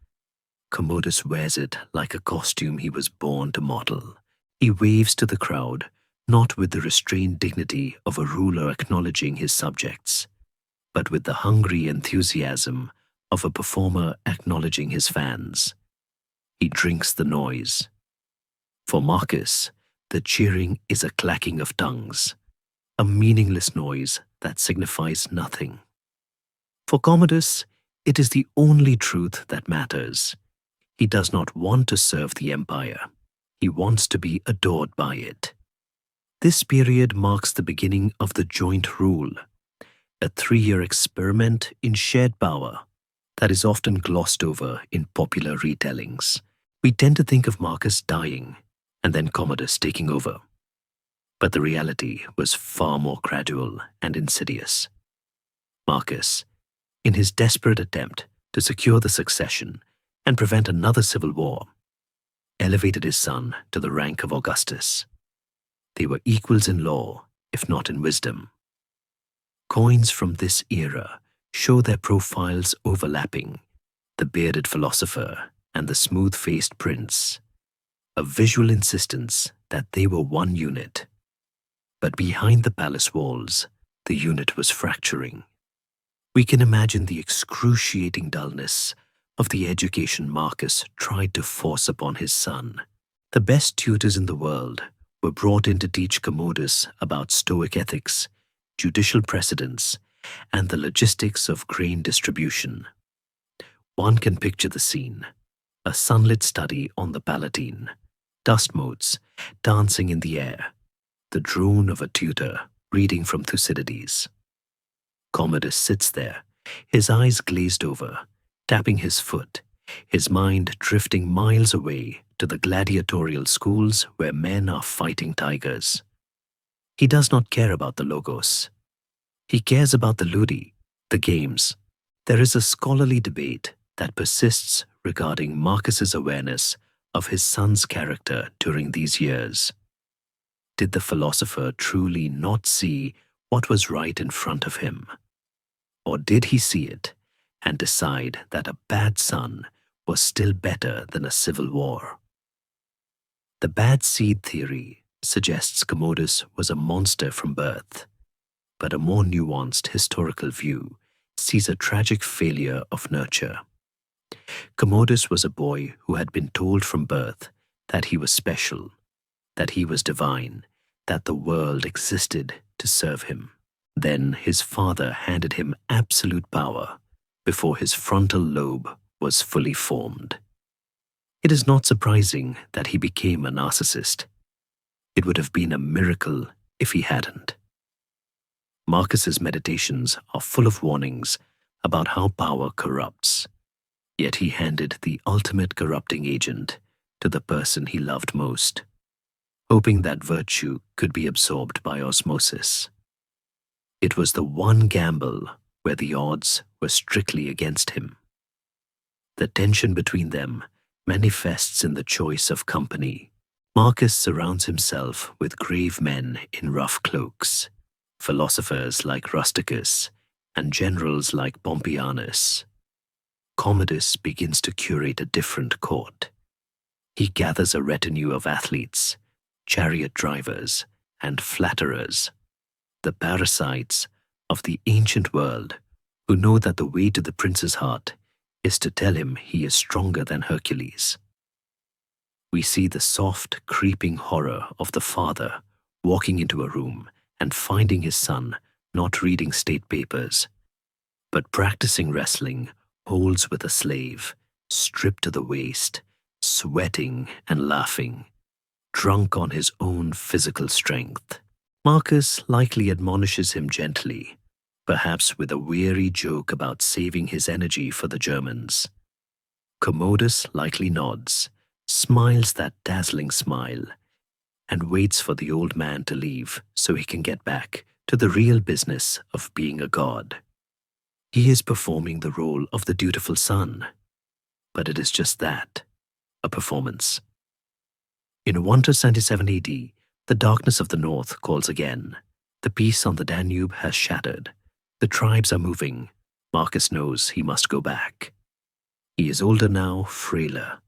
Commodus wears it like a costume he was born to model. He waves to the crowd, not with the restrained dignity of a ruler acknowledging his subjects, but with the hungry enthusiasm of a performer acknowledging his fans. He drinks the noise. For Marcus, the cheering is a clacking of tongues, a meaningless noise that signifies nothing. For Commodus, it is the only truth that matters. He does not want to serve the empire. He wants to be adored by it. This period marks the beginning of the joint rule, a 3-year experiment in shared power that is often glossed over in popular retellings. We tend to think of Marcus dying and then Commodus taking over. But the reality was far more gradual and insidious. Marcus, in his desperate attempt to secure the succession and prevent another civil war, elevated his son to the rank of Augustus. They were equals in law, if not in wisdom. Coins from this era show their profiles overlapping, the bearded philosopher and the smooth-faced prince, a visual insistence that they were one unit. But behind the palace walls, the unit was fracturing. We can imagine the excruciating dullness of the education Marcus tried to force upon his son. The best tutors in the world were brought in to teach Commodus about Stoic ethics, judicial precedents, and the logistics of grain distribution. One can picture the scene, a sunlit study on the Palatine, dust motes dancing in the air, the drone of a tutor reading from Thucydides. Commodus sits there, his eyes glazed over, tapping his foot, his mind drifting miles away to the gladiatorial schools where men are fighting tigers. He does not care about the logos. He cares about the ludi, the games. There is a scholarly debate that persists regarding Marcus's awareness of his son's character during these years. Did the philosopher truly not see what was right in front of him? Or did he see it and decide that a bad son was still better than a civil war? The bad seed theory suggests Commodus was a monster from birth, but a more nuanced historical view sees a tragic failure of nurture. Commodus was a boy who had been told from birth that he was special, that he was divine, that the world existed to serve him. Then his father handed him absolute power before his frontal lobe was fully formed. It is not surprising that he became a narcissist. It would have been a miracle if he hadn't. Marcus's meditations are full of warnings about how power corrupts, yet he handed the ultimate corrupting agent to the person he loved most. hoping that virtue could be absorbed by osmosis. It was the one gamble where the odds were strictly against him. The tension between them manifests in the choice of company. Marcus surrounds himself with grave men in rough cloaks, philosophers like Rusticus, and generals like Pompeianus. Commodus begins to curate a different court. He gathers a retinue of athletes, chariot drivers, and flatterers, the parasites of the ancient world who know that the way to the prince's heart is to tell him he is stronger than Hercules. We see the soft, creeping horror of the father walking into a room and finding his son not reading state papers, but practicing wrestling holds with a slave, stripped to the waist, sweating and laughing, drunk on his own physical strength. Marcus likely admonishes him gently, perhaps with a weary joke about saving his energy for the Germans. Commodus likely nods, smiles that dazzling smile, and waits for the old man to leave so he can get back to the real business of being a god. He is performing the role of the dutiful son, but it is just that, a performance. In 127 AD, the darkness of the north calls again. The peace on the Danube has shattered. The tribes are moving. Marcus knows he must go back. He is older now, frailer,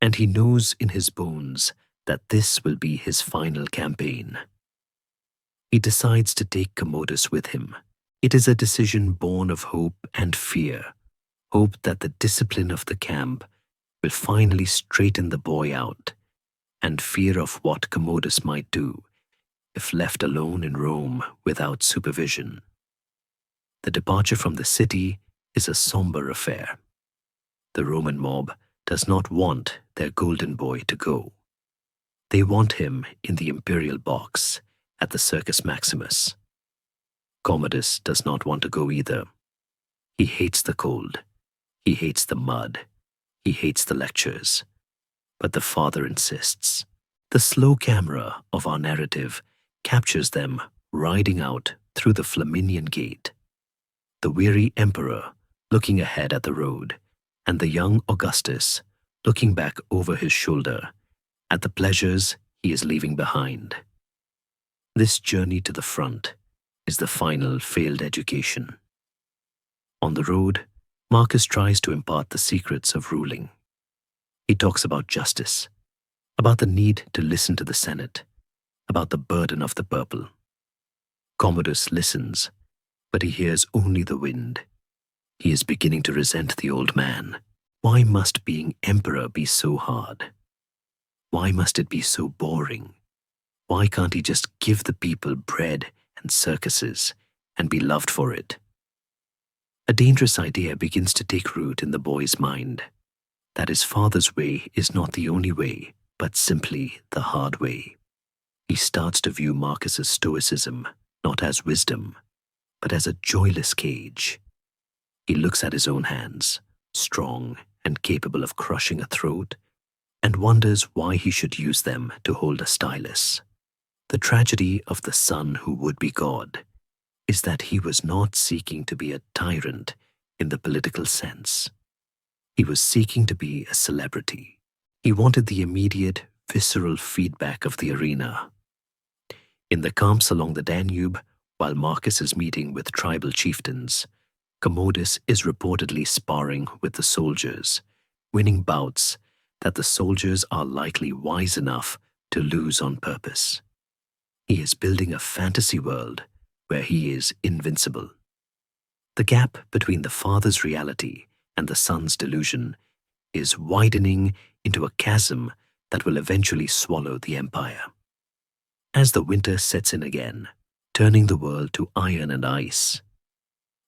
and he knows in his bones that this will be his final campaign. He decides to take Commodus with him. It is a decision born of hope and fear, hope that the discipline of the camp will finally straighten the boy out, and fear of what Commodus might do if left alone in Rome without supervision. The departure from the city is a somber affair. The Roman mob does not want their golden boy to go. They want him in the imperial box at the Circus Maximus. Commodus does not want to go either. He hates the cold. He hates the mud. He hates the lectures. But the father insists. The slow camera of our narrative captures them riding out through the Flaminian Gate. The weary emperor looking ahead at the road, and the young Augustus looking back over his shoulder at the pleasures he is leaving behind. This journey to the front is the final failed education. On the road, Marcus tries to impart the secrets of ruling. He talks about justice, about the need to listen to the Senate, about the burden of the purple. Commodus listens, but he hears only the wind. He is beginning to resent the old man. Why must being emperor be so hard? Why must it be so boring? Why can't he just give the people bread and circuses and be loved for it? A dangerous idea begins to take root in the boy's mind, that his father's way is not the only way, but simply the hard way. He starts to view Marcus's stoicism not as wisdom, but as a joyless cage. He looks at his own hands, strong and capable of crushing a throat, and wonders why he should use them to hold a stylus. The tragedy of the son who would be God is that he was not seeking to be a tyrant in the political sense. He was seeking to be a celebrity. He wanted the immediate, visceral feedback of the arena. In the camps along the Danube, while Marcus is meeting with tribal chieftains, Commodus is reportedly sparring with the soldiers, winning bouts that the soldiers are likely wise enough to lose on purpose. He is building a fantasy world where he is invincible. The gap between the father's reality and the son's delusion is widening into a chasm that will eventually swallow the empire. As the winter sets in again, turning the world to iron and ice,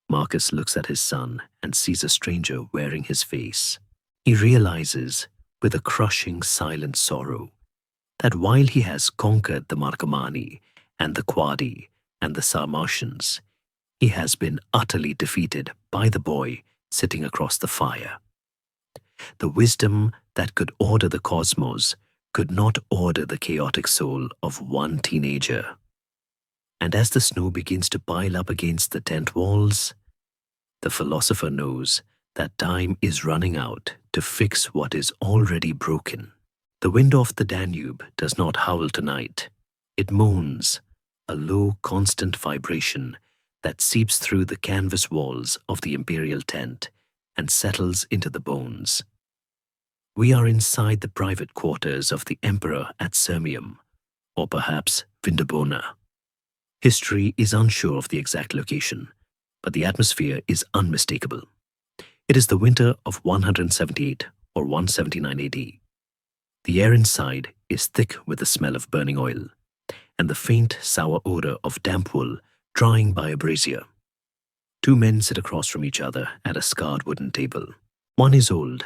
Marcus looks at his son and sees a stranger wearing his face. He realizes, with a crushing silent sorrow, that while he has conquered the Marcomanni and the Quadi and the Sarmatians, he has been utterly defeated by the boy sitting across the fire. The wisdom that could order the cosmos could not order the chaotic soul of one teenager. And as the snow begins to pile up against the tent walls, the philosopher knows that time is running out to fix what is already broken. The wind off the Danube does not howl tonight. It moans, a low, constant vibration that seeps through the canvas walls of the imperial tent and settles into the bones. We are inside the private quarters of the emperor at Sirmium, or perhaps Vindobona. History is unsure of the exact location, but the atmosphere is unmistakable. It is the winter of 178 or 179 AD. The air inside is thick with the smell of burning oil, and the faint, sour odor of damp wool drying by a brazier. Two men sit across from each other at a scarred wooden table. One is old,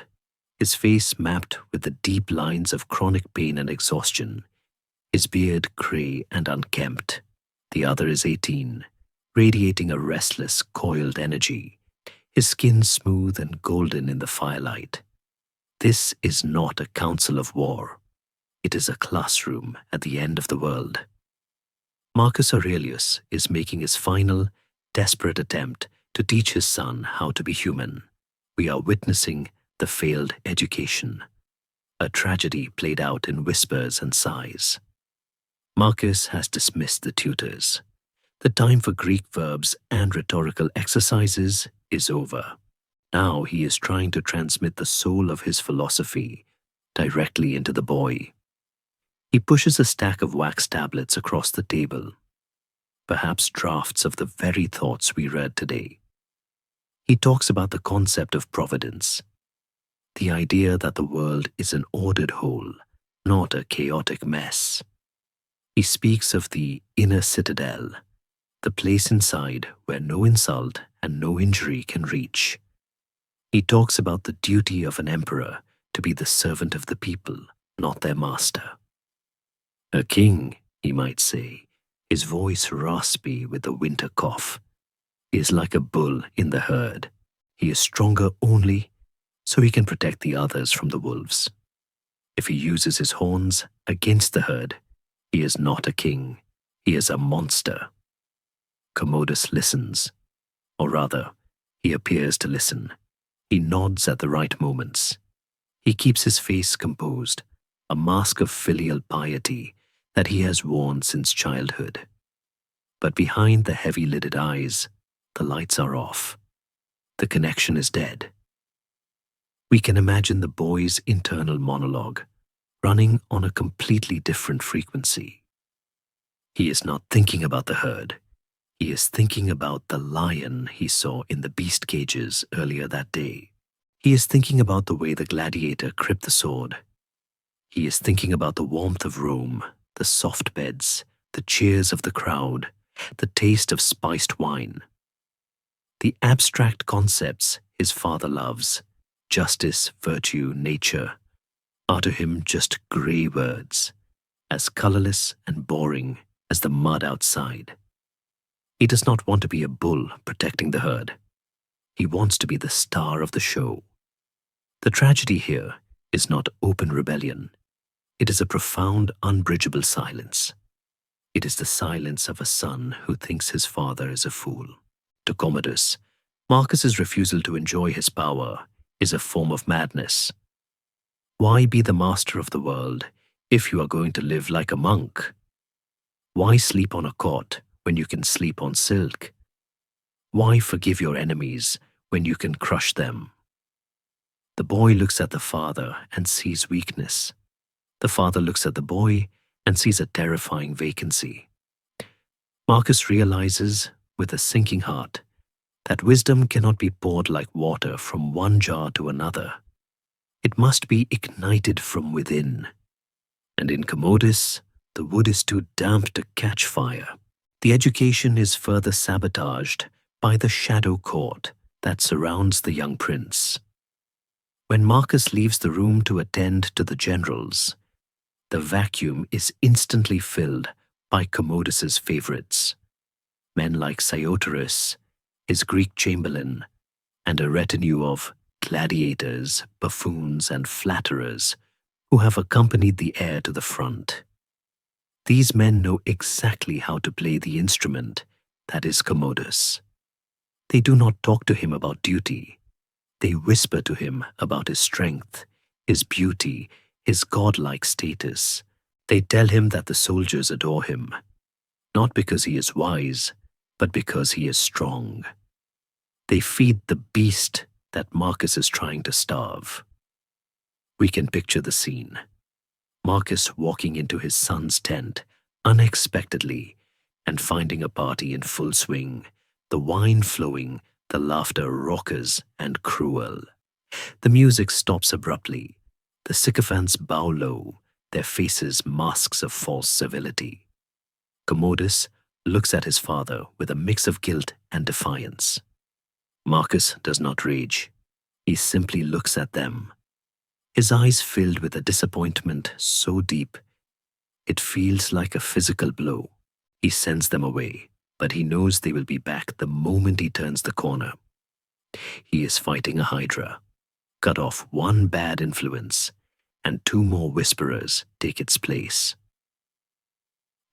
his face mapped with the deep lines of chronic pain and exhaustion, his beard grey and unkempt. The other is 18, radiating a restless, coiled energy, his skin smooth and golden in the firelight. This is not a council of war. It is a classroom at the end of the world. Marcus Aurelius is making his final, desperate attempt to teach his son how to be human. We are witnessing the failed education, a tragedy played out in whispers and sighs. Marcus has dismissed the tutors. The time for Greek verbs and rhetorical exercises is over. Now he is trying to transmit the soul of his philosophy directly into the boy. He pushes a stack of wax tablets across the table, perhaps drafts of the very thoughts we read today. He talks about the concept of providence, the idea that the world is an ordered whole, not a chaotic mess. He speaks of the inner citadel, the place inside where no insult and no injury can reach. He talks about the duty of an emperor to be the servant of the people, not their master. A king, he might say, his voice raspy with the winter cough. He is like a bull in the herd. He is stronger only so he can protect the others from the wolves. If he uses his horns against the herd, he is not a king, he is a monster. Commodus listens, or rather, he appears to listen. He nods at the right moments. He keeps his face composed, a mask of filial piety that he has worn since childhood. But behind the heavy-lidded eyes, the lights are off. The connection is dead. We can imagine the boy's internal monologue, running on a completely different frequency. He is not thinking about the herd. He is thinking about the lion he saw in the beast cages earlier that day. He is thinking about the way the gladiator gripped the sword. He is thinking about the warmth of Rome, the soft beds, the cheers of the crowd, the taste of spiced wine. The abstract concepts his father loves, justice, virtue, nature, are to him just grey words, as colourless and boring as the mud outside. He does not want to be a bull protecting the herd. He wants to be the star of the show. The tragedy here is not open rebellion. It is a profound, unbridgeable silence. It is the silence of a son who thinks his father is a fool. To Commodus, Marcus's refusal to enjoy his power is a form of madness. Why be the master of the world if you are going to live like a monk? Why sleep on a cot when you can sleep on silk? Why forgive your enemies when you can crush them? The boy looks at the father and sees weakness. The father looks at the boy and sees a terrifying vacancy. Marcus realizes, with a sinking heart, that wisdom cannot be poured like water from one jar to another. It must be ignited from within. And in Commodus, the wood is too damp to catch fire. The education is further sabotaged by the shadow court that surrounds the young prince. When Marcus leaves the room to attend to the generals, the vacuum is instantly filled by Commodus's favorites. Men like Cyoterus, his Greek chamberlain, and a retinue of gladiators, buffoons, and flatterers who have accompanied the heir to the front. These men know exactly how to play the instrument that is Commodus. They do not talk to him about duty. They whisper to him about his strength, his beauty, his godlike status. They tell him that the soldiers adore him, not because he is wise, but because he is strong. They feed the beast that Marcus is trying to starve. We can picture the scene. Marcus walking into his son's tent unexpectedly and finding a party in full swing, the wine flowing, the laughter raucous and cruel. The music stops abruptly. The sycophants bow low, their faces masks of false civility. Commodus looks at his father with a mix of guilt and defiance. Marcus does not rage. He simply looks at them. His eyes filled with a disappointment so deep, it feels like a physical blow. He sends them away, but he knows they will be back the moment he turns the corner. He is fighting a hydra. Cut off one bad influence, and two more whisperers take its place.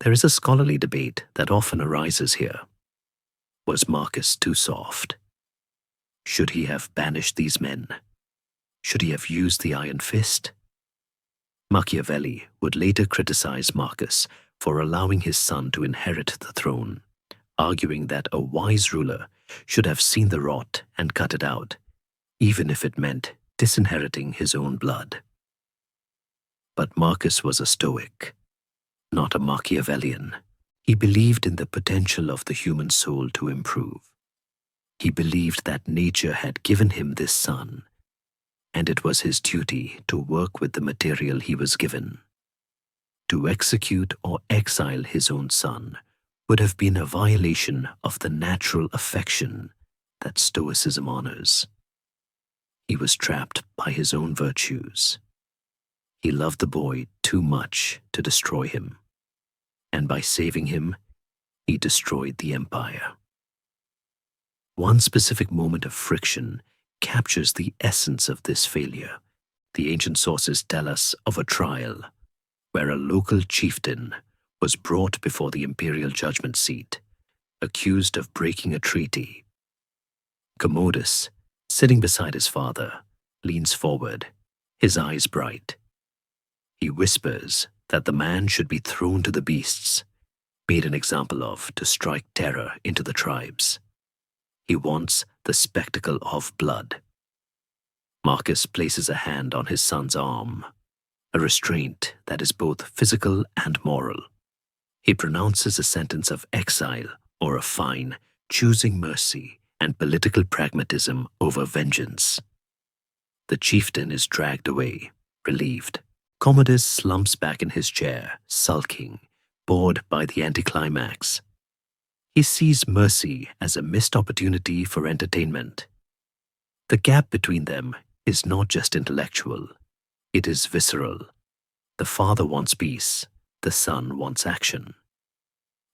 There is a scholarly debate that often arises here. Was Marcus too soft? Should he have banished these men? Should he have used the iron fist? Machiavelli would later criticize Marcus for allowing his son to inherit the throne, arguing that a wise ruler should have seen the rot and cut it out, even if it meant disinheriting his own blood. But Marcus was a Stoic, not a Machiavellian. He believed in the potential of the human soul to improve. He believed that nature had given him this son, and it was his duty to work with the material he was given. To execute or exile his own son would have been a violation of the natural affection that Stoicism honors. He was trapped by his own virtues. He loved the boy too much to destroy him, and by saving him, he destroyed the empire. One specific moment of friction captures the essence of this failure. The ancient sources tell us of a trial where a local chieftain was brought before the imperial judgment seat, accused of breaking a treaty. Commodus, sitting beside his father, leans forward, his eyes bright. He whispers that the man should be thrown to the beasts, made an example of to strike terror into the tribes. He wants the spectacle of blood. Marcus places a hand on his son's arm, a restraint that is both physical and moral. He pronounces a sentence of exile or a fine, choosing mercy and political pragmatism over vengeance. The chieftain is dragged away, relieved. Commodus slumps back in his chair, sulking, bored by the anticlimax. He sees mercy as a missed opportunity for entertainment. The gap between them is not just intellectual, it is visceral. The father wants peace, the son wants action.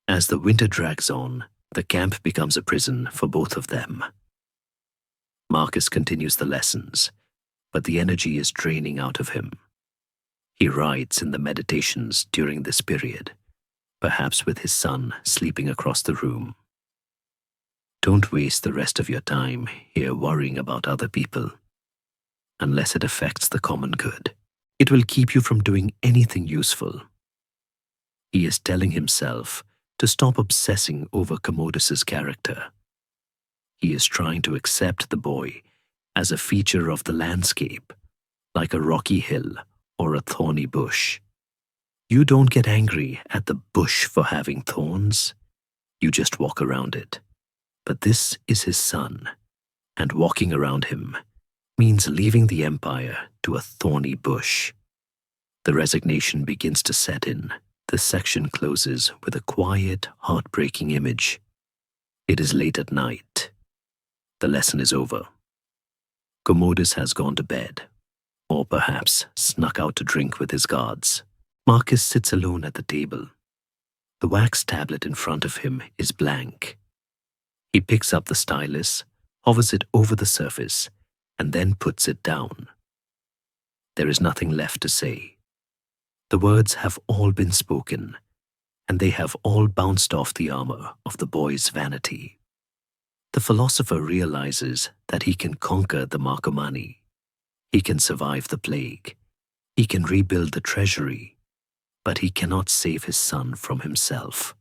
As the winter drags on, the camp becomes a prison for both of them. Marcus continues the lessons, but the energy is draining out of him. He writes in the meditations during this period, perhaps with his son sleeping across the room. Don't waste the rest of your time here worrying about other people, unless it affects the common good. It will keep you from doing anything useful. He is telling himself to stop obsessing over Commodus's character. He is trying to accept the boy as a feature of the landscape, like a rocky hill or a thorny bush. You don't get angry at the bush for having thorns. You just walk around it. But this is his son, and walking around him means leaving the empire to a thorny bush. The resignation begins to set in. The section closes with a quiet, heartbreaking image. It is late at night. The lesson is over. Commodus has gone to bed, or perhaps snuck out to drink with his guards. Marcus sits alone at the table. The wax tablet in front of him is blank. He picks up the stylus, hovers it over the surface, and then puts it down. There is nothing left to say. The words have all been spoken, and they have all bounced off the armor of the boy's vanity. The philosopher realizes that he can conquer the Marcomanni. He can survive the plague. He can rebuild the treasury, but he cannot save his son from himself.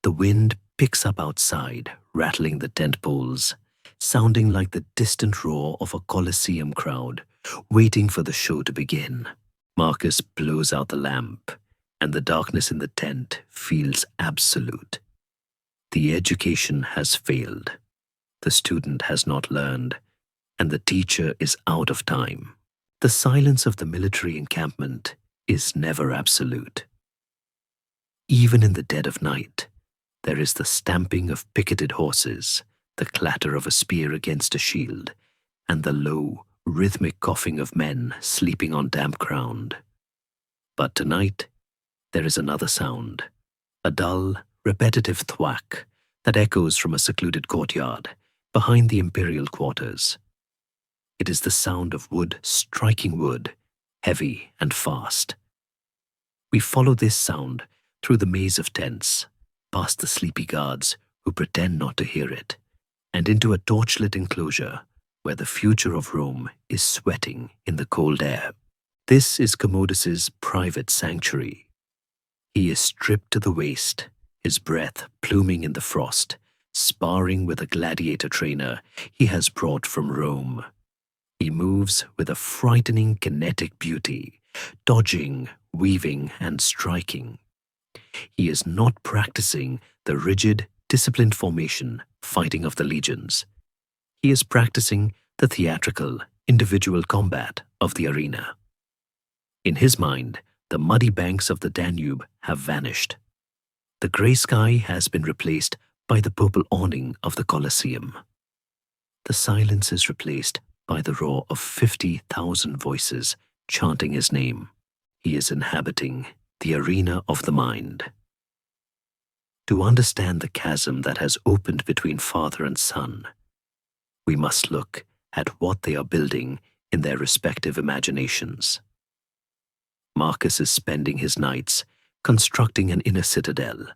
The wind picks up outside, rattling the tent poles, sounding like the distant roar of a Colosseum crowd, waiting for the show to begin. Marcus blows out the lamp, and the darkness in the tent feels absolute. The education has failed. The student has not learned, and the teacher is out of time. The silence of the military encampment is never absolute. Even in the dead of night, there is the stamping of picketed horses, the clatter of a spear against a shield, and the low, rhythmic coughing of men sleeping on damp ground. But tonight, there is another sound, a dull, repetitive thwack that echoes from a secluded courtyard behind the imperial quarters. It is the sound of wood striking wood, heavy and fast. We follow this sound through the maze of tents, past the sleepy guards who pretend not to hear it, and into a torchlit enclosure where the future of Rome is sweating in the cold air. This is Commodus's private sanctuary. He is stripped to the waist, his breath pluming in the frost, sparring with a gladiator trainer he has brought from Rome. He moves with a frightening kinetic beauty, dodging, weaving, and striking. He is not practicing the rigid, disciplined formation fighting of the legions. He is practicing the theatrical, individual combat of the arena. In his mind, the muddy banks of the Danube have vanished. The grey sky has been replaced by the purple awning of the Colosseum. The silence is replaced by the roar of 50,000 voices chanting his name. He is inhabiting the arena of the mind. To understand the chasm that has opened between father and son, we must look at what they are building in their respective imaginations. Marcus is spending his nights constructing an inner citadel,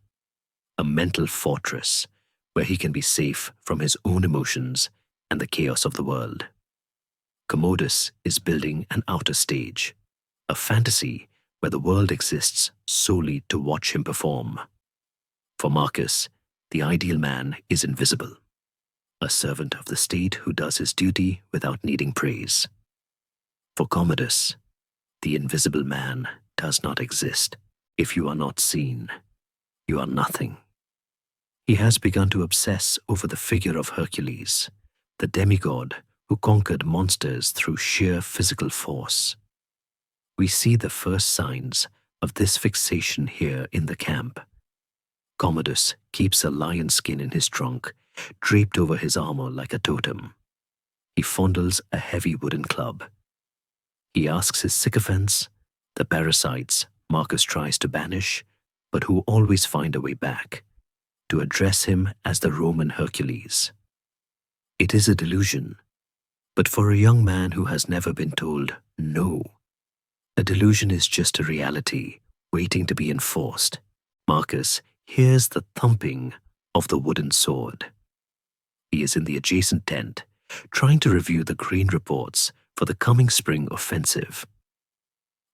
a mental fortress where he can be safe from his own emotions and the chaos of the world. Commodus is building an outer stage, a fantasy where the world exists solely to watch him perform. For Marcus, the ideal man is invisible, a servant of the state who does his duty without needing praise. For Commodus, the invisible man does not exist. If you are not seen, you are nothing. He has begun to obsess over the figure of Hercules, the demigod who conquered monsters through sheer physical force. We see the first signs of this fixation here in the camp. Commodus keeps a lion skin in his trunk, draped over his armor like a totem. He fondles a heavy wooden club. He asks his sycophants, the parasites Marcus tries to banish, but who always find a way back, to address him as the Roman Hercules. It is a delusion, but for a young man who has never been told no, a delusion is just a reality waiting to be enforced. Marcus hears the thumping of the wooden sword. He is in the adjacent tent, trying to review the grain reports for the coming spring offensive.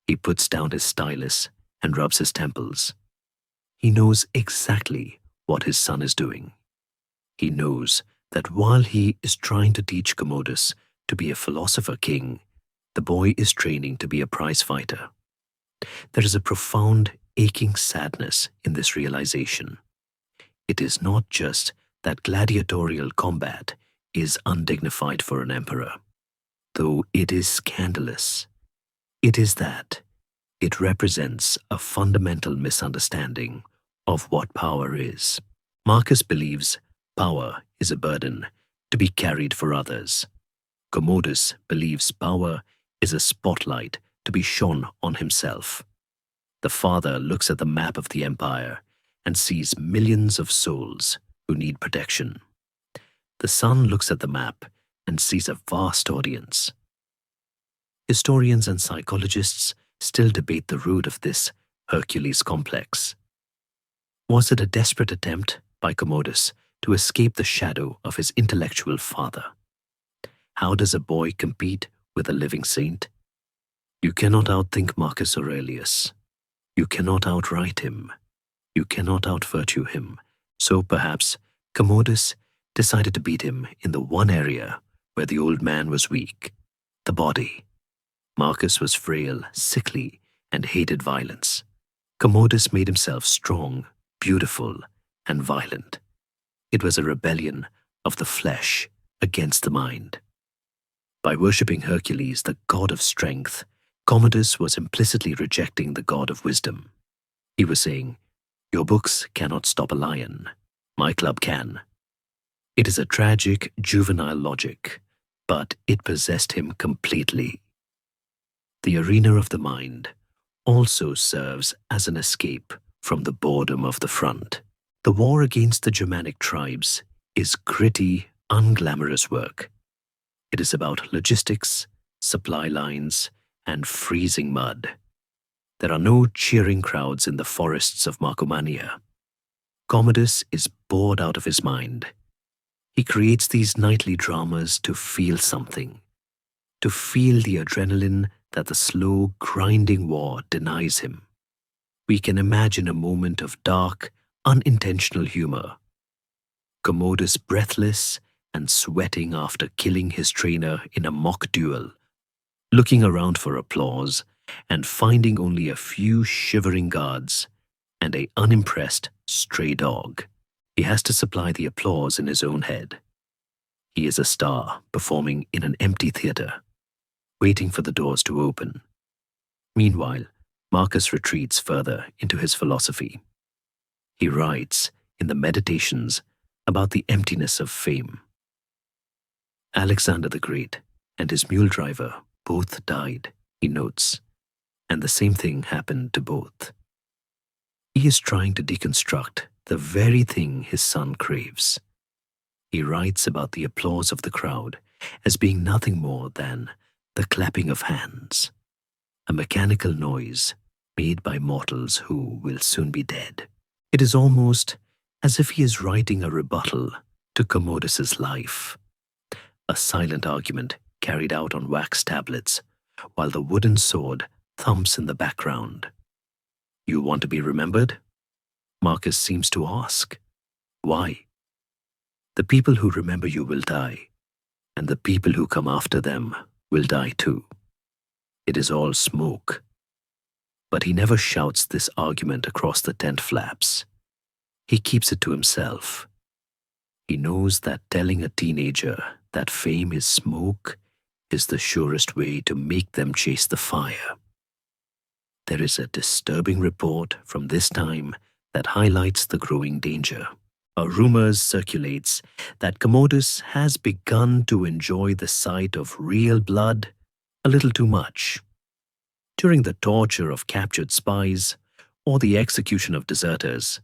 He puts down his stylus and rubs his temples. He knows exactly what his son is doing. He knows that while he is trying to teach Commodus to be a philosopher king, the boy is training to be a prize fighter. There is a profound, aching sadness in this realization. It is not just that gladiatorial combat is undignified for an emperor, though it is scandalous. It is that it represents a fundamental misunderstanding of what power is. Marcus believes power is a burden to be carried for others. Commodus believes power is a spotlight to be shone on himself. The father looks at the map of the empire and sees millions of souls who need protection. The son looks at the map and sees a vast audience. Historians and psychologists still debate the root of this Hercules complex. Was it a desperate attempt by Commodus to escape the shadow of his intellectual father? How does a boy compete with a living saint? You cannot outthink Marcus Aurelius. You cannot outwrite him. You cannot outvirtue him. So perhaps Commodus decided to beat him in the one area where the old man was weak, the body. Marcus was frail, sickly, and hated violence. Commodus made himself strong, beautiful, and violent. It was a rebellion of the flesh against the mind. By worshipping Hercules, the god of strength, Commodus was implicitly rejecting the god of wisdom. He was saying, "Your books cannot stop a lion. My club can." It is a tragic, juvenile logic, but it possessed him completely. The arena of the mind also serves as an escape from the boredom of the front. The war against the Germanic tribes is gritty, unglamorous work. It is about logistics, supply lines, and freezing mud. There are no cheering crowds in the forests of Marcomannia. Commodus is bored out of his mind. He creates these nightly dramas to feel something, to feel the adrenaline that the slow, grinding war denies him. We can imagine a moment of dark, unintentional humor. Commodus breathless and sweating after killing his trainer in a mock duel, looking around for applause and finding only a few shivering guards and an unimpressed stray dog. He has to supply the applause in his own head. He is a star performing in an empty theater, waiting for the doors to open. Meanwhile, Marcus retreats further into his philosophy. He writes in the Meditations about the emptiness of fame. Alexander the Great and his mule driver both died, he notes, and the same thing happened to both. He is trying to deconstruct the very thing his son craves. He writes about the applause of the crowd as being nothing more than the clapping of hands, a mechanical noise made by mortals who will soon be dead. It is almost as if he is writing a rebuttal to Commodus's life, a silent argument carried out on wax tablets, while the wooden sword thumps in the background. You want to be remembered? Marcus seems to ask. Why? The people who remember you will die, and the people who come after them will die too. It is all smoke. But he never shouts this argument across the tent flaps. He keeps it to himself. He knows that telling a teenager that fame is smoke is the surest way to make them chase the fire. There is a disturbing report from this time that highlights the growing danger. A rumor circulates that Commodus has begun to enjoy the sight of real blood a little too much. During the torture of captured spies or the execution of deserters,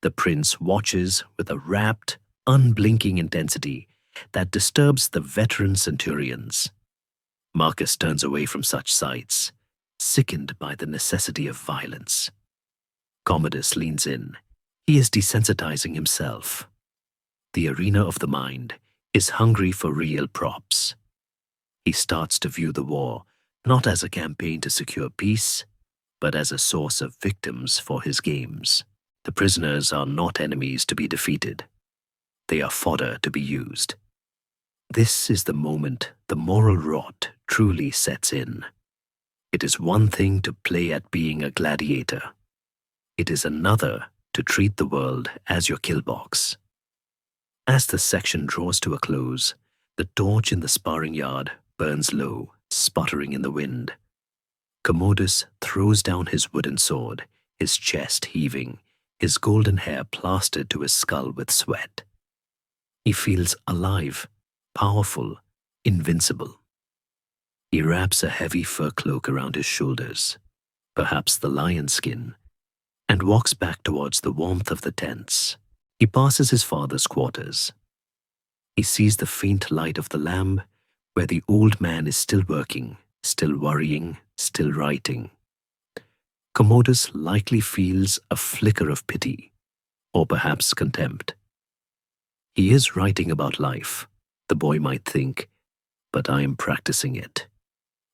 the prince watches with a rapt, unblinking intensity that disturbs the veteran centurions. Marcus turns away from such sights, sickened by the necessity of violence. Commodus leans in. He is desensitizing himself. The arena of the mind is hungry for real props. He starts to view the war not as a campaign to secure peace, but as a source of victims for his games. The prisoners are not enemies to be defeated. They are fodder to be used. This is the moment the moral rot truly sets in. It is one thing to play at being a gladiator. It is another to treat the world as your kill box. As the section draws to a close, the torch in the sparring yard burns low, sputtering in the wind. Commodus throws down his wooden sword, his chest heaving, his golden hair plastered to his skull with sweat. He feels alive, powerful, invincible. He wraps a heavy fur cloak around his shoulders, perhaps the lion skin, and walks back towards the warmth of the tents. He passes his father's quarters. He sees the faint light of the lamp where the old man is still working, still worrying, still writing. Commodus likely feels a flicker of pity, or perhaps contempt. He is writing about life, the boy might think, but I am practicing it.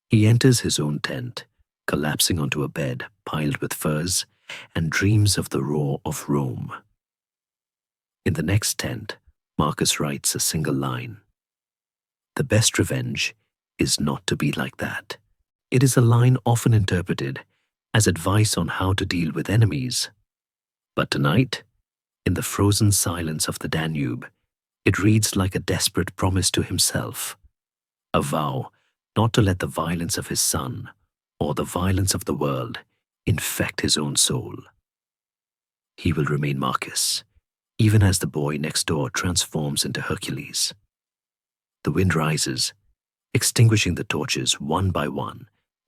He enters his own tent, collapsing onto a bed piled with furs, and dreams of the roar of Rome. In the next tent, Marcus writes a single line. The best revenge is not to be like that. It is a line often interpreted as advice on how to deal with enemies. But tonight, in the frozen silence of the Danube, it reads like a desperate promise to himself, a vow not to let the violence of his son or the violence of the world infect his own soul. He will remain Marcus, even as the boy next door transforms into Hercules. The wind rises, extinguishing the torches one by one,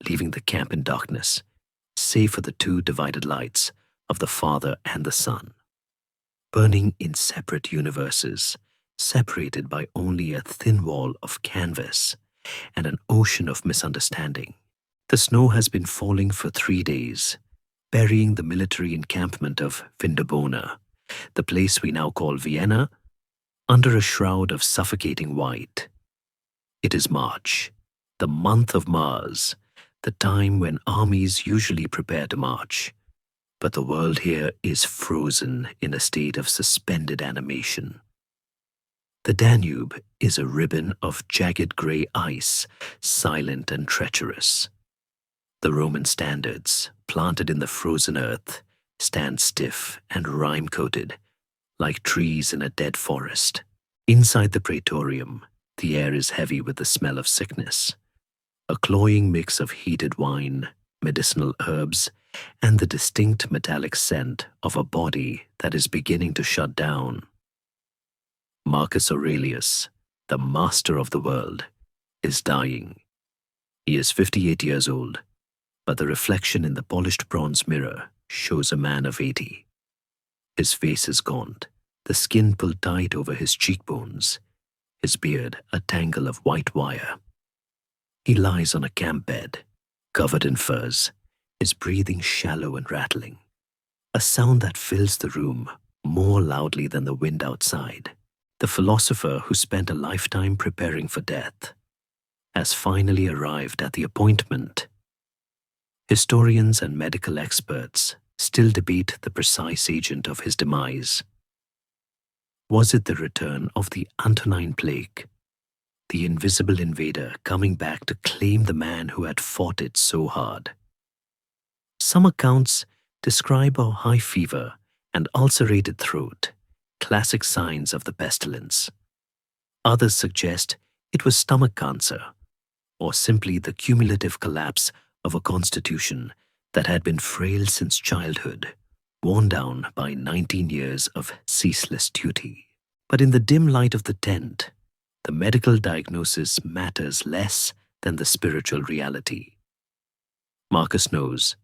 leaving the camp in darkness, save for the two divided lights of the Father and the Son. Burning in separate universes, separated by only a thin wall of canvas and an ocean of misunderstanding. The snow has been falling for 3 days, burying the military encampment of Vindobona, the place we now call Vienna, under a shroud of suffocating white. It is March, the month of Mars, the time when armies usually prepare to march. But the world here is frozen in a state of suspended animation. The Danube is a ribbon of jagged grey ice, silent and treacherous. The Roman standards, planted in the frozen earth, stand stiff and rime-coated, like trees in a dead forest. Inside the praetorium, the air is heavy with the smell of sickness, a cloying mix of heated wine, medicinal herbs, and the distinct metallic scent of a body that is beginning to shut down. Marcus Aurelius, the master of the world, is dying. He is 58 years old, but the reflection in the polished bronze mirror shows a man of 80. His face is gaunt, the skin pulled tight over his cheekbones, his beard a tangle of white wire. He lies on a camp bed, covered in furs, his breathing shallow and rattling, a sound that fills the room more loudly than the wind outside. The philosopher who spent a lifetime preparing for death has finally arrived at the appointment. Historians and medical experts still debate the precise agent of his demise. Was it the return of the Antonine Plague, the invisible invader coming back to claim the man who had fought it so hard? Some accounts describe a high fever and ulcerated throat, classic signs of the pestilence. Others suggest it was stomach cancer, or simply the cumulative collapse of a constitution that had been frail since childhood, worn down by 19 years of ceaseless duty. But in the dim light of the tent, the medical diagnosis matters less than the spiritual reality. Marcus knows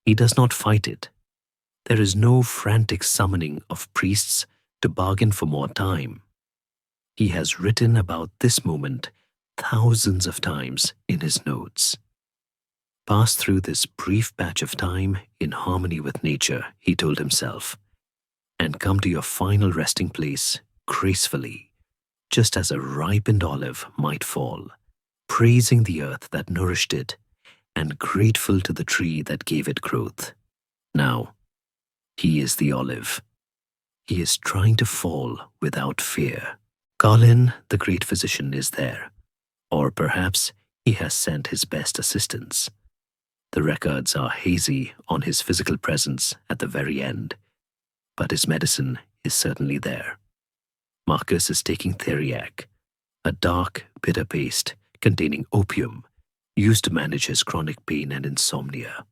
he does not fight it. There is no frantic summoning of priests to bargain for more time. He has written about this moment thousands of times in his notes. Pass through this brief patch of time in harmony with nature, he told himself, and come to your final resting place gracefully, just as a ripened olive might fall, praising the earth that nourished it and grateful to the tree that gave it growth. Now, he is the olive. He is trying to fall without fear. Carlin, the great physician, is there, or perhaps he has sent his best assistants. The records are hazy on his physical presence at the very end, but his medicine is certainly there. Marcus is taking theriac, a dark, bitter paste containing opium used to manage his chronic pain and insomnia.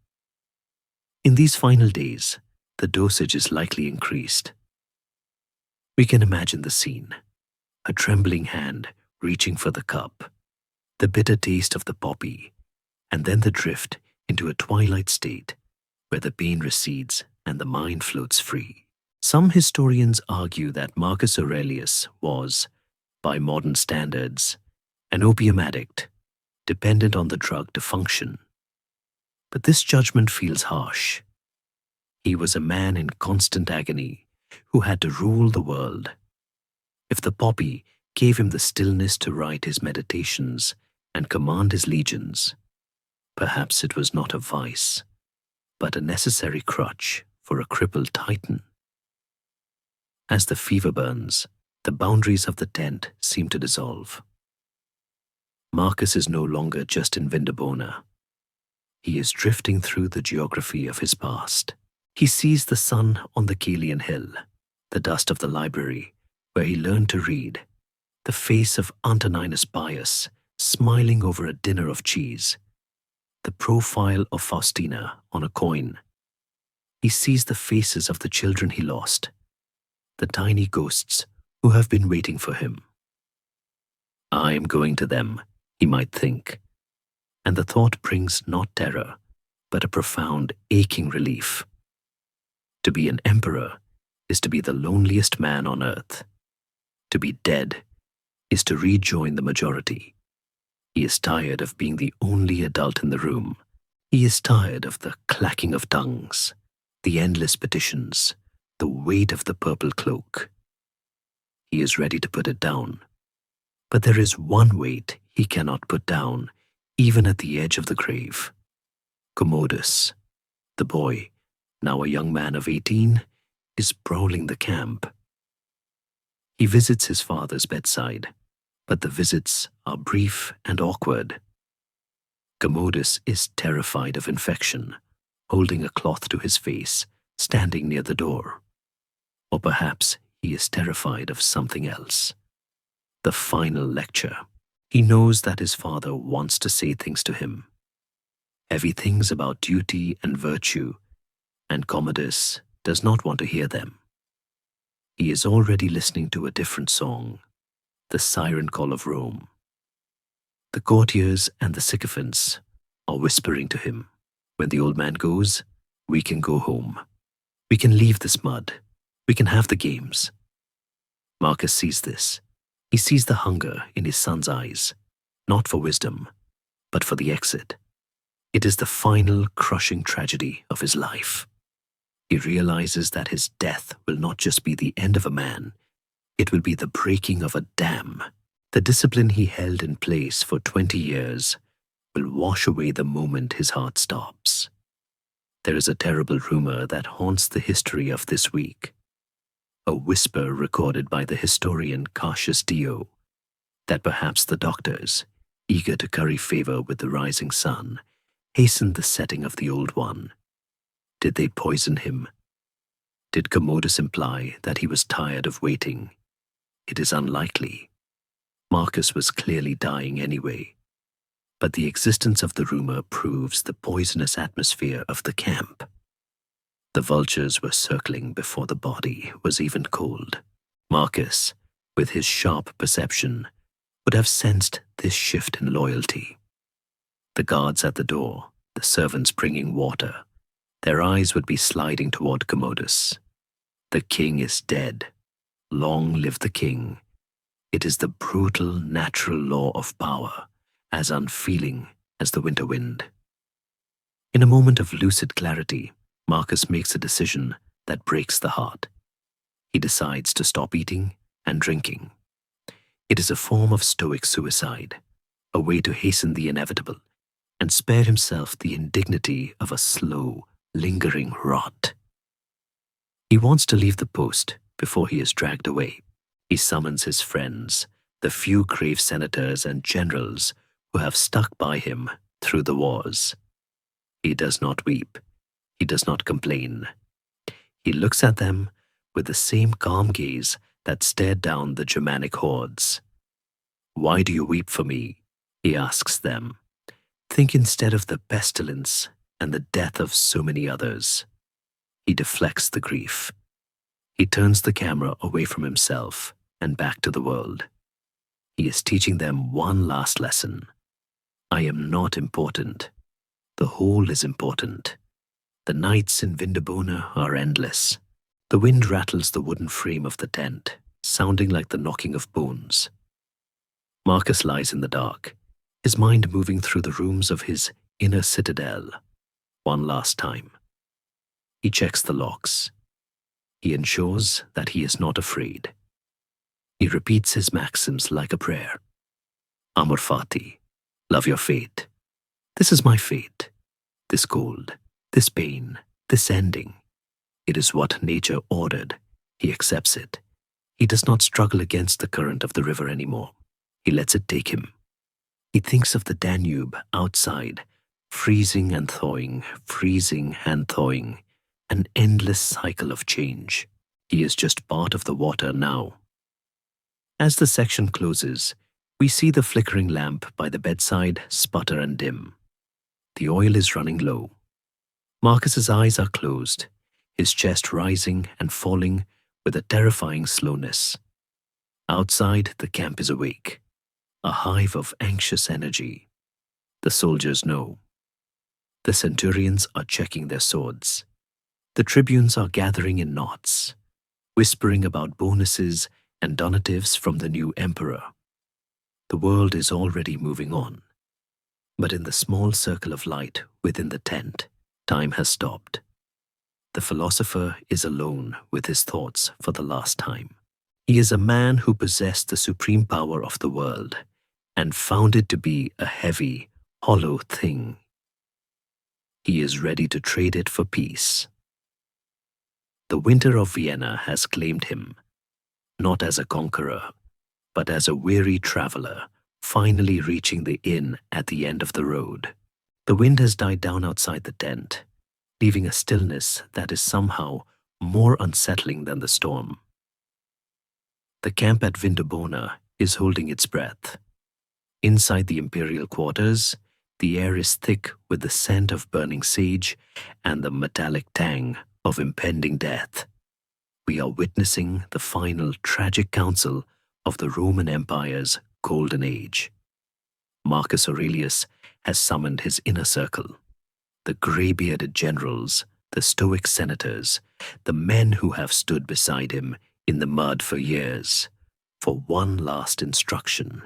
In these final days, the dosage is likely increased. We can imagine the scene, a trembling hand reaching for the cup, the bitter taste of the poppy, and then the drift into a twilight state where the pain recedes and the mind floats free. Some historians argue that Marcus Aurelius was, by modern standards, an opium addict, dependent on the drug to function. But this judgment feels harsh. He was a man in constant agony who had to rule the world. If the poppy gave him the stillness to write his meditations and command his legions, perhaps it was not a vice, but a necessary crutch for a crippled titan. As the fever burns, the boundaries of the tent seem to dissolve. Marcus is no longer just in Vindobona. He is drifting through the geography of his past. He sees the sun on the Kelian hill, the dust of the library where he learned to read, the face of Antoninus Pius smiling over a dinner of cheese, the profile of Faustina on a coin. He sees the faces of the children he lost, the tiny ghosts who have been waiting for him. I am going to them, he might think, and the thought brings not terror, but a profound, aching relief. To be an emperor is to be the loneliest man on earth. To be dead is to rejoin the majority. He is tired of being the only adult in the room. He is tired of the clacking of tongues, the endless petitions, the weight of the purple cloak. He is ready to put it down. But there is one weight he cannot put down, even at the edge of the grave. Commodus, the boy, now a young man of 18, is prowling the camp. He visits his father's bedside, but the visits are brief and awkward. Commodus is terrified of infection, holding a cloth to his face, standing near the door. Or perhaps he is terrified of something else. The final lecture. He knows that his father wants to say things to him. Heavy things about duty and virtue, and Commodus does not want to hear them. He is already listening to a different song, the siren call of Rome. The courtiers and the sycophants are whispering to him, when the old man goes, we can go home. We can leave this mud. We can have the games. Marcus sees this. He sees the hunger in his son's eyes, not for wisdom, but for the exit. It is the final crushing tragedy of his life. He realizes that his death will not just be the end of a man, it will be the breaking of a dam. The discipline he held in place for 20 years will wash away the moment his heart stops. There is a terrible rumor that haunts the history of this week. A whisper recorded by the historian Cassius Dio, that perhaps the doctors, eager to curry favor with the rising sun, hastened the setting of the old one. Did they poison him? Did Commodus imply that he was tired of waiting? It is unlikely. Marcus was clearly dying anyway. But the existence of the rumor proves the poisonous atmosphere of the camp. The vultures were circling before the body was even cold. Marcus, with his sharp perception, would have sensed this shift in loyalty. The guards at the door, the servants bringing water, their eyes would be sliding toward Commodus. The king is dead. Long live the king. It is the brutal, natural law of power, as unfeeling as the winter wind. In a moment of lucid clarity, Marcus makes a decision that breaks the heart. He decides to stop eating and drinking. It is a form of stoic suicide, a way to hasten the inevitable and spare himself the indignity of a slow, lingering rot. He wants to leave the post before he is dragged away. He summons his friends, the few brave senators and generals who have stuck by him through the wars. He does not weep. He does not complain. He looks at them with the same calm gaze that stared down the Germanic hordes. Why do you weep for me? He asks them. Think instead of the pestilence and the death of so many others. He deflects the grief. He turns the camera away from himself and back to the world. He is teaching them one last lesson. I am not important. The whole is important. The nights in Vindobona are endless. The wind rattles the wooden frame of the tent, sounding like the knocking of bones. Marcus lies in the dark, his mind moving through the rooms of his inner citadel. one last time. He checks the locks. He ensures that he is not afraid. He repeats his maxims like a prayer. Amor fati, love your fate. This is my fate. This cold, this pain, this ending. It is what nature ordered. He accepts it. He does not struggle against the current of the river anymore. He lets it take him. He thinks of the Danube outside, freezing and thawing, an endless cycle of change. He is just part of the water now. As the section closes, we see the flickering lamp by the bedside sputter and dim. The oil is running low. Marcus's eyes are closed, his chest rising and falling with a terrifying slowness. Outside, the camp is awake, a hive of anxious energy. The soldiers know. The centurions are checking their swords. The tribunes are gathering in knots, whispering about bonuses and donatives from the new emperor. The world is already moving on. But in the small circle of light within the tent, time has stopped. The philosopher is alone with his thoughts for the last time. He is a man who possessed the supreme power of the world and found it to be a heavy, hollow thing. He is ready to trade it for peace. The winter of Vienna has claimed him, not as a conqueror, but as a weary traveler, finally reaching the inn at the end of the road. The wind has died down outside the tent, leaving a stillness that is somehow more unsettling than the storm. The camp at Vindobona is holding its breath. Inside the imperial quarters, the air is thick with the scent of burning sage and the metallic tang of impending death. We are witnessing the final tragic council of the Roman Empire's golden age. Marcus Aurelius has summoned his inner circle, the grey-bearded generals, the stoic senators, the men who have stood beside him in the mud for years, for one last instruction.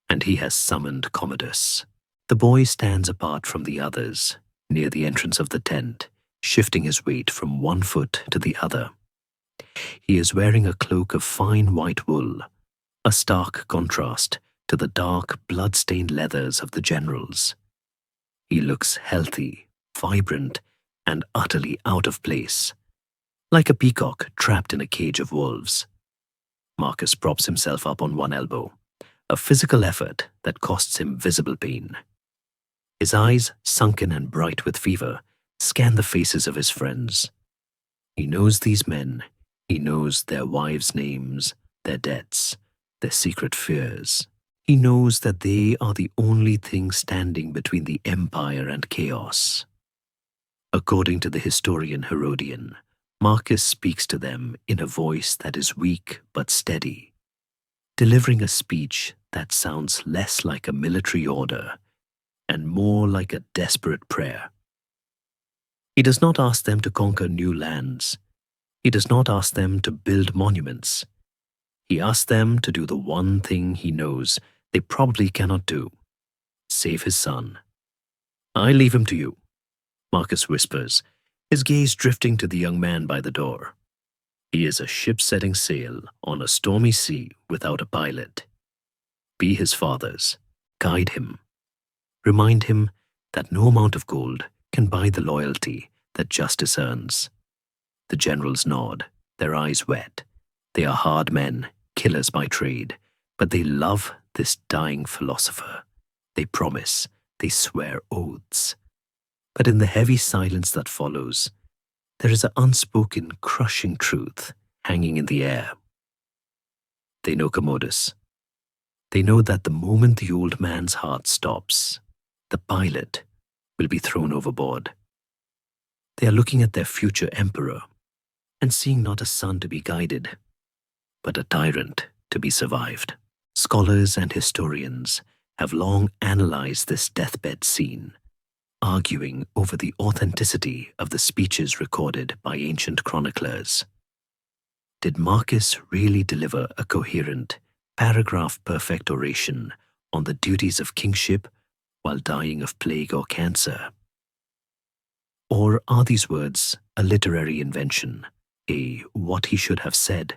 And he has summoned Commodus. The boy stands apart from the others, near the entrance of the tent, shifting his weight from one foot to the other. He is wearing a cloak of fine white wool, a stark contrast to the dark, blood-stained leathers of the generals. He looks healthy, vibrant, and utterly out of place, like a peacock trapped in a cage of wolves. Marcus props himself up on one elbow, a physical effort that costs him visible pain. His eyes, sunken and bright with fever, scan the faces of his friends. He knows these men. He knows their wives' names, their debts, their secret fears. He knows that they are the only thing standing between the empire and chaos. According to the historian Herodian, Marcus speaks to them in a voice that is weak but steady, delivering a speech that sounds less like a military order and more like a desperate prayer. He does not ask them to conquer new lands. He does not ask them to build monuments. He asks them to do the one thing he knows they probably cannot do: save his son. "I leave him to you," Marcus whispers, his gaze drifting to the young man by the door. He is a ship setting sail on a stormy sea without a pilot. Be his father's. Guide him. Remind him that no amount of gold can buy the loyalty that justice earns. The generals nod, their eyes wet. They are hard men, killers by trade, but they love this dying philosopher. They promise, they swear oaths. But in the heavy silence that follows, there is an unspoken, crushing truth hanging in the air. They know Commodus. They know that the moment the old man's heart stops, the pilot will be thrown overboard. They are looking at their future emperor and seeing not a son to be guided, but a tyrant to be survived. Scholars and historians have long analyzed this deathbed scene, arguing over the authenticity of the speeches recorded by ancient chroniclers. Did Marcus really deliver a coherent, paragraph-perfect oration on the duties of kingship while dying of plague or cancer? Or are these words a literary invention, a what he should have said,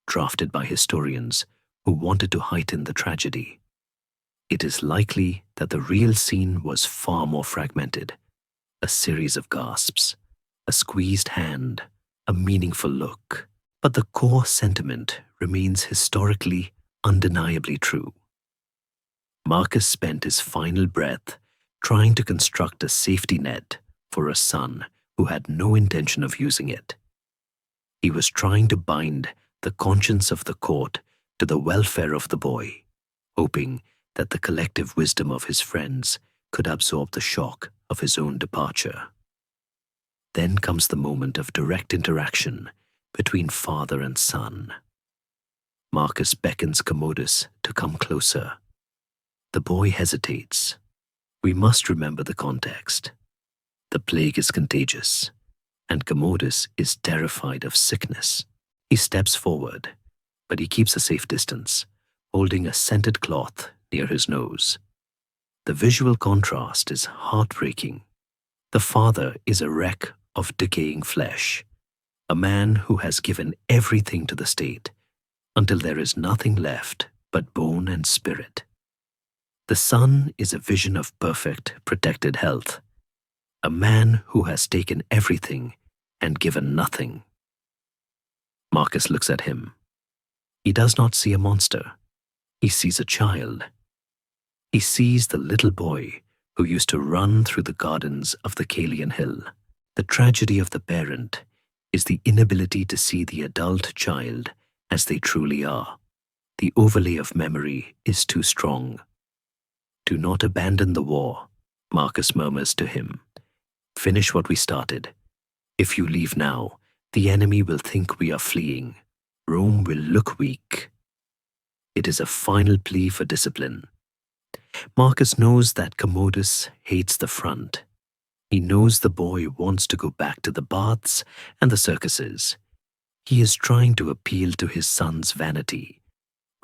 drafted by historians who wanted to heighten the tragedy? It is likely that the real scene was far more fragmented. A series of gasps, a squeezed hand, a meaningful look. But the core sentiment remains historically undeniably true. Marcus spent his final breath trying to construct a safety net for a son who had no intention of using it. He was trying to bind the conscience of the court to the welfare of the boy, hoping that the collective wisdom of his friends could absorb the shock of his own departure. Then comes the moment of direct interaction between father and son. Marcus beckons Commodus to come closer. The boy hesitates. We must remember the context. The plague is contagious, and Commodus is terrified of sickness. He steps forward, but he keeps a safe distance, holding a scented cloth near his nose. The visual contrast is heartbreaking. The father is a wreck of decaying flesh, a man who has given everything to the state until there is nothing left but bone and spirit. The son is a vision of perfect, protected health, a man who has taken everything and given nothing. Marcus looks at him. He does not see a monster. He sees a child. He sees the little boy who used to run through the gardens of the Calian Hill. The tragedy of the parent is the inability to see the adult child as they truly are. The overlay of memory is too strong. Do not abandon the war, Marcus murmurs to him. Finish what we started. If you leave now, the enemy will think we are fleeing. Rome will look weak. It is a final plea for discipline. Marcus knows that Commodus hates the front. He knows the boy wants to go back to the baths and the circuses. He is trying to appeal to his son's vanity.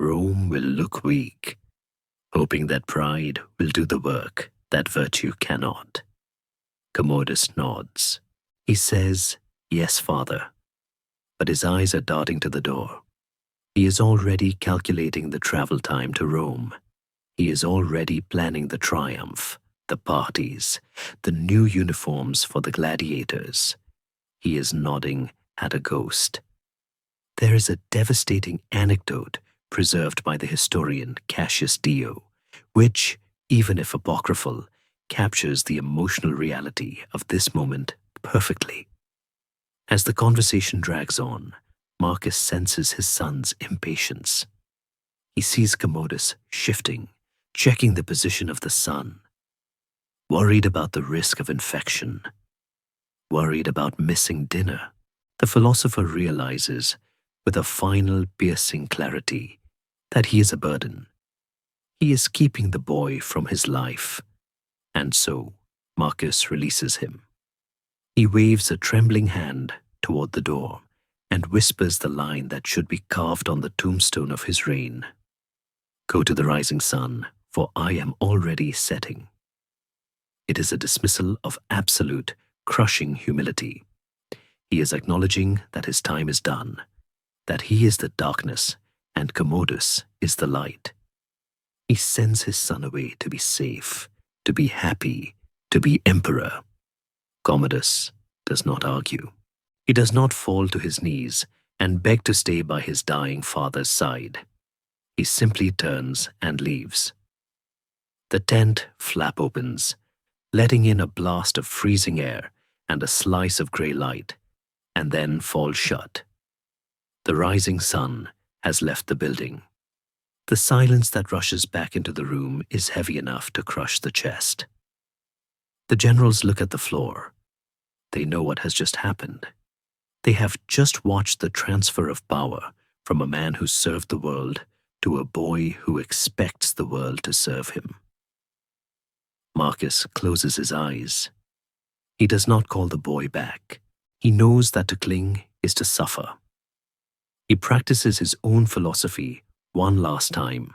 Rome will look weak, hoping that pride will do the work that virtue cannot. Commodus nods. He says, "Yes, father," but his eyes are darting to the door. He is already calculating the travel time to Rome. He is already planning the triumph, the parties, the new uniforms for the gladiators. He is nodding at a ghost. There is a devastating anecdote preserved by the historian Cassius Dio, which, even if apocryphal, captures the emotional reality of this moment perfectly. As the conversation drags on, Marcus senses his son's impatience. He sees Commodus shifting, checking the position of the sun, worried about the risk of infection, worried about missing dinner. The philosopher realizes, with a final piercing clarity, that he is a burden. He is keeping the boy from his life, and so Marcus releases him. He waves a trembling hand toward the door and whispers the line that should be carved on the tombstone of his reign. Go to the rising sun, for I am already setting. It is a dismissal of absolute, crushing humility. He is acknowledging that his time is done, that he is the darkness and Commodus is the light. He sends his son away to be safe, to be happy, to be emperor. Commodus does not argue. He does not fall to his knees and beg to stay by his dying father's side. He simply turns and leaves. The tent flap opens, letting in a blast of freezing air and a slice of grey light, and then falls shut. The rising sun has left the building. The silence that rushes back into the room is heavy enough to crush the chest. The generals look at the floor. They know what has just happened. They have just watched the transfer of power from a man who served the world to a boy who expects the world to serve him. Marcus closes his eyes. He does not call the boy back. He knows that to cling is to suffer. He practices his own philosophy one last time.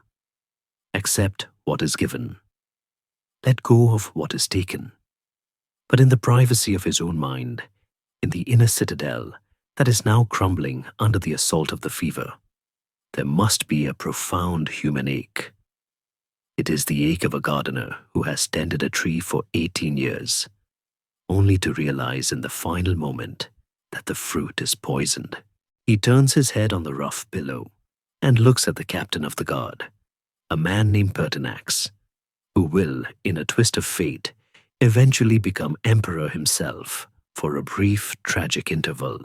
Accept what is given. Let go of what is taken. But in the privacy of his own mind, in the inner citadel that is now crumbling under the assault of the fever, there must be a profound human ache. It is the ache of a gardener who has tended a tree for 18 years, only to realize in the final moment that the fruit is poisoned. He turns his head on the rough pillow and looks at the captain of the guard, a man named Pertinax, who will, in a twist of fate, eventually become emperor himself for a brief, tragic interval.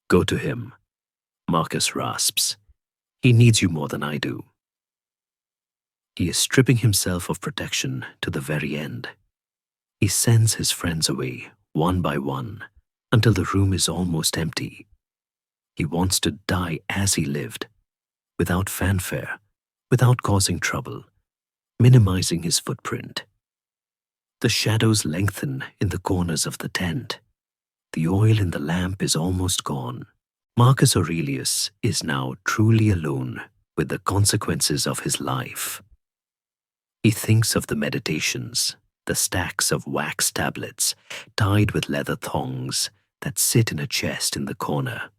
Go to him, Marcus rasps. He needs you more than I do. He is stripping himself of protection to the very end. He sends his friends away, one by one, until the room is almost empty. He wants to die as he lived, without fanfare, without causing trouble, minimizing his footprint. The shadows lengthen in the corners of the tent. The oil in the lamp is almost gone. Marcus Aurelius is now truly alone with the consequences of his life. He thinks of the meditations, the stacks of wax tablets tied with leather thongs that sit in a chest in the corner.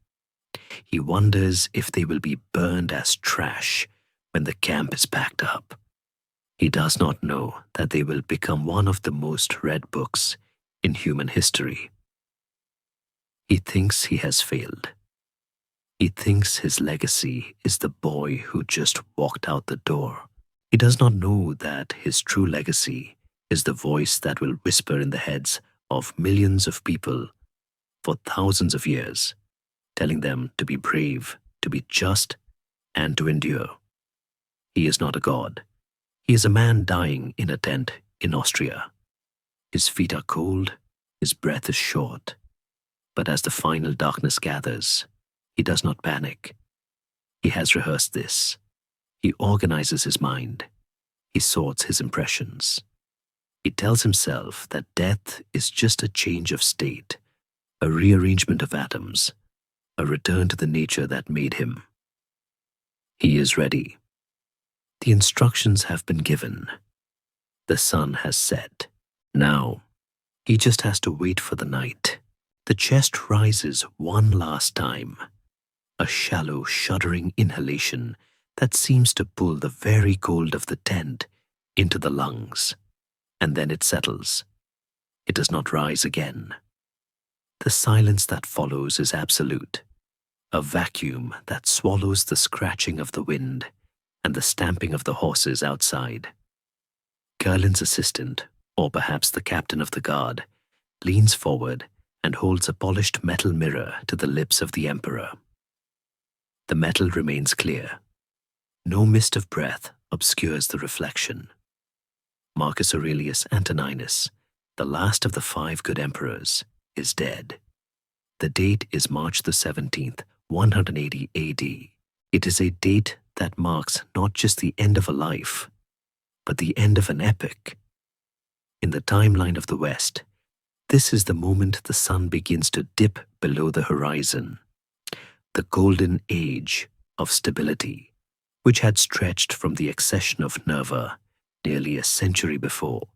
He wonders if they will be burned as trash when the camp is packed up. He does not know that they will become one of the most read books in human history. He thinks he has failed. He thinks his legacy is the boy who just walked out the door. He does not know that his true legacy is the voice that will whisper in the heads of millions of people for thousands of years, telling them to be brave, to be just, and to endure. He is not a god. He is a man dying in a tent in Austria. His feet are cold, his breath is short. But as the final darkness gathers, he does not panic. He has rehearsed this. He organizes his mind. He sorts his impressions. He tells himself that death is just a change of state, a rearrangement of atoms, a return to the nature that made him. He is ready. The instructions have been given. The sun has set. Now, he just has to wait for the night. The chest rises one last time, a shallow, shuddering inhalation that seems to pull the very cold of the tent into the lungs, and then it settles. It does not rise again. The silence that follows is absolute, a vacuum that swallows the scratching of the wind and the stamping of the horses outside. Gerlin's assistant, or perhaps the captain of the guard, leans forward and holds a polished metal mirror to the lips of the emperor. The metal remains clear. No mist of breath obscures the reflection. Marcus Aurelius Antoninus, the last of the 5 good emperors, is dead. The date is March the 17th, 180 AD. It is a date that marks not just the end of a life, but the end of an epoch. In the timeline of the West, this is the moment the sun begins to dip below the horizon. The golden age of stability, which had stretched from the accession of Nerva nearly a century before,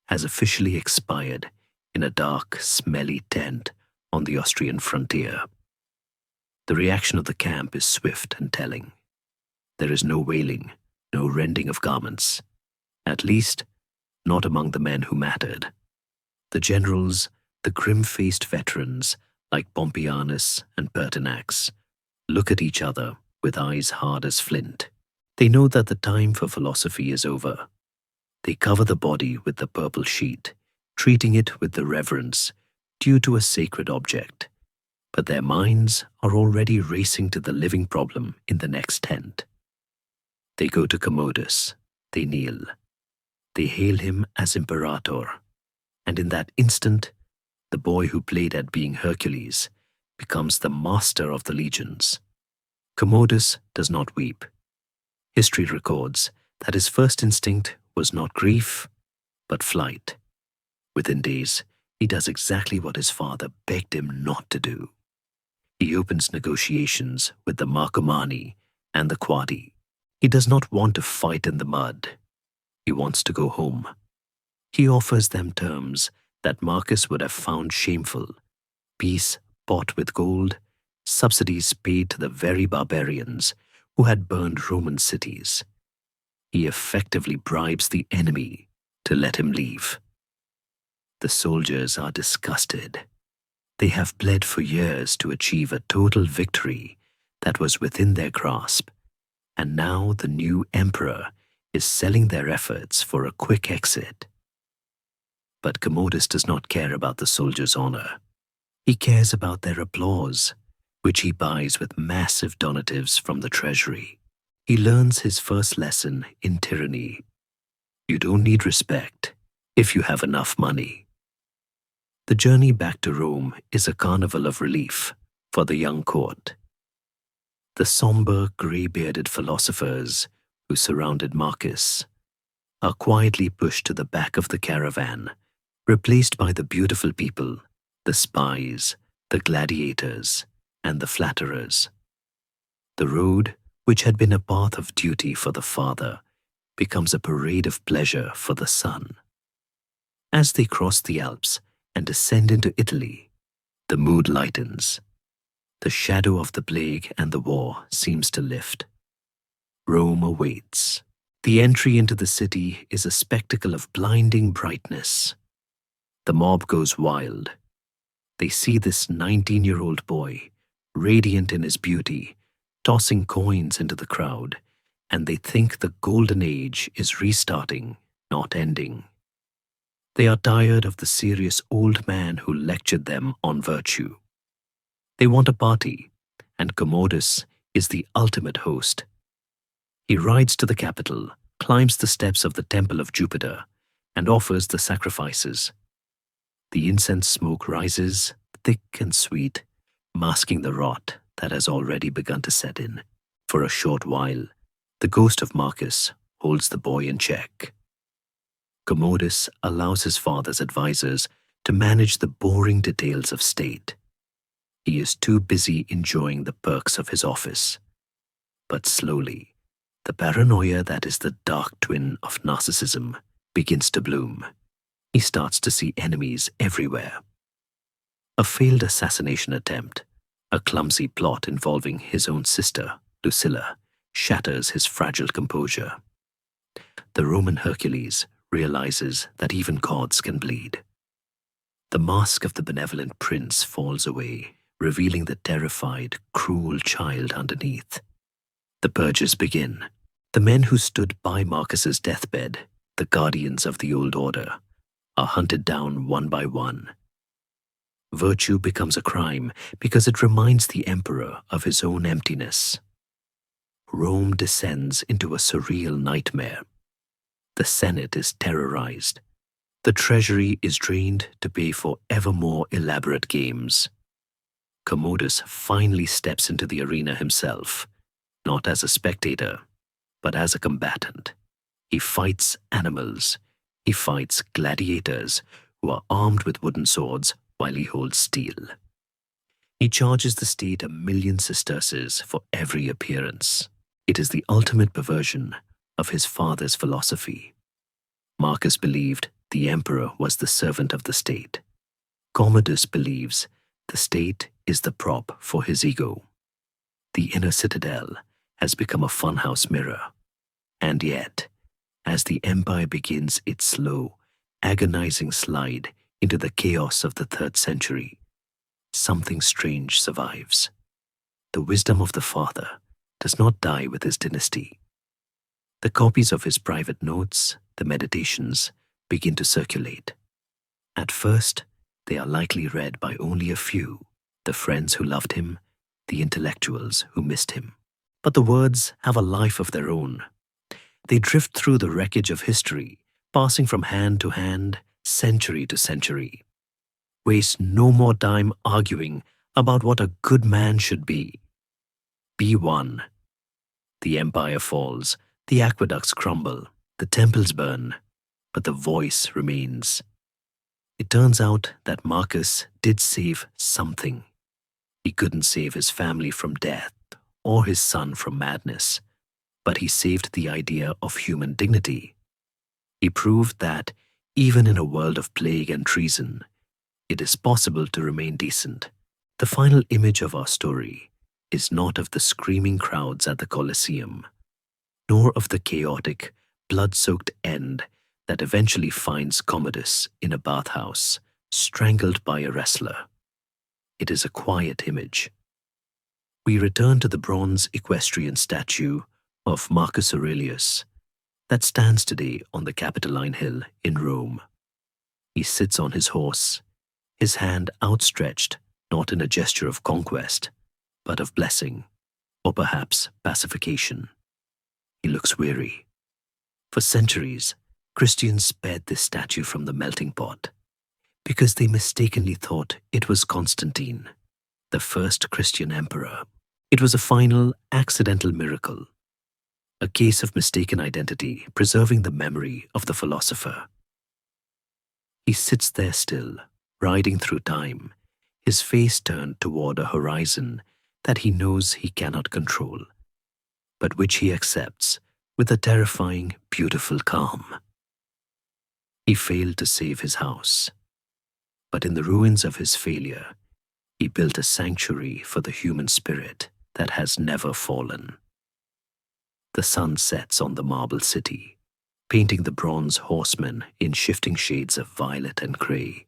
has officially expired in a dark, smelly tent on the Austrian frontier. The reaction of the camp is swift and telling. There is no wailing, no rending of garments, at least not among the men who mattered. The generals, the grim-faced veterans like Pompeianus and Pertinax, look at each other with eyes hard as flint. They know that the time for philosophy is over. They cover the body with the purple sheet, treating it with the reverence due to a sacred object. But their minds are already racing to the living problem in the next tent. They go to Commodus. They kneel. They hail him as imperator. And in that instant, the boy who played at being Hercules becomes the master of the legions. Commodus does not weep. History records that his first instinct was not grief, but flight. Within days, he does exactly what his father begged him not to do. He opens negotiations with the Marcomanni and the Quadi. He does not want to fight in the mud. He wants to go home. He offers them terms that Marcus would have found shameful: peace bought with gold, subsidies paid to the very barbarians who had burned Roman cities. He effectively bribes the enemy to let him leave. The soldiers are disgusted. They have bled for years to achieve a total victory that was within their grasp, and now the new emperor is selling their efforts for a quick exit. But Commodus does not care about the soldiers' honor. He cares about their applause, which he buys with massive donatives from the treasury. He learns his first lesson in tyranny. You don't need respect if you have enough money. The journey back to Rome is a carnival of relief for the young court. The somber, grey-bearded philosophers who surrounded Marcus are quietly pushed to the back of the caravan, replaced by the beautiful people, the spies, the gladiators, and the flatterers. The road, which had been a path of duty for the father, becomes a parade of pleasure for the son. As they cross the Alps and descend into Italy, the mood lightens. The shadow of the plague and the war seems to lift. Rome awaits. The entry into the city is a spectacle of blinding brightness. The mob goes wild. They see this 19-year-old boy, radiant in his beauty, tossing coins into the crowd, and they think the golden age is restarting, not ending. They are tired of the serious old man who lectured them on virtue. They want a party, and Commodus is the ultimate host. He rides to the capital, climbs the steps of the temple of Jupiter, and offers the sacrifices. The incense smoke rises, thick and sweet, masking the rot that has already begun to set in. For a short while, the ghost of Marcus holds the boy in check. Commodus allows his father's advisors to manage the boring details of state. He is too busy enjoying the perks of his office. But slowly, the paranoia that is the dark twin of narcissism begins to bloom. He starts to see enemies everywhere. A failed assassination attempt, a clumsy plot involving his own sister, Lucilla, shatters his fragile composure. The Roman Hercules realizes that even gods can bleed. The mask of the benevolent prince falls away, revealing the terrified, cruel child underneath. The purges begin. The men who stood by Marcus's deathbed, the guardians of the old order, are hunted down one by one. Virtue becomes a crime because it reminds the emperor of his own emptiness. Rome descends into a surreal nightmare. The Senate is terrorized. The treasury is drained to pay for ever more elaborate games. Commodus finally steps into the arena himself, not as a spectator, but as a combatant. He fights animals. He fights gladiators who are armed with wooden swords while he holds steel. He charges the state 1,000,000 sesterces for every appearance. It is the ultimate perversion of his father's philosophy. Marcus believed the emperor was the servant of the state. Commodus believes the state is the prop for his ego. The inner citadel has become a funhouse mirror. And yet, as the empire begins its slow, agonizing slide into the chaos of the 3rd century, something strange survives. The wisdom of the father does not die with his dynasty. The copies of his private notes, the meditations, begin to circulate. At first, they are likely read by only a few, the friends who loved him, the intellectuals who missed him. But the words have a life of their own. They drift through the wreckage of history, passing from hand to hand, century to century. Waste no more time arguing about what a good man should be. Be one. The empire falls, the aqueducts crumble, the temples burn, but the voice remains. It turns out that Marcus did save something. He couldn't save his family from death or his son from madness, but he saved the idea of human dignity. He proved that Even in a world of plague and treason, it is possible to remain decent. The final image of our story is not of the screaming crowds at the Colosseum, nor of the chaotic, blood-soaked end that eventually finds Commodus in a bathhouse, strangled by a wrestler. It is a quiet image. We return to the bronze equestrian statue of Marcus Aurelius that stands today on the Capitoline Hill in Rome. He sits on his horse, his hand outstretched not in a gesture of conquest, but of blessing, or perhaps pacification. He looks weary. For centuries, Christians spared this statue from the melting pot because they mistakenly thought it was Constantine, the first Christian emperor. It was a final, accidental miracle, a case of mistaken identity preserving the memory of the philosopher. He sits there still, riding through time, his face turned toward a horizon that he knows he cannot control, but which he accepts with a terrifying, beautiful calm. He failed to save his house, but in the ruins of his failure, he built a sanctuary for the human spirit that has never fallen. The sun sets on the marble city, painting the bronze horsemen in shifting shades of violet and gray,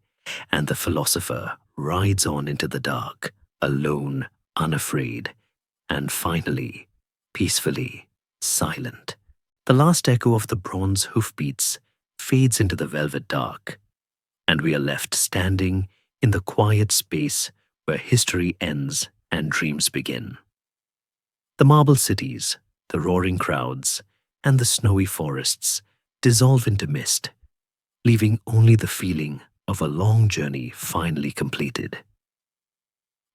and the philosopher rides on into the dark, alone, unafraid, and finally, peacefully, silent. The last echo of the bronze hoofbeats fades into the velvet dark, and we are left standing in the quiet space where history ends and dreams begin. The marble cities, the roaring crowds, and the snowy forests dissolve into mist, leaving only the feeling of a long journey finally completed.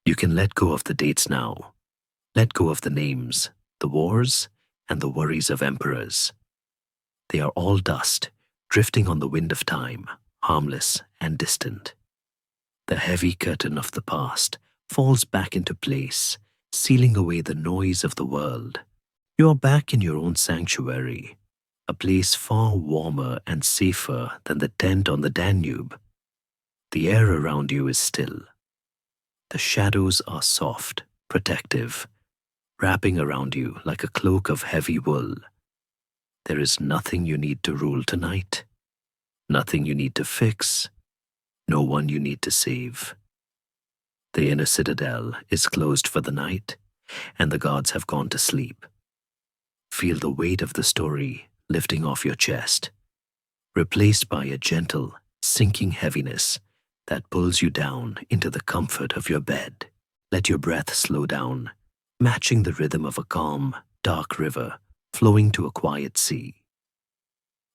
You can let go of the dates now, let go of the names, the wars, and the worries of emperors. They are all dust, drifting on the wind of time, harmless and distant. The heavy curtain of the past falls back into place, sealing away the noise of the world. You are back in your own sanctuary, a place far warmer and safer than the tent on the Danube. The air around you is still. The shadows are soft, protective, wrapping around you like a cloak of heavy wool. There is nothing you need to rule tonight, nothing you need to fix, no one you need to save. The inner citadel is closed for the night, and the gods have gone to sleep. Feel the weight of the story lifting off your chest, replaced by a gentle, sinking heaviness that pulls you down into the comfort of your bed. Let your breath slow down, matching the rhythm of a calm, dark river flowing to a quiet sea.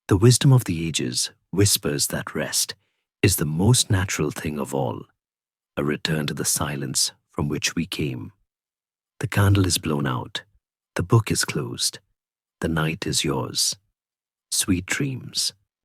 The wisdom of the ages whispers that rest is the most natural thing of all, a return to the silence from which we came. The candle is blown out, the book is closed, the night is yours. Sweet dreams.